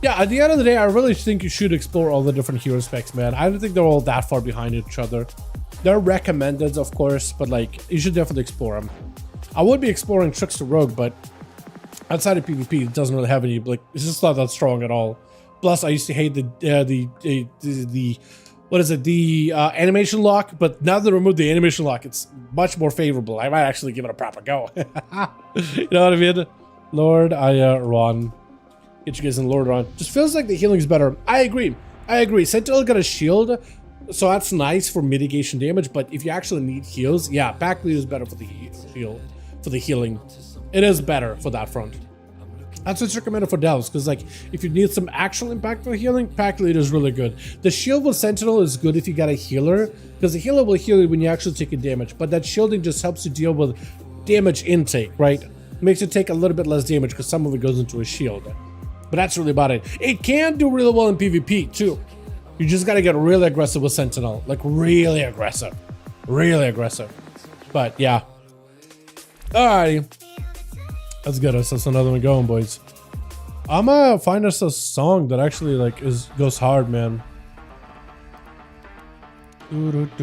at the end of the day, I really think you should explore all the different hero specs, man. I don't think they're all that far behind each other. They're recommended, of course, but like, you should definitely explore them. I would be exploring Trickster Rogue, but outside of PvP, it doesn't really have any, like, it's just not that strong at all. Plus, I used to hate the what is it, the animation lock, but now that they removed the animation lock, it's much more favorable. I might actually give it a proper go. You know what I mean? Lord Ron. Get you guys in Lord Ron. Just feels like the healing's better. I agree. Sentinel got a shield, so that's nice for mitigation damage, but if you actually need heals, yeah, back lead is better for the heal, for the healing. It is better for that front. That's what's recommended for Delves, because like if you need some actual impact for healing, pack lead is really good. The shield with Sentinel is good if you got a healer, because the healer will heal you when you actually take a damage, but that shielding just helps you deal with damage intake, right? Makes you take a little bit less damage because some of it goes into a shield. But that's really about it. It can do really well in PvP too. You just gotta get really aggressive with Sentinel, like really aggressive. But yeah. Alrighty. Let's get us another one going, boys. I'm gonna find us a song that actually like goes hard, man. I like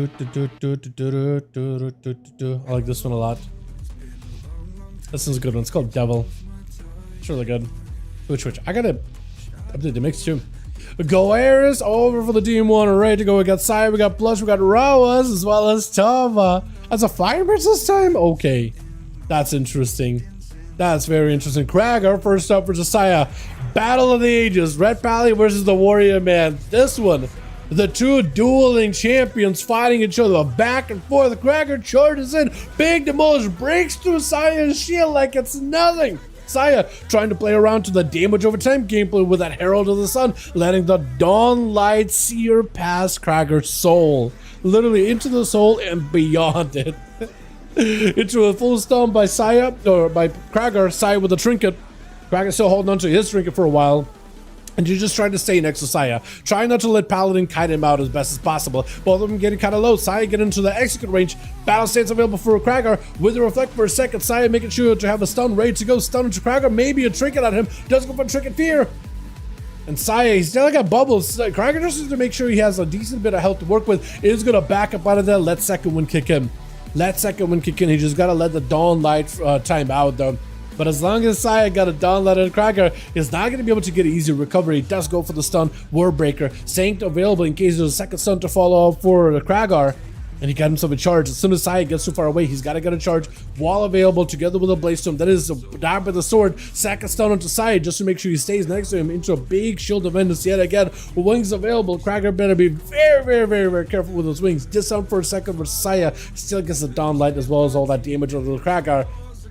this one a lot. This one's a good one. It's called Devil. It's really good. Which I gotta update the mix too. Goaris over for the DM1. We're ready to go. We got Sai, we got Blush, we got Rawas, as well as Tava. As a Firebird this time? Okay. That's interesting. That's very interesting. Krager first up for Josiah. Battle of the Ages. Red Pally versus the Warrior Man. This one, the two dueling champions fighting each other back and forth. Krager charges in. Big Demolish breaks through Saya's shield like it's nothing. Saya trying to play around to the damage over time gameplay with that Herald of the Sun, letting the Dawn Light Seer pass Krager's soul. Literally into the soul and beyond it. Into a full stun by Saya, or by Krager. Saya with a trinket. Krager still holding onto his trinket for a while. And you're just trying to stay next to Saya. Trying not to let Paladin kite him out as best as possible. Both of them getting kind of low. Saya getting into the execute range. Battle stance available for Krager. With a reflect for a second. Saya making sure to have a stun ready to go. Stun into Krager. Maybe a trinket on him. Does go for trinket fear. And Saya, he's still got bubbles. Krager just needs to make sure he has a decent bit of health to work with. Is going to back up out of there. Let second one kick in. He just gotta let the Dawn Light time out though. But as long as Saya got a Dawn Light and Krager, he's not gonna be able to get an easy recovery. He does go for the stun. Word Breaker. Sanct available in case there's a second stun to follow up for the Krager. And he got himself a charge. As soon as Saya gets too far away, he's got to get a charge. Wall available together with a Blaze Stone. That is a dab with the sword. Second stun onto Saya just to make sure he stays next to him into a big shield of Endless yet again. With wings available, Krager better be very careful with those wings. Disarm for a second for Saya. Still gets the Dawn Light as well as all that damage on the Krager.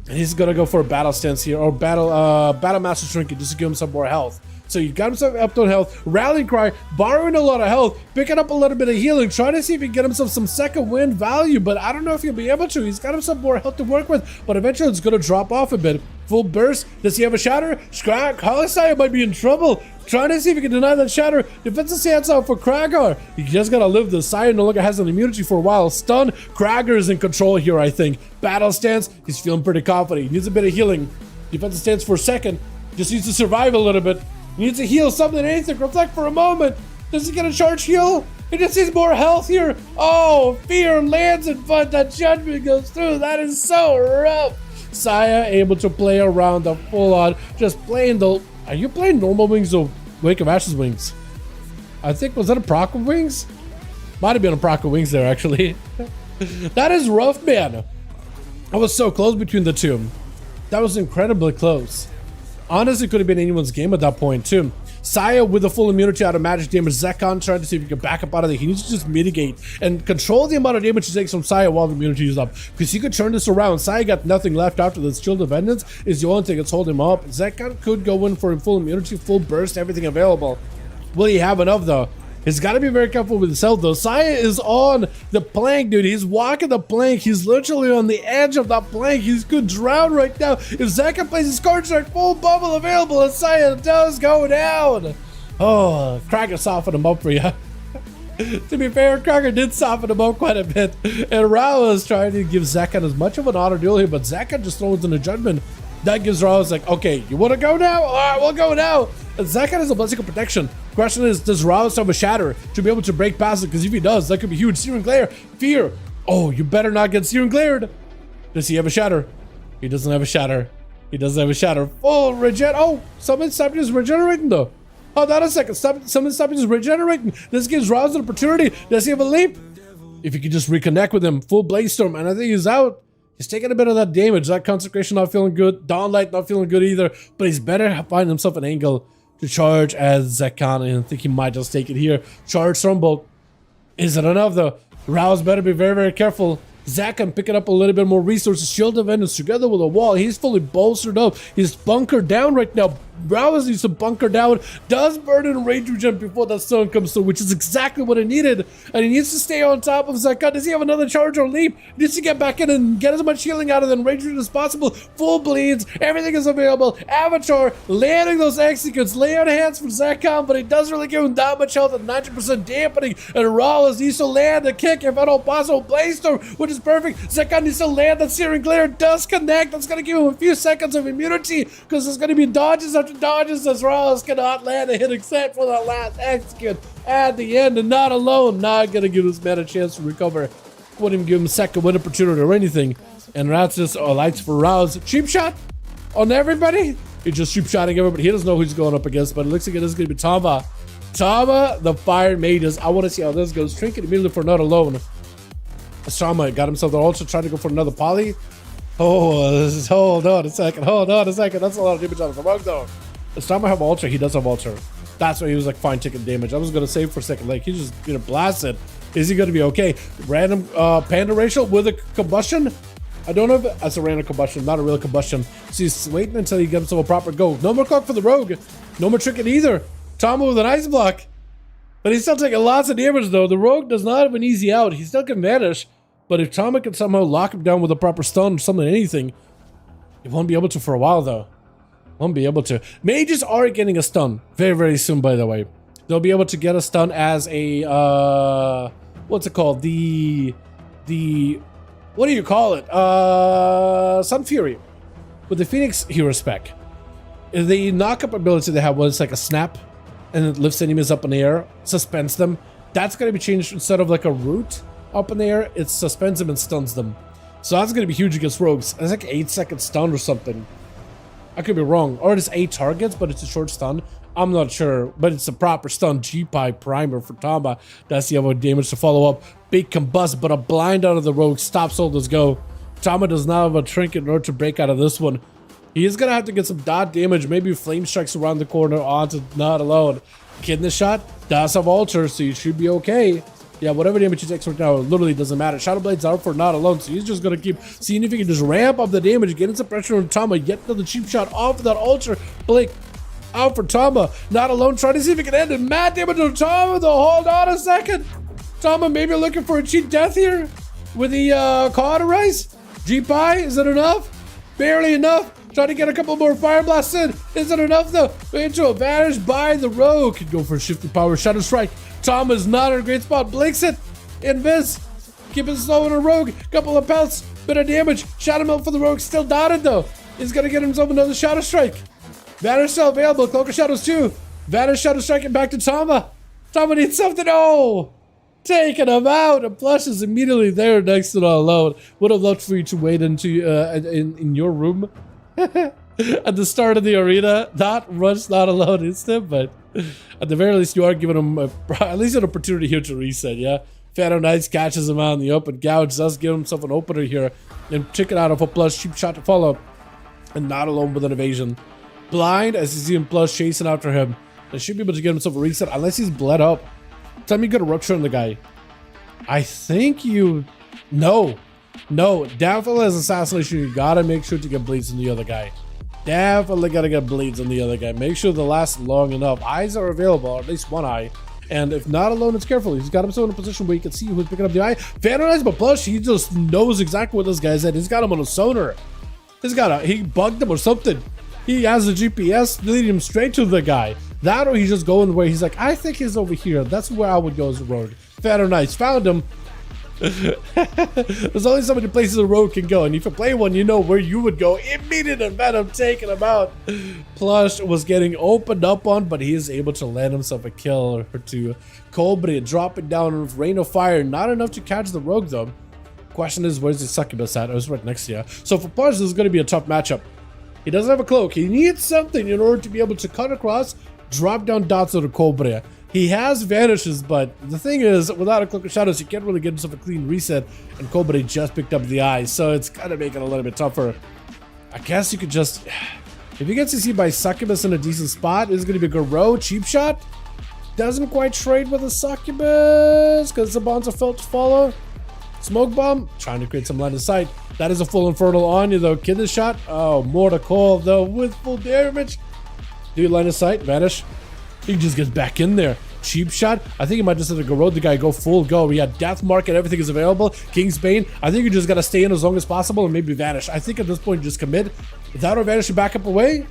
And he's going to go for a battle stance here. Or battle master trinket just to give him some more health. So you got himself up to health, rallying cry, borrowing a lot of health, picking up a little bit of healing, trying to see if he can get himself some second wind value, but I don't know if he'll be able to. He's got himself more health to work with, but eventually it's going to drop off a bit. Full burst. Does he have a shatter? Kalisaya might be in trouble. Trying to see if he can deny that shatter. Defensive stance out for Krager. You just gotta live this. Saya no longer has an immunity for a while. Stun. Krager is in control here, I think. Battle stance. He's feeling pretty confident. He needs a bit of healing. Defensive stance for a second. Just needs to survive a little bit. He needs to heal something, anything. Reflect for a moment. Does he get a charge heal? He just needs more health here. Oh, fear lands in front. That judgment goes through. That is so rough. Saya able to play around the full on. Just playing the... Are you playing normal wings or Wake of Ashes wings? I think, was that a proc of wings? Might have been a proc of wings there, actually. That is rough, man. I was so close between the two. That was incredibly close. Honestly, could have been anyone's game at that point, too. Saya with a full immunity out of magic damage. Zekon trying to see if he can back up out of there. He needs to just mitigate and control the amount of damage he takes from Saya while the immunity is up. Because he could turn this around. Saya got nothing left after this. Shield of Vengeance is the only thing that's holding him up. Zekon could go in for full immunity, full burst, everything available. Will he have enough, though? He's got to be very careful with his health, though. Saya is on the plank, dude. He's walking the plank. He's literally on the edge of that plank. He could drown right now. If Zeka plays his card strike, full bubble available, and Saya does go down. Oh, Krager softened him up for you. To be fair, Krager did soften him up quite a bit. And Rao is trying to give Zekan as much of an honor duel here, but Zekan just throws in a judgment. That gives Rao like, okay, you want to go now? All right, we'll go now. And Zekan has a blessing of protection. Question is, does Rao have a shatter to be able to break past it? Because if he does, that could be huge. Searing Glare, fear. Oh, you better not get Searing Glared. Does he have a shatter? He doesn't have a shatter. He doesn't have a shatter. Full regen. Oh, Summon Sapiens is regenerating though. Hold on a second. Summon Sapiens is regenerating. This gives Rouse an opportunity. Does he have a leap? If he could just reconnect with him, full Blaze Storm, and I think he's out. He's taking a bit of that damage. That Consecration not feeling good. Dawnlight not feeling good either. But he's better find himself an angle to charge as Zekan, and I think he might just take it here. Charge Stormbolt. Is it enough though? Rouse better be very, very careful. Zekan picking up a little bit more resources. Shield of Vengeance together with a wall. He's fully bolstered up. He's bunkered down right now. Rouse needs to bunker down. Does burn in range regen before that stone comes through, which is exactly what he needed. And he needs to stay on top of Zekan. Does he have another charge or leap? He needs to get back in and get as much healing out of the range regen as possible. Full bleeds. Everything is available. Avatar landing those executes. Lay on hands for Zekan, but it doesn't really give him that much health at 90% dampening. And Rollins needs to land the kick if at all possible. Blaze Storm, which is perfect. Zekan needs to land that Searing Glare. Does connect. That's going to give him a few seconds of immunity because there's going to be dodges after dodges as Rollins cannot land a hit except for that last execute at the end, and not alone. Not going to give this man a chance to recover. Wouldn't even give him a second win opportunity or anything. And that's just lights for Rouse. Cheap shot on everybody. He's just cheap shotting everybody. He doesn't know who he's going up against, but it looks like it is going to be Tama. Tama, the Fire Mages. I want to see how this goes. Trinket immediately for not alone. Tama got himself the ultra, trying to go for another poly. Oh, hold on a second. Hold on a second. That's a lot of damage on the rogue though. Does Tama have ultra? He does have ultra. That's why he was like fine taking damage. I was gonna save for a second. Like he's just gonna blast it. Is he gonna be okay? Random panda racial with a combustion? I don't know if that's a random combustion, not a real combustion. So he's waiting until he gets himself a proper go. No more clock for the rogue. No more Trinket either. Tama with an ice block. But he's still taking lots of damage though. The rogue does not have an easy out. He still can vanish. But if Tama can somehow lock him down with a proper stun or something, anything, he won't be able to for a while though. Won't be able to. Mages are getting a stun very, very soon, by the way. They'll be able to get a stun as a, what's it called? The, what do you call it? Sun Fury. With the Phoenix hero spec. The knock-up ability they have was like a snap, and it lifts enemies up in the air, suspends them. That's going to be changed. Instead of like a root up in the air, it suspends them and stuns them. So that's going to be huge against rogues. It's like 8-second stun or something. I could be wrong. Or it's 8 targets, but it's a short stun. I'm not sure, but it's a proper stun G-Pi primer for Tama. That's the other damage to follow up. Big combust, but a blind out of the rogue stops all those go. Tama does not have a trinket in order to break out of this one. He is going to have to get some dot damage. Maybe flame strikes around the corner onto not alone. Kidney shot does have ultra, so you should be okay. Yeah, whatever damage he takes right now, it literally doesn't matter. Shadow Blade's out for not alone, so he's just going to keep seeing if he can just ramp up the damage, get some pressure on Tama, get another cheap shot off of that ultra. Blake out for Tama. Not alone, trying to see if he can end it. Mad damage on Tama, though. Hold on a second. Tama maybe looking for a cheap death here with the Cauterize. G-Pi, is it enough? Barely enough. Trying to get a couple more Fire Blasts in. Is it enough, though? Into advantage by the Rogue. Could go for a shifty power. Shadow Strike. Tom is not in a great spot. Blinks it. Invis. Keep it slow in a Rogue. Couple of pelts. Bit of damage. Shadow Melt for the Rogue. Still dotted, though. He's going to get himself another Shadow Strike. Vanish still available. Cloak of Shadows, too. Vanish, Shadow Strike, and back to Tama. Tama needs something. Oh! Taking him out. And Plush is immediately there next to the alone. Would have loved for you to wait into in your room. At the start of the arena, not rush, not alone instant, but at the very least you are giving him at least an opportunity here to reset. Yeah, Phantom Knights catches him out in the open. Gouge does give himself an opener here and check it out of a Plush cheap shot to follow, and not alone with an evasion. Blind as you see him Plush chasing after him, and should be able to get himself a reset unless he's bled up. Tell me you got a rupture on the guy. I think you No, definitely as assassination, you gotta make sure to get bleeds on the other guy. Definitely gotta get bleeds on the other guy. Make sure they last long enough. Eyes are available, or at least one eye. And if not alone, it's careful. He's got himself in a position where you can see who's picking up the eye. Phantom Knights, but Plush, he just knows exactly what this guy's at. He's got him on a sonar. He bugged him or something. He has a GPS leading him straight to the guy. That or he's just going where he's like, I think he's over here. That's where I would go as a rogue. Phantom Knights found him. There's only so many places a rogue can go, and if you play one, you know where you would go. Immediate Venom taking him out. Plush was getting opened up on, but he is able to land himself a kill or two. Cobra dropping down with Rain of Fire, not enough to catch the rogue though. Question is, where's the succubus at? I was right next to you. So for Plush, this is going to be a tough matchup. He doesn't have a cloak. He needs something in order to be able to cut across, drop down dots of the Cobra. He has vanishes, but the thing is, without a Cloak of Shadows, you can't really get himself a clean reset, and Cobra just picked up the eye, so it's kind of making it a little bit tougher. I guess you could just... If he gets to see by Succubus in a decent spot, it's going to be a Garou, cheap shot. Doesn't quite trade with the Succubus, because the bonds are felt to follow. Smoke Bomb, trying to create some line of sight. That is a full Infernal on you, though. Kid this shot. Oh, more to call, though, with full damage. Do line of sight, vanish. He just gets back in there. Cheap shot. I think he might just have to Garou the guy, go full go. We had Death Mark and everything is available. King's Bane. I think you just gotta stay in as long as possible and maybe vanish. I think at this point, just commit. Without or vanish, you back up away.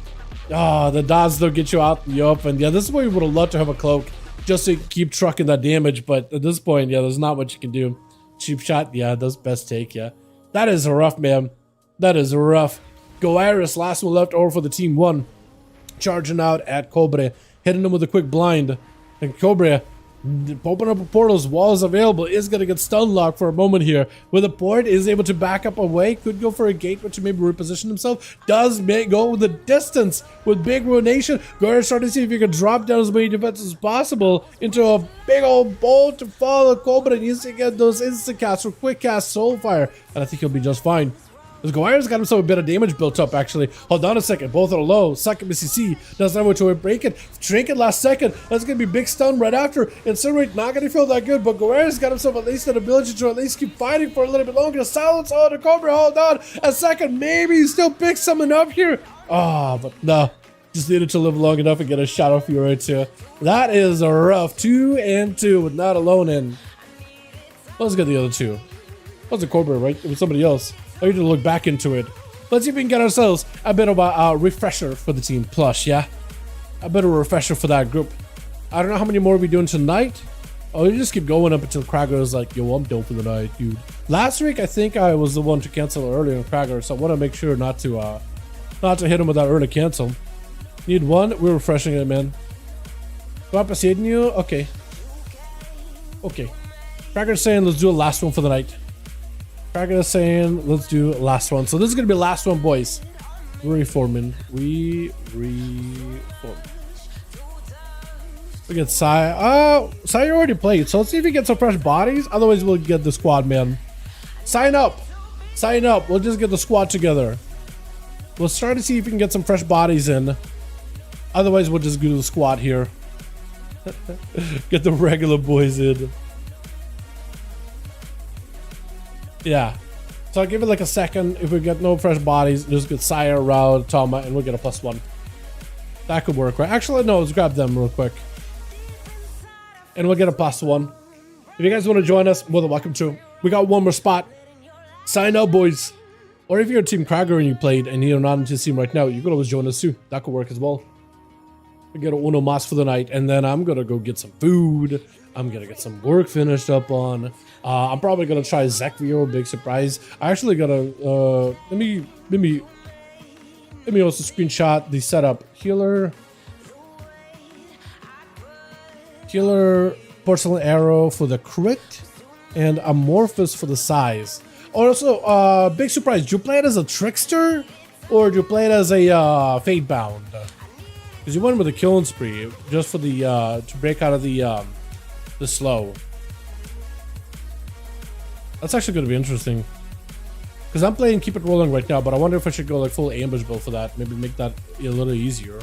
Ah, the dots though get you out in the open. Yeah, this is where you would have loved to have a cloak just to keep trucking that damage. But at this point, yeah, there's not much you can do. Cheap shot. Yeah, that's best take. Yeah, that is rough, man. That is rough. Go Iris, last one left over for the team one. Charging out at Cobra. Hitting him with a quick blind. And Cobra, open up a portal's wall is available, is going to get stun locked for a moment here. With a port, is able to back up away, could go for a gate, which maybe reposition himself. Does go the distance with big ruination. Go ahead and start to see if you can drop down as many defenses as possible into a big old bolt to follow Cobra. Needs to get those instant casts or quick cast Soulfire, and I think he'll be just fine. This Goire's got himself a bit of damage built up, actually. Hold on a second. Both are low. Succubus CC doesn't have which way to break it. Trinket last second. That's going to be big stun right after. Incinerate not going to feel that good, but Goire's got himself at least an ability to at least keep fighting for a little bit longer. Silence on the Cobra. Hold on a second. Maybe he still picks something up here. Ah, but no. Just needed to live long enough and get a Shadow Fury too. That is a rough 2 and 2 with not alone in. Let's get the other two. That was a Cobra, right? It was somebody else. I need to look back into it. Let's see if we can get ourselves a bit of a refresher for the team Plush, yeah? A bit of a refresher for that group. I don't know how many more we're doing tonight. Oh, you just keep going up until Krager is like, yo, I'm done for the night, dude. Last week, I think I was the one to cancel early on Krager, so I want to make sure not to hit him with that early cancel. Need one. We're refreshing it, man. Papa you? Okay. Okay. Krager's saying let's do a last one for the night. Krager is saying let's do last one. So this is gonna be the last one, boys. Reforming. We reform. We get Sai. Oh, Sai already played. So let's see if we get some fresh bodies. Otherwise, we'll get the squad, man. Sign up. Sign up. We'll just get the squad together. We'll start to see if we can get some fresh bodies in. Otherwise, we'll just do the squad here. Get the regular boys in. Yeah. So I'll give it like a second. If we get no fresh bodies, just get Sire, Rao, Toma, and we'll get a +1. That could work, right? Actually, no, let's grab them real quick. And we'll get a +1. If you guys want to join us, more than welcome to. We got one more spot. Sign up, boys. Or if you're Team Krager and you played and you're not into the team right now, you could always join us too. That could work as well. We get a Uno Mas for the night, and then I'm gonna go get some food. I'm gonna get some work finished up on. I'm probably gonna try Zekvio, big surprise. I actually gotta let me also screenshot the setup. Healer, porcelain arrow for the crit, and Amorphous for the size. Also, big surprise. Do you play it as a trickster, or do you play it as a fate bound? Because you went with a killing spree just for the to break out of the slow. That's actually going to be interesting. Because I'm playing Keep It Rolling right now, but I wonder if I should go like full ambush build for that. Maybe make that a little easier.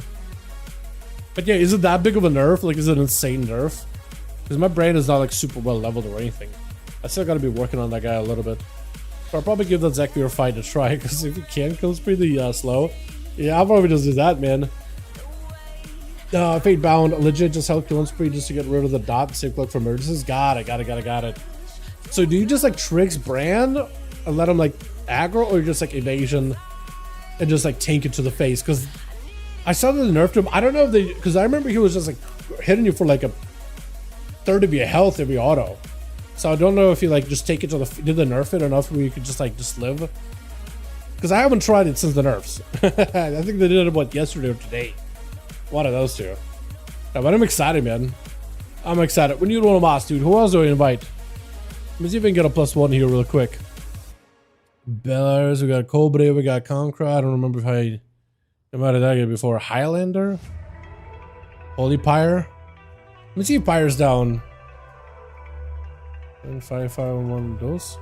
But yeah, is it that big of a nerf? Like, is it an insane nerf? Because my brain is not like super well leveled or anything. I still got to be working on that guy a little bit. But I'll probably give that Zekvir fight a try. Because if you can kill spree the slow, yeah, I'll probably just do that, man. Fate bound, legit just held killing spree just to get rid of the dot, save cloak for emergencies. Got it. So do you just like tricks Brand and let him like aggro, or just like evasion and just like tank it to the face? Because I saw that they nerfed him. I don't know if they, because I remember he was just like hitting you for like a third of your health every auto. So I don't know if you like just take it to the, did they nerf it enough where you could just like just live? Because I haven't tried it since the nerfs. I think they did it what, yesterday or today. One of those two. Yeah, but I'm excited, man. I'm excited. We need one of us, dude. Who else do we invite? Let me see if we can get a +1 here real quick. Bellers, we got Cobre, we got Conqueror. I don't remember if I might have done it before. Highlander, Holy Pyre. Let me see if Pyre's down. 5V5 1V1 DUELS.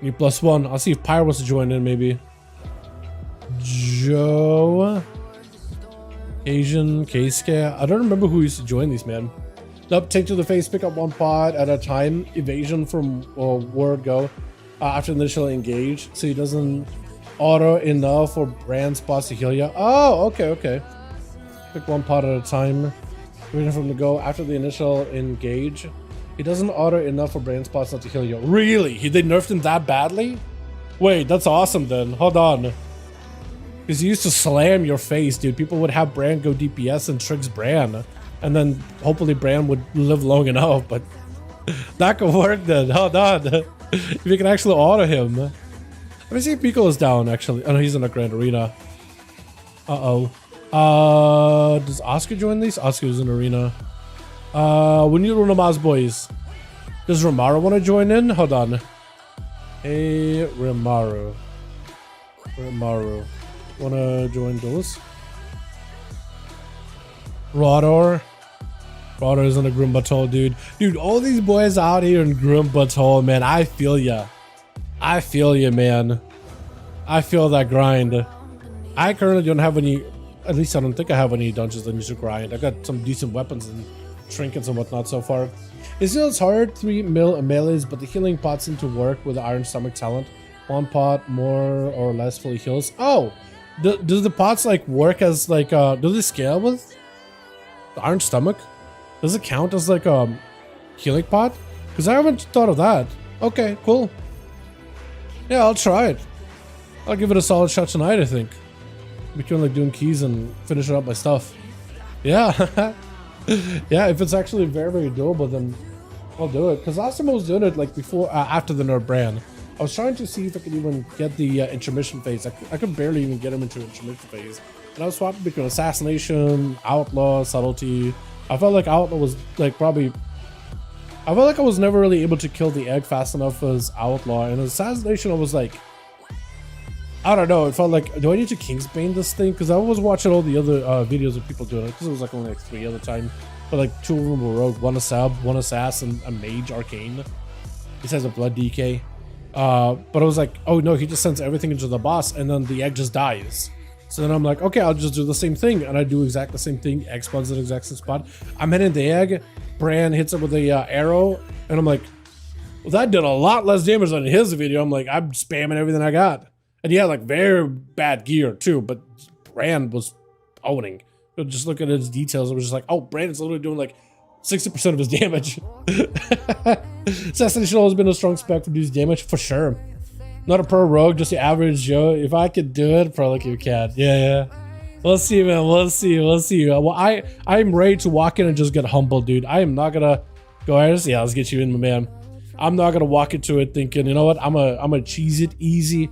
Need +1. I'll see if Pyre wants to join in, maybe. Joe, Asian, K-Scare. I don't remember who used to join these, man. Nope, take to the face, pick up one pod at a time. Evasion from word go after initial engage, so he doesn't auto enough for brand spots to heal you. Oh, okay, okay. Pick one pod at a time. Waiting for him to go after the initial engage. He doesn't auto enough for brand spots not to heal you. Really? They nerfed him that badly? Wait, that's awesome then. Hold on. Because he used to slam your face, dude. People would have Bran go DPS and tricks Bran. And then hopefully Bran would live long enough, but that could work then. Hold on. If you can actually auto him. Let me see if Pico is down actually. Oh no, he's in a Grand Arena. Uh-oh. Does Oscar join these? Oscar's in Arena. We need one of Maz boys. Does Romaru want to join in? Hold on. Hey, Romaru. Romaru. Wanna join those? Rodor. Rodor's in a Grim Battle, dude. Dude, all these boys out here in Grim Battle, man. I feel ya. I feel ya, man. I feel that grind. I currently don't have any, at least I don't think I have any dungeons that need to grind. I got some decent weapons and trinkets and whatnot so far. It still is hard, 3 melees, but the healing pots seem to work with the Iron Stomach talent. One pot more or less fully heals. Oh, does the pots like work as like do they scale with the Iron Stomach? Does it count as like a healing pot? Because I haven't thought of that. Okay, cool. Yeah, I'll try it. I'll give it a solid shot tonight, I think. Between like doing keys and finishing up my stuff. Yeah. Yeah, if it's actually very, very doable, then I'll do it. Because last time I was doing it like before, after the nerf brand. I was trying to see if I could even get the intermission phase. I could barely even get him into intermission phase. And I was swapping between assassination, outlaw, subtlety. I felt like outlaw was like probably... I felt like I was never really able to kill the egg fast enough as outlaw. And assassination, I was like... I don't know, it felt like, do I need to Kingsbane this thing? Because I was watching all the other videos of people doing it. Because it was like only like 3 at the time. But like 2 of them were rogue. 1 a sub, 1 assassin, a mage, arcane. Besides a blood DK. But I was like, oh no, he just sends everything into the boss and then the egg just dies. So then I'm like, okay, I'll just do the same thing. And I do exactly the same thing. Egg spawns in the exact same spot. I'm hitting the egg. Bran hits it with a arrow. And I'm like, well, that did a lot less damage than his video. I'm like, I'm spamming everything I got. And yeah, like very bad gear too. But Bran was owning. But just look at his details. It was just like, oh, Bran is literally doing like 60% of his damage. Assassination has been a strong spec for reduced damage, for sure. Not a pro rogue, just the average Joe. If I could do it, probably you can. Yeah. We'll see, man. We'll see. Well, I'm ready to walk in and just get humbled, dude. I am not gonna go ahead. Yeah, let's get you in, my man. I'm not gonna walk into it thinking, you know what? I'm a cheese it easy.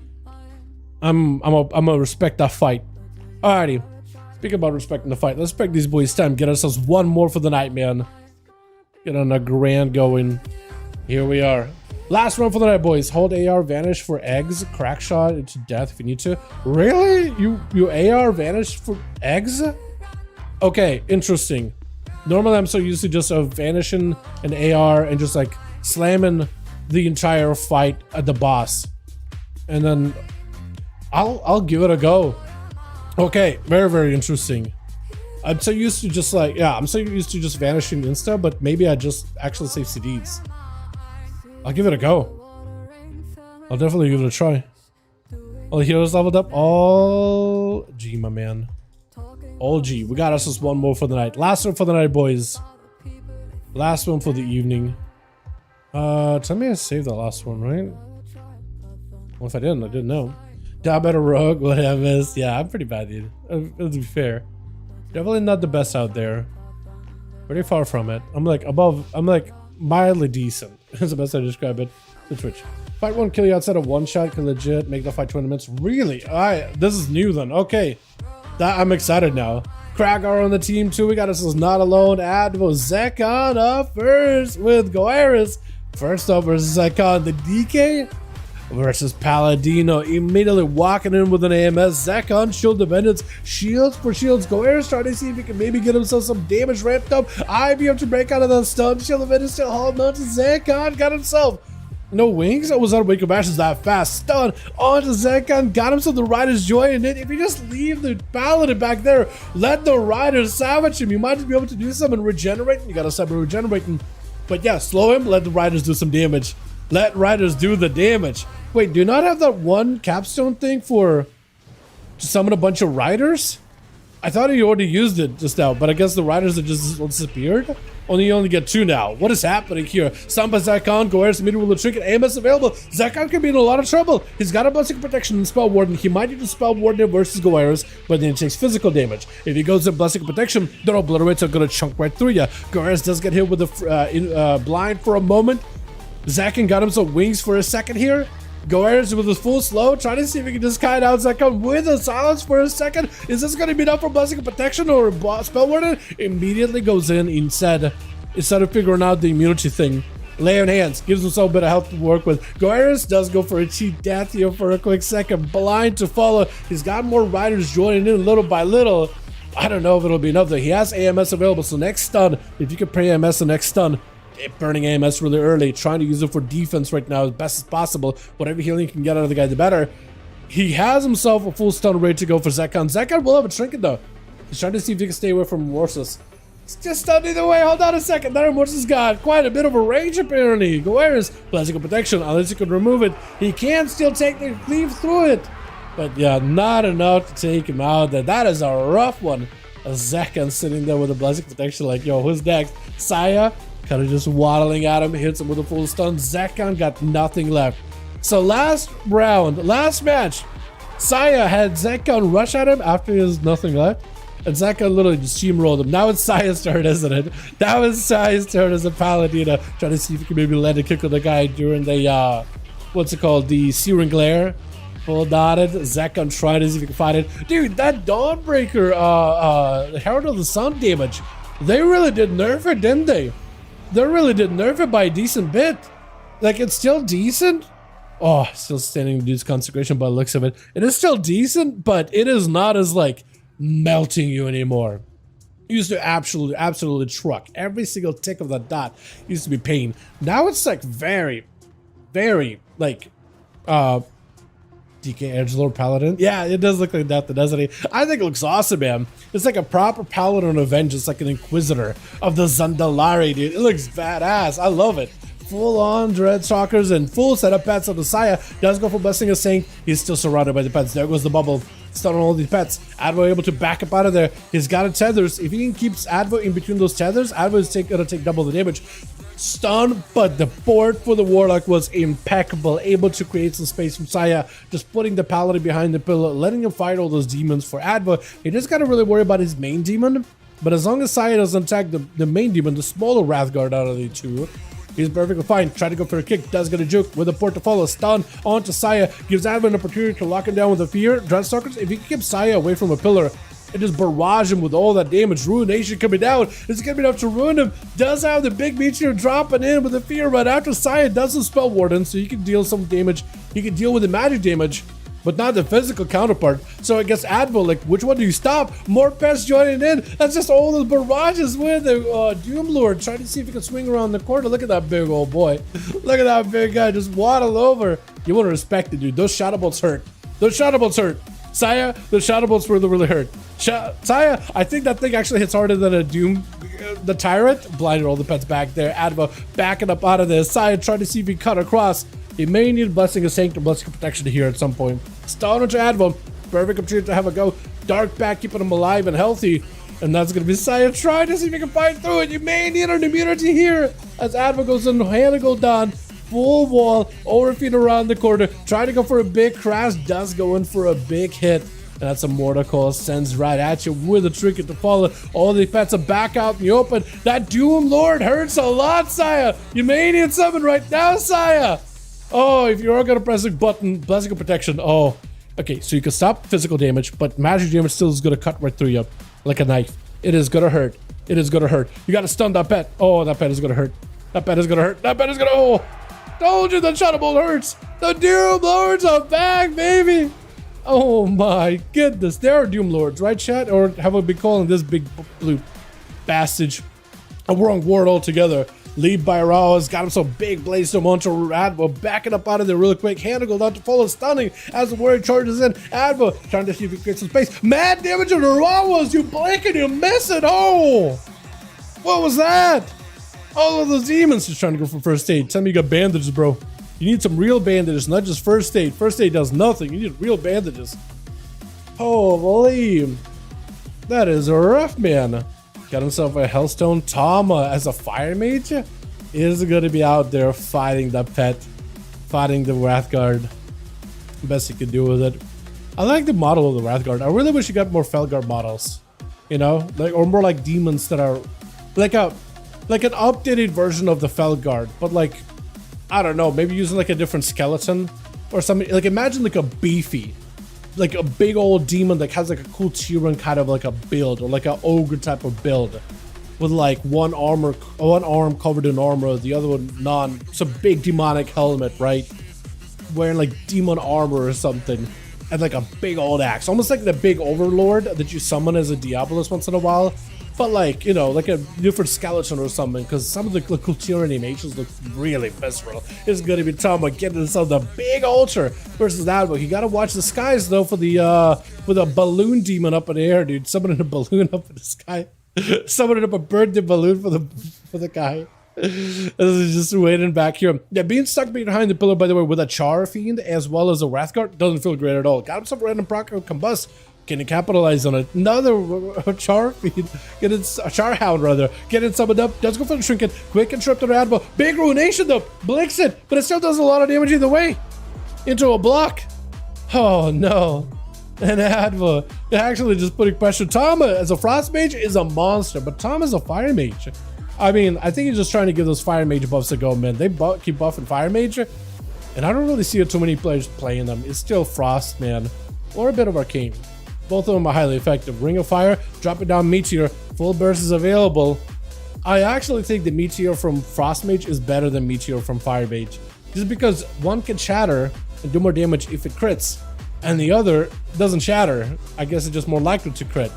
I'm a respect that fight. Alrighty. Speaking about respecting the fight, let's respect these boys' time. Get ourselves one more for the night, man. Get on a grand going. Here we are. Last one for the night, boys. Hold AR vanish for eggs. Crack shot into death if you need to. Really? You AR vanish for eggs? Okay, interesting. Normally I'm so used to just vanishing an AR and just like slamming the entire fight at the boss. And then I'll give it a go. Okay, very, very interesting. I'm so used to just like, yeah, I'm so used to just vanishing insta, but maybe I just actually save CDs. I'll give it a go. I'll definitely give it a try. All the heroes leveled up. All G, my man. All G. We got us just one more for the night. Last one for the night, boys. Last one for the evening. Tell me I saved that last one, right? Well, if I didn't know. Dab at a rogue, what I missed. Yeah, I'm pretty bad, dude. To be fair. Definitely not the best out there. Pretty far from it. I'm like above, I'm like mildly decent. That's the best I describe it. The Twitch. Fight one, kill you outside of one shot, can legit make the fight 20 minutes. Really? Alright, this is new then. Okay. I'm excited now. Kragar on the team too. We got us not alone. Advo Zekon up first with Goeris. First up versus Zekon. The DK versus Paladino. Immediately walking in with an AMS. Zekon, shield dependence. Shields for shields. Goeris trying to see if he can maybe get himself some damage ramped up. IBM to break out of the stun. Shield dependence still holding on to Zekon. Got himself. No wings? I was on Wake of Ashes that fast. Stun onto Zekon. Got himself the Riders joining it. If you just leave the Paladin back there, let the Riders savage him. You might just be able to do something and regenerate. You gotta stop regenerating. But yeah, slow him. Let the Riders do some damage. Let Riders do the damage. Wait, do you not have that one capstone thing for to summon a bunch of Riders? I thought he already used it just now, but I guess the Riders have just disappeared. You only get 2 now. What is happening here? Samba Zekon, Goeris immediately with a trinket. AMS available. Zekon could be in a lot of trouble. He's got a Blessing Protection and Spell Warden. He might need to Spell Warden versus Goeris, but then he takes physical damage. If he goes to Blessing Protection, the Obliterates are going to chunk right through you. Goeris does get hit with a blind for a moment. Zekon got himself wings for a second here. Goeris with his full slow, trying to see if he can just kite out Zekon with a silence for a second. Is this going to be enough for Blessing of Protection or Spell Warden? Immediately goes in instead of figuring out the immunity thing. Lay on hands, gives himself a bit of health to work with. Goeris does go for a cheat death here for a quick second. Blind to follow. He's got more Riders joining in little by little. I don't know if it'll be enough though. He has AMS available, so next stun, if you could pray AMS the next stun, burning AMS really early, trying to use it for defense right now as best as possible. Whatever healing you can get out of the guy, the better. He has himself a full stun ready to go for Zekon. Zekon will have a trinket though. He's trying to see if he can stay away from Morsus. It's just stunned either way. Hold on a second. That Morsus got quite a bit of a range apparently. Goeris, Blessing of Protection, unless you can remove it. He can still take the cleave through it. But yeah, not enough to take him out there. That is a rough one. A Zekon sitting there with a Blessing of Protection like, yo, who's next? Saya? Kind of just waddling at him, hits him with a full stun. Zekon got nothing left. So last round, last match, Saya had Zekon rush at him after he has nothing left. And Zekon literally just steamrolled him. Now it's Saya's turn, isn't it? Now it's Saya's turn as a Paladino. Trying to see if he can maybe land a kick with the guy during the, what's it called? The Searing Glare. Full dotted. Zekon trying to see if he can find it. Dude, that Dawnbreaker, Herald of the Sun damage, they really did nerf it, didn't they? They really did nerf it by a decent bit. Like, it's still decent. Oh, still standing to dude's consecration by the looks of it. It is still decent, but it is not as, like, melting you anymore. It used to absolutely truck. Every single tick of the dot used to be pain. Now it's, like, very, like, DK Edgelord Paladin. Yeah, it does look like that, doesn't it? I think it looks awesome, man. It's like a proper Paladin of Vengeance, like an Inquisitor of the Zandalari, dude. It looks badass. I love it. Full-on Dreadstalkers and full setup pets of the Saya. Does go for Blessing of Saint. He's still surrounded by the pets. There goes the bubble. Stun on all these pets. Advo able to back up out of there. He's got a tethers. If he can keep Advo in between those tethers, Advo is gonna take double the damage. Stun, but the board for the Warlock was impeccable. Able to create some space from Saya, just putting the Paladin behind the pillar, letting him fight all those demons for Advo. He just gotta really worry about his main demon. But as long as Saya doesn't attack the main demon, the smaller Wrathguard out of the two, he's perfectly fine. Try to go for a kick. Does get a juke with a port to follow. Stun onto Saya. Gives Advo an opportunity to lock him down with a fear. Dreadstalkers, if he can keep Saya away from a pillar and just barrage him with all that damage, Ruination coming down, it's gonna be enough to ruin him. Does have the big meteor dropping in with a fear right after Saya does the Spell Warden, so you can deal some damage. You can deal with the magic damage, but not the physical counterpart. So I guess Advo, like, which one do you stop? More pests joining in. That's just all the barrages with the Doom Lord, trying to see if he can swing around the corner. Look at that big old boy. Look at that big guy just waddle over. You want to respect it, dude. Those Shadow Bolts hurt. Those Shadow Bolts hurt. Saya, the Shadow Bolts really hurt. Saya, I think that thing actually hits harder than a Doom. The Tyrant blinded all the pets back there. Advo backing up out of there. Saya trying to see if he can cut across. He may need Blessing of Sanctum, Blessing of Protection here at some point. Stun into Advo. Perfect opportunity to have a go. Dark back, keeping him alive and healthy. And that's going to be Saya trying to see if he can fight through it. You may need an immunity here as Advo goes in, hand to go down. Full wall, overfeed around the corner, trying to go for a big crash, does go in for a big hit And that's a mortar call, sends right at you with a trinket to follow. All the pets are back out in the open. That Doom Lord hurts a lot, sire. You may need summon right now, sire. Oh, if you're gonna press a button, Blessing of Protection. Oh, okay, so you can stop physical damage, but magic damage still is gonna cut right through you like a knife. It is gonna hurt. It is gonna hurt. You gotta stun that pet. Oh, that pet is gonna hurt. That pet is gonna hurt. That pet is gonna. Oh, told you that Shadow Bolt hurts. The Doom Lords are back, baby. Oh my goodness. There are Doom Lords, right, chat? Or have we been calling this big blue bastard a wrong word altogether? Lead by Rao has got him some big blaze to onto Advo, backing up out of there really quick. Handle down to follow stunning as the warrior charges in. Advo trying to see if he creates some space. Mad damage on the Rawas. You blink and you miss it. Oh, what was that? All of those demons just trying to go for first aid. Tell me you got bandages, bro. You need some real bandages, not just first aid. First aid does nothing. You need real bandages. Holy, that is rough, man. Got himself a Hellstone. Tama as a fire mage is going to be out there fighting the pet, fighting the Wrathguard. Best he could do with it. I like the model of the Wrathguard. I really wish you got more Felguard models, you know, like, or more like demons that are like an updated version of the Felguard, but like, I don't know, maybe using like a different skeleton or something. Like imagine like a beefy, like a big old demon that has like a cool Tyrion kind of like a build, or like an ogre type of build with like one arm covered in armor, the other one none. It's a big demonic helmet, right? Wearing like demon armor or something, and like a big old axe, almost like the big overlord that you summon as a Diabolus once in a while. But like, you know, like a different skeleton or something, because some of the Cultura animations look really visceral. It's gonna be Tama getting himself the big ultra versus that one. You gotta watch the skies though for the with a balloon demon up in the air, dude. Summoning a balloon up in the sky. Summoning up a birthday balloon for the guy. This is just waiting back here. Yeah, being stuck behind the pillar, by the way, with a Char Fiend as well as a Wrathguard doesn't feel great at all. Got himself a random proc combust. Can you capitalize on it? Another Char Feed. Get it, a Char Hound rather. Get it summoned up. Does go for the Trinket. Quick interrupt to the Advo. Big Ruination though. Blinks it. But it still does a lot of damage either way. Into a block. Oh no. And Advo actually just putting pressure. Tama as a Frost Mage is a monster. But Tama is a Fire Mage. I mean, I think he's just trying to give those Fire Mage buffs a go, man. They keep buffing Fire Mage. And I don't really see too many players playing them. It's still Frost, man. Or a bit of Arcane. Both of them are highly effective. Ring of Fire, drop it down Meteor, full burst is available. I actually think the Meteor from Frost Mage is better than Meteor from Fire Mage. Just because one can shatter and do more damage if it crits, and the other doesn't shatter. I guess it's just more likely to crit.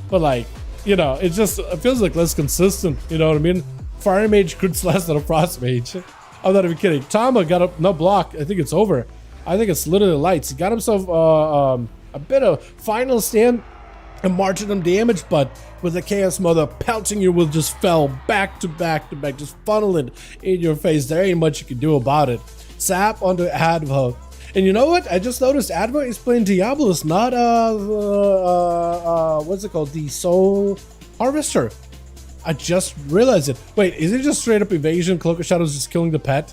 But like, you know, it feels like less consistent, you know what I mean? Fire Mage crits less than a Frost Mage. I'm not even kidding. Tama got up, no block. I think it's over. I think it's literally lights. He got himself a bit of final stand and martyrdom damage, but with the Chaos Mother pelting you with just fell back to back to back, just funneling in your face. There ain't much you can do about it. Sap onto Advo. And you know what? I just noticed Advo is playing Diabolus, not what's it called? The Soul Harvester. I just realized it. Wait, is it just straight up evasion? Cloak of Shadows just killing the pet?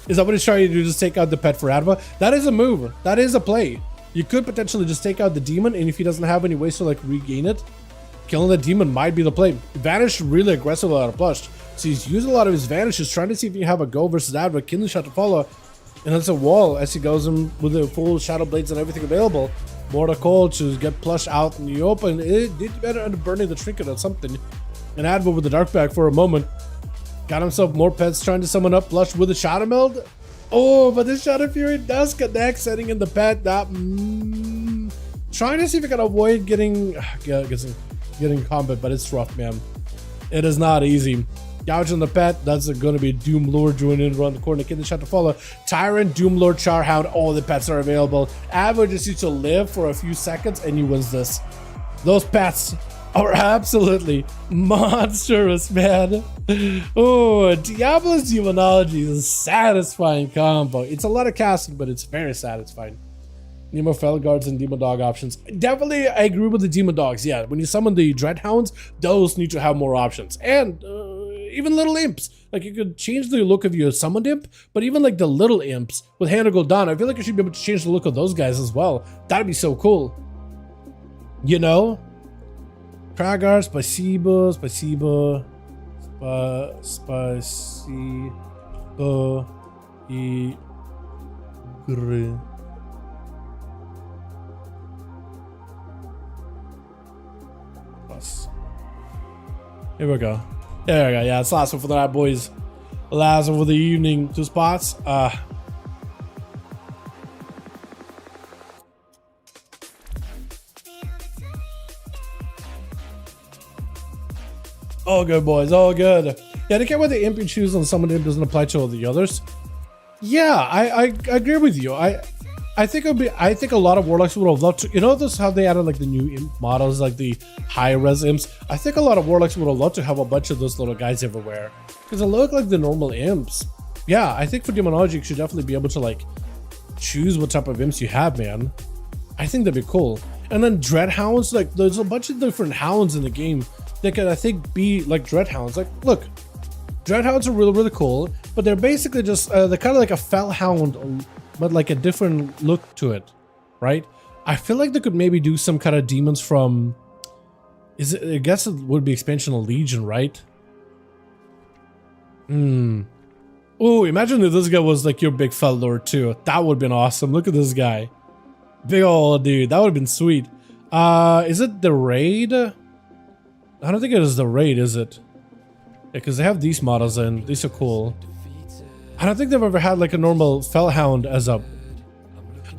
Is that what he's trying to do? Just take out the pet for Advo? That is a move. That is a play. You could potentially just take out the demon, and if he doesn't have any ways to like regain it, killing the demon might be the play. Vanish really aggressive out of plush, so he's using a lot of his vanishes, trying to see if he can have a go versus Advo. Killing shot to follow, and that's a wall as he goes in with the full Shadow Blades and everything available. Mortar Call to get plush out in the open. It did better under burning the Trinket or something. And Advo with the Dark Bag for a moment. Got himself more pets trying to summon up plush with a Shadow Meld. Oh, but this Shadow Fury does connect, setting in the pet. That trying to see if I can avoid getting combat, but it's rough, man. It is not easy. Gouge on the pet. That's going to be Doom Lord joining in around the corner. Get the shot to follow. Tyrant, Doom Lord, Charhound. All the pets are available. Advo just needs to live for a few seconds, and he wins this. Those pets are absolutely monstrous, man. Oh, Diablo's Demonology is a satisfying combo. It's a lot of casting, but it's very satisfying. Need more Felguards and Demon Dog options. Definitely, I agree with the Demon Dogs. Yeah, when you summon the Dreadhounds, those need to have more options. And even little imps. Like, you could change the look of your summoned imp, but even like the little imps with Hand of Gul'dan, I feel like you should be able to change the look of those guys as well. That'd be so cool. You know? Kragar, Spasibo, Igre. Here we go. There we go. Yeah, it's last one for the night, boys. Last one for the evening. 2 spots. All good, boys. All good. Yeah, to get why the imp you choose on some of them doesn't apply to all the others. Yeah, I agree with you. I think a lot of warlocks would have loved to. You know this how they added like the new imp models, like the high res imps. I think a lot of warlocks would have loved to have a bunch of those little guys everywhere because they look like the normal imps. Yeah, I think for demonology you should definitely be able to like choose what type of imps you have, man. I think that'd be cool. And then dreadhounds, like there's a bunch of different hounds in the game that could I think be like dreadhounds. Like look, dreadhounds are really cool, but they're basically just they're kind of like a felhound, but like a different look to it, right? I feel like they could maybe do some kind of demons from, is it, I guess it would be expansion of Legion, right? Oh, imagine if this guy was like your big fel lord too. That would have been awesome. Look at this guy. Big old dude. That would have been sweet. Is it the raid? I don't think it is the raid, is it? Yeah, because they have these models in. These are cool. I don't think they've ever had like a normal felhound as a...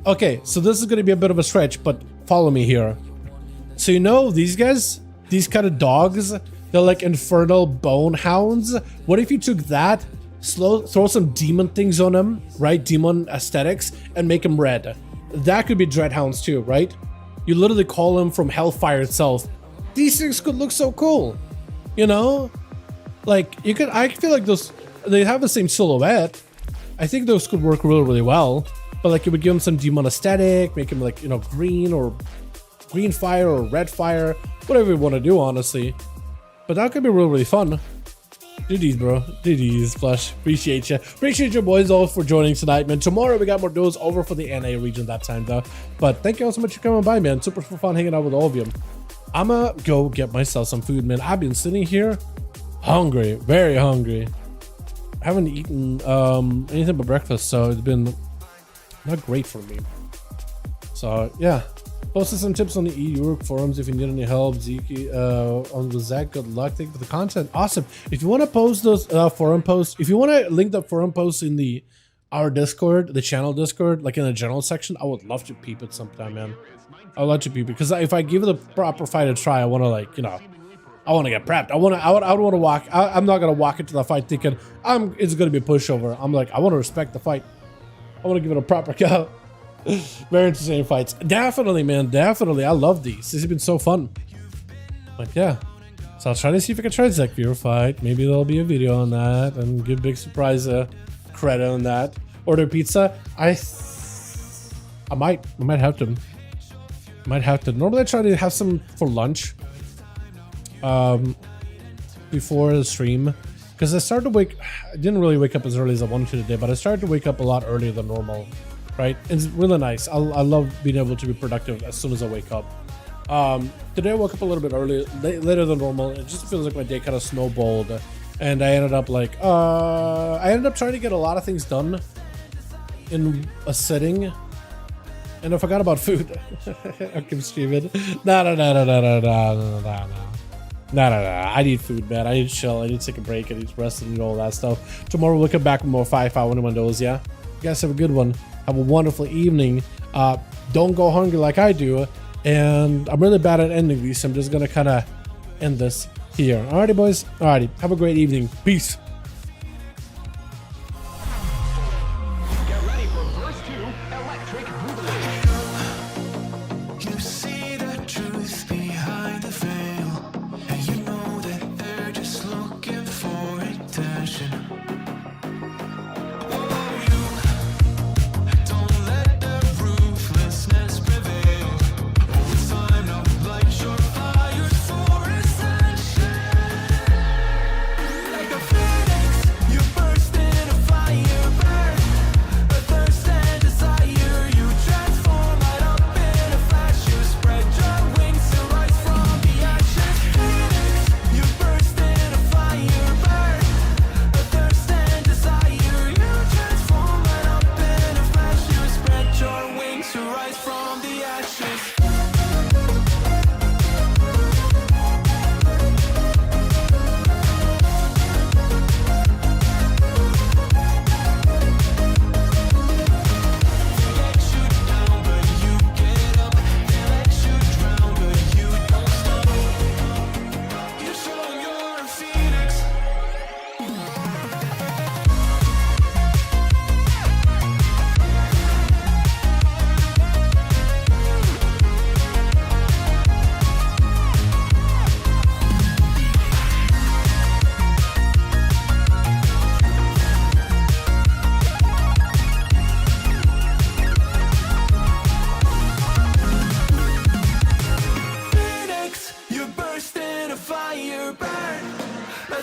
Okay, so this is going to be a bit of a stretch, but follow me here. So you know these guys? These kind of dogs? They're like infernal bone hounds. What if you took that, throw some demon things on them, right? Demon aesthetics, and make them red. That could be dreadhounds too, right? You literally call them from Hellfire itself. These things could look so cool, you know? Like, you could, I feel like those, they have the same silhouette. I think those could work really well. But like, you would give them some demon aesthetic, make them like, you know, green or green fire or red fire, whatever you want to do, honestly. But that could be really fun. Do these, bro. Do these, Flush. Appreciate you. Appreciate you, boys, all for joining tonight, man. Tomorrow we got more duels over for the NA region that time, though. But thank you all so much for coming by, man. Super fun hanging out with all of you. I'ma go get myself some food, man. I've been sitting here hungry, very hungry. I haven't eaten anything but breakfast, so it's been not great for me. So yeah, posted some tips on the EU forums if you need any help. Zeke on the Zach, good luck. Thank you for the content. Awesome. If you want to post those forum posts, if you want to link the forum posts in our Discord, the channel Discord, like in the general section, I would love to peep it sometime, man. I would love to peep it because if I give it a proper fight a try, I want to, like, you know, I want to get prepped. I would want to walk. I'm not gonna walk into the fight thinking it's gonna be a pushover. I'm like, I want to respect the fight. I want to give it a proper go. Very interesting fights. Definitely, man. Definitely. I love these. This has been so fun. But yeah. So I'll try to see if I can try Zach Viewer fight. Maybe there'll be a video on that and give big surprise credit on that. Order pizza. I might have to. Normally I try to have some for lunch. Before the stream. Because I didn't really wake up as early as I wanted to today, but I started to wake up a lot earlier than normal. Right? It's really nice. I love being able to be productive as soon as I wake up. Today I woke up a little bit early, later than normal. It just feels like my day kind of snowballed, and I ended up like trying to get a lot of things done in a sitting, and I forgot about food. I keep streaming. No. I need food, man. I need to chill. I need to take a break. I need to rest and all that stuff. Tomorrow we'll come back with more 5V5 1V1 DUELS. Yeah, you guys have a good one. Have a wonderful evening. Don't go hungry like I do. And I'm really bad at ending these, so I'm just gonna kind of end this here. Alrighty, boys. Alrighty. Have a great evening. Peace. Get ready for verse 2, Electric Boogaloo. You see the truth behind the veil, and you know that they're just looking for attention. Like a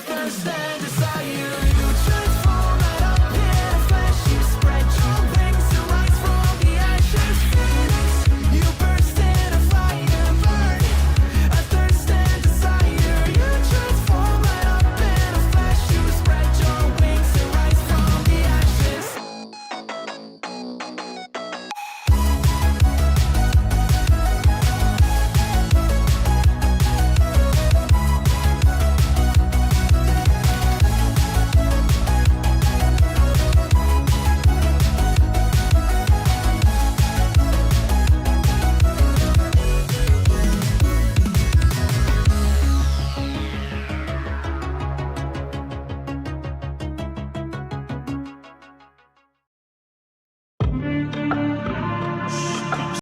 worth us then.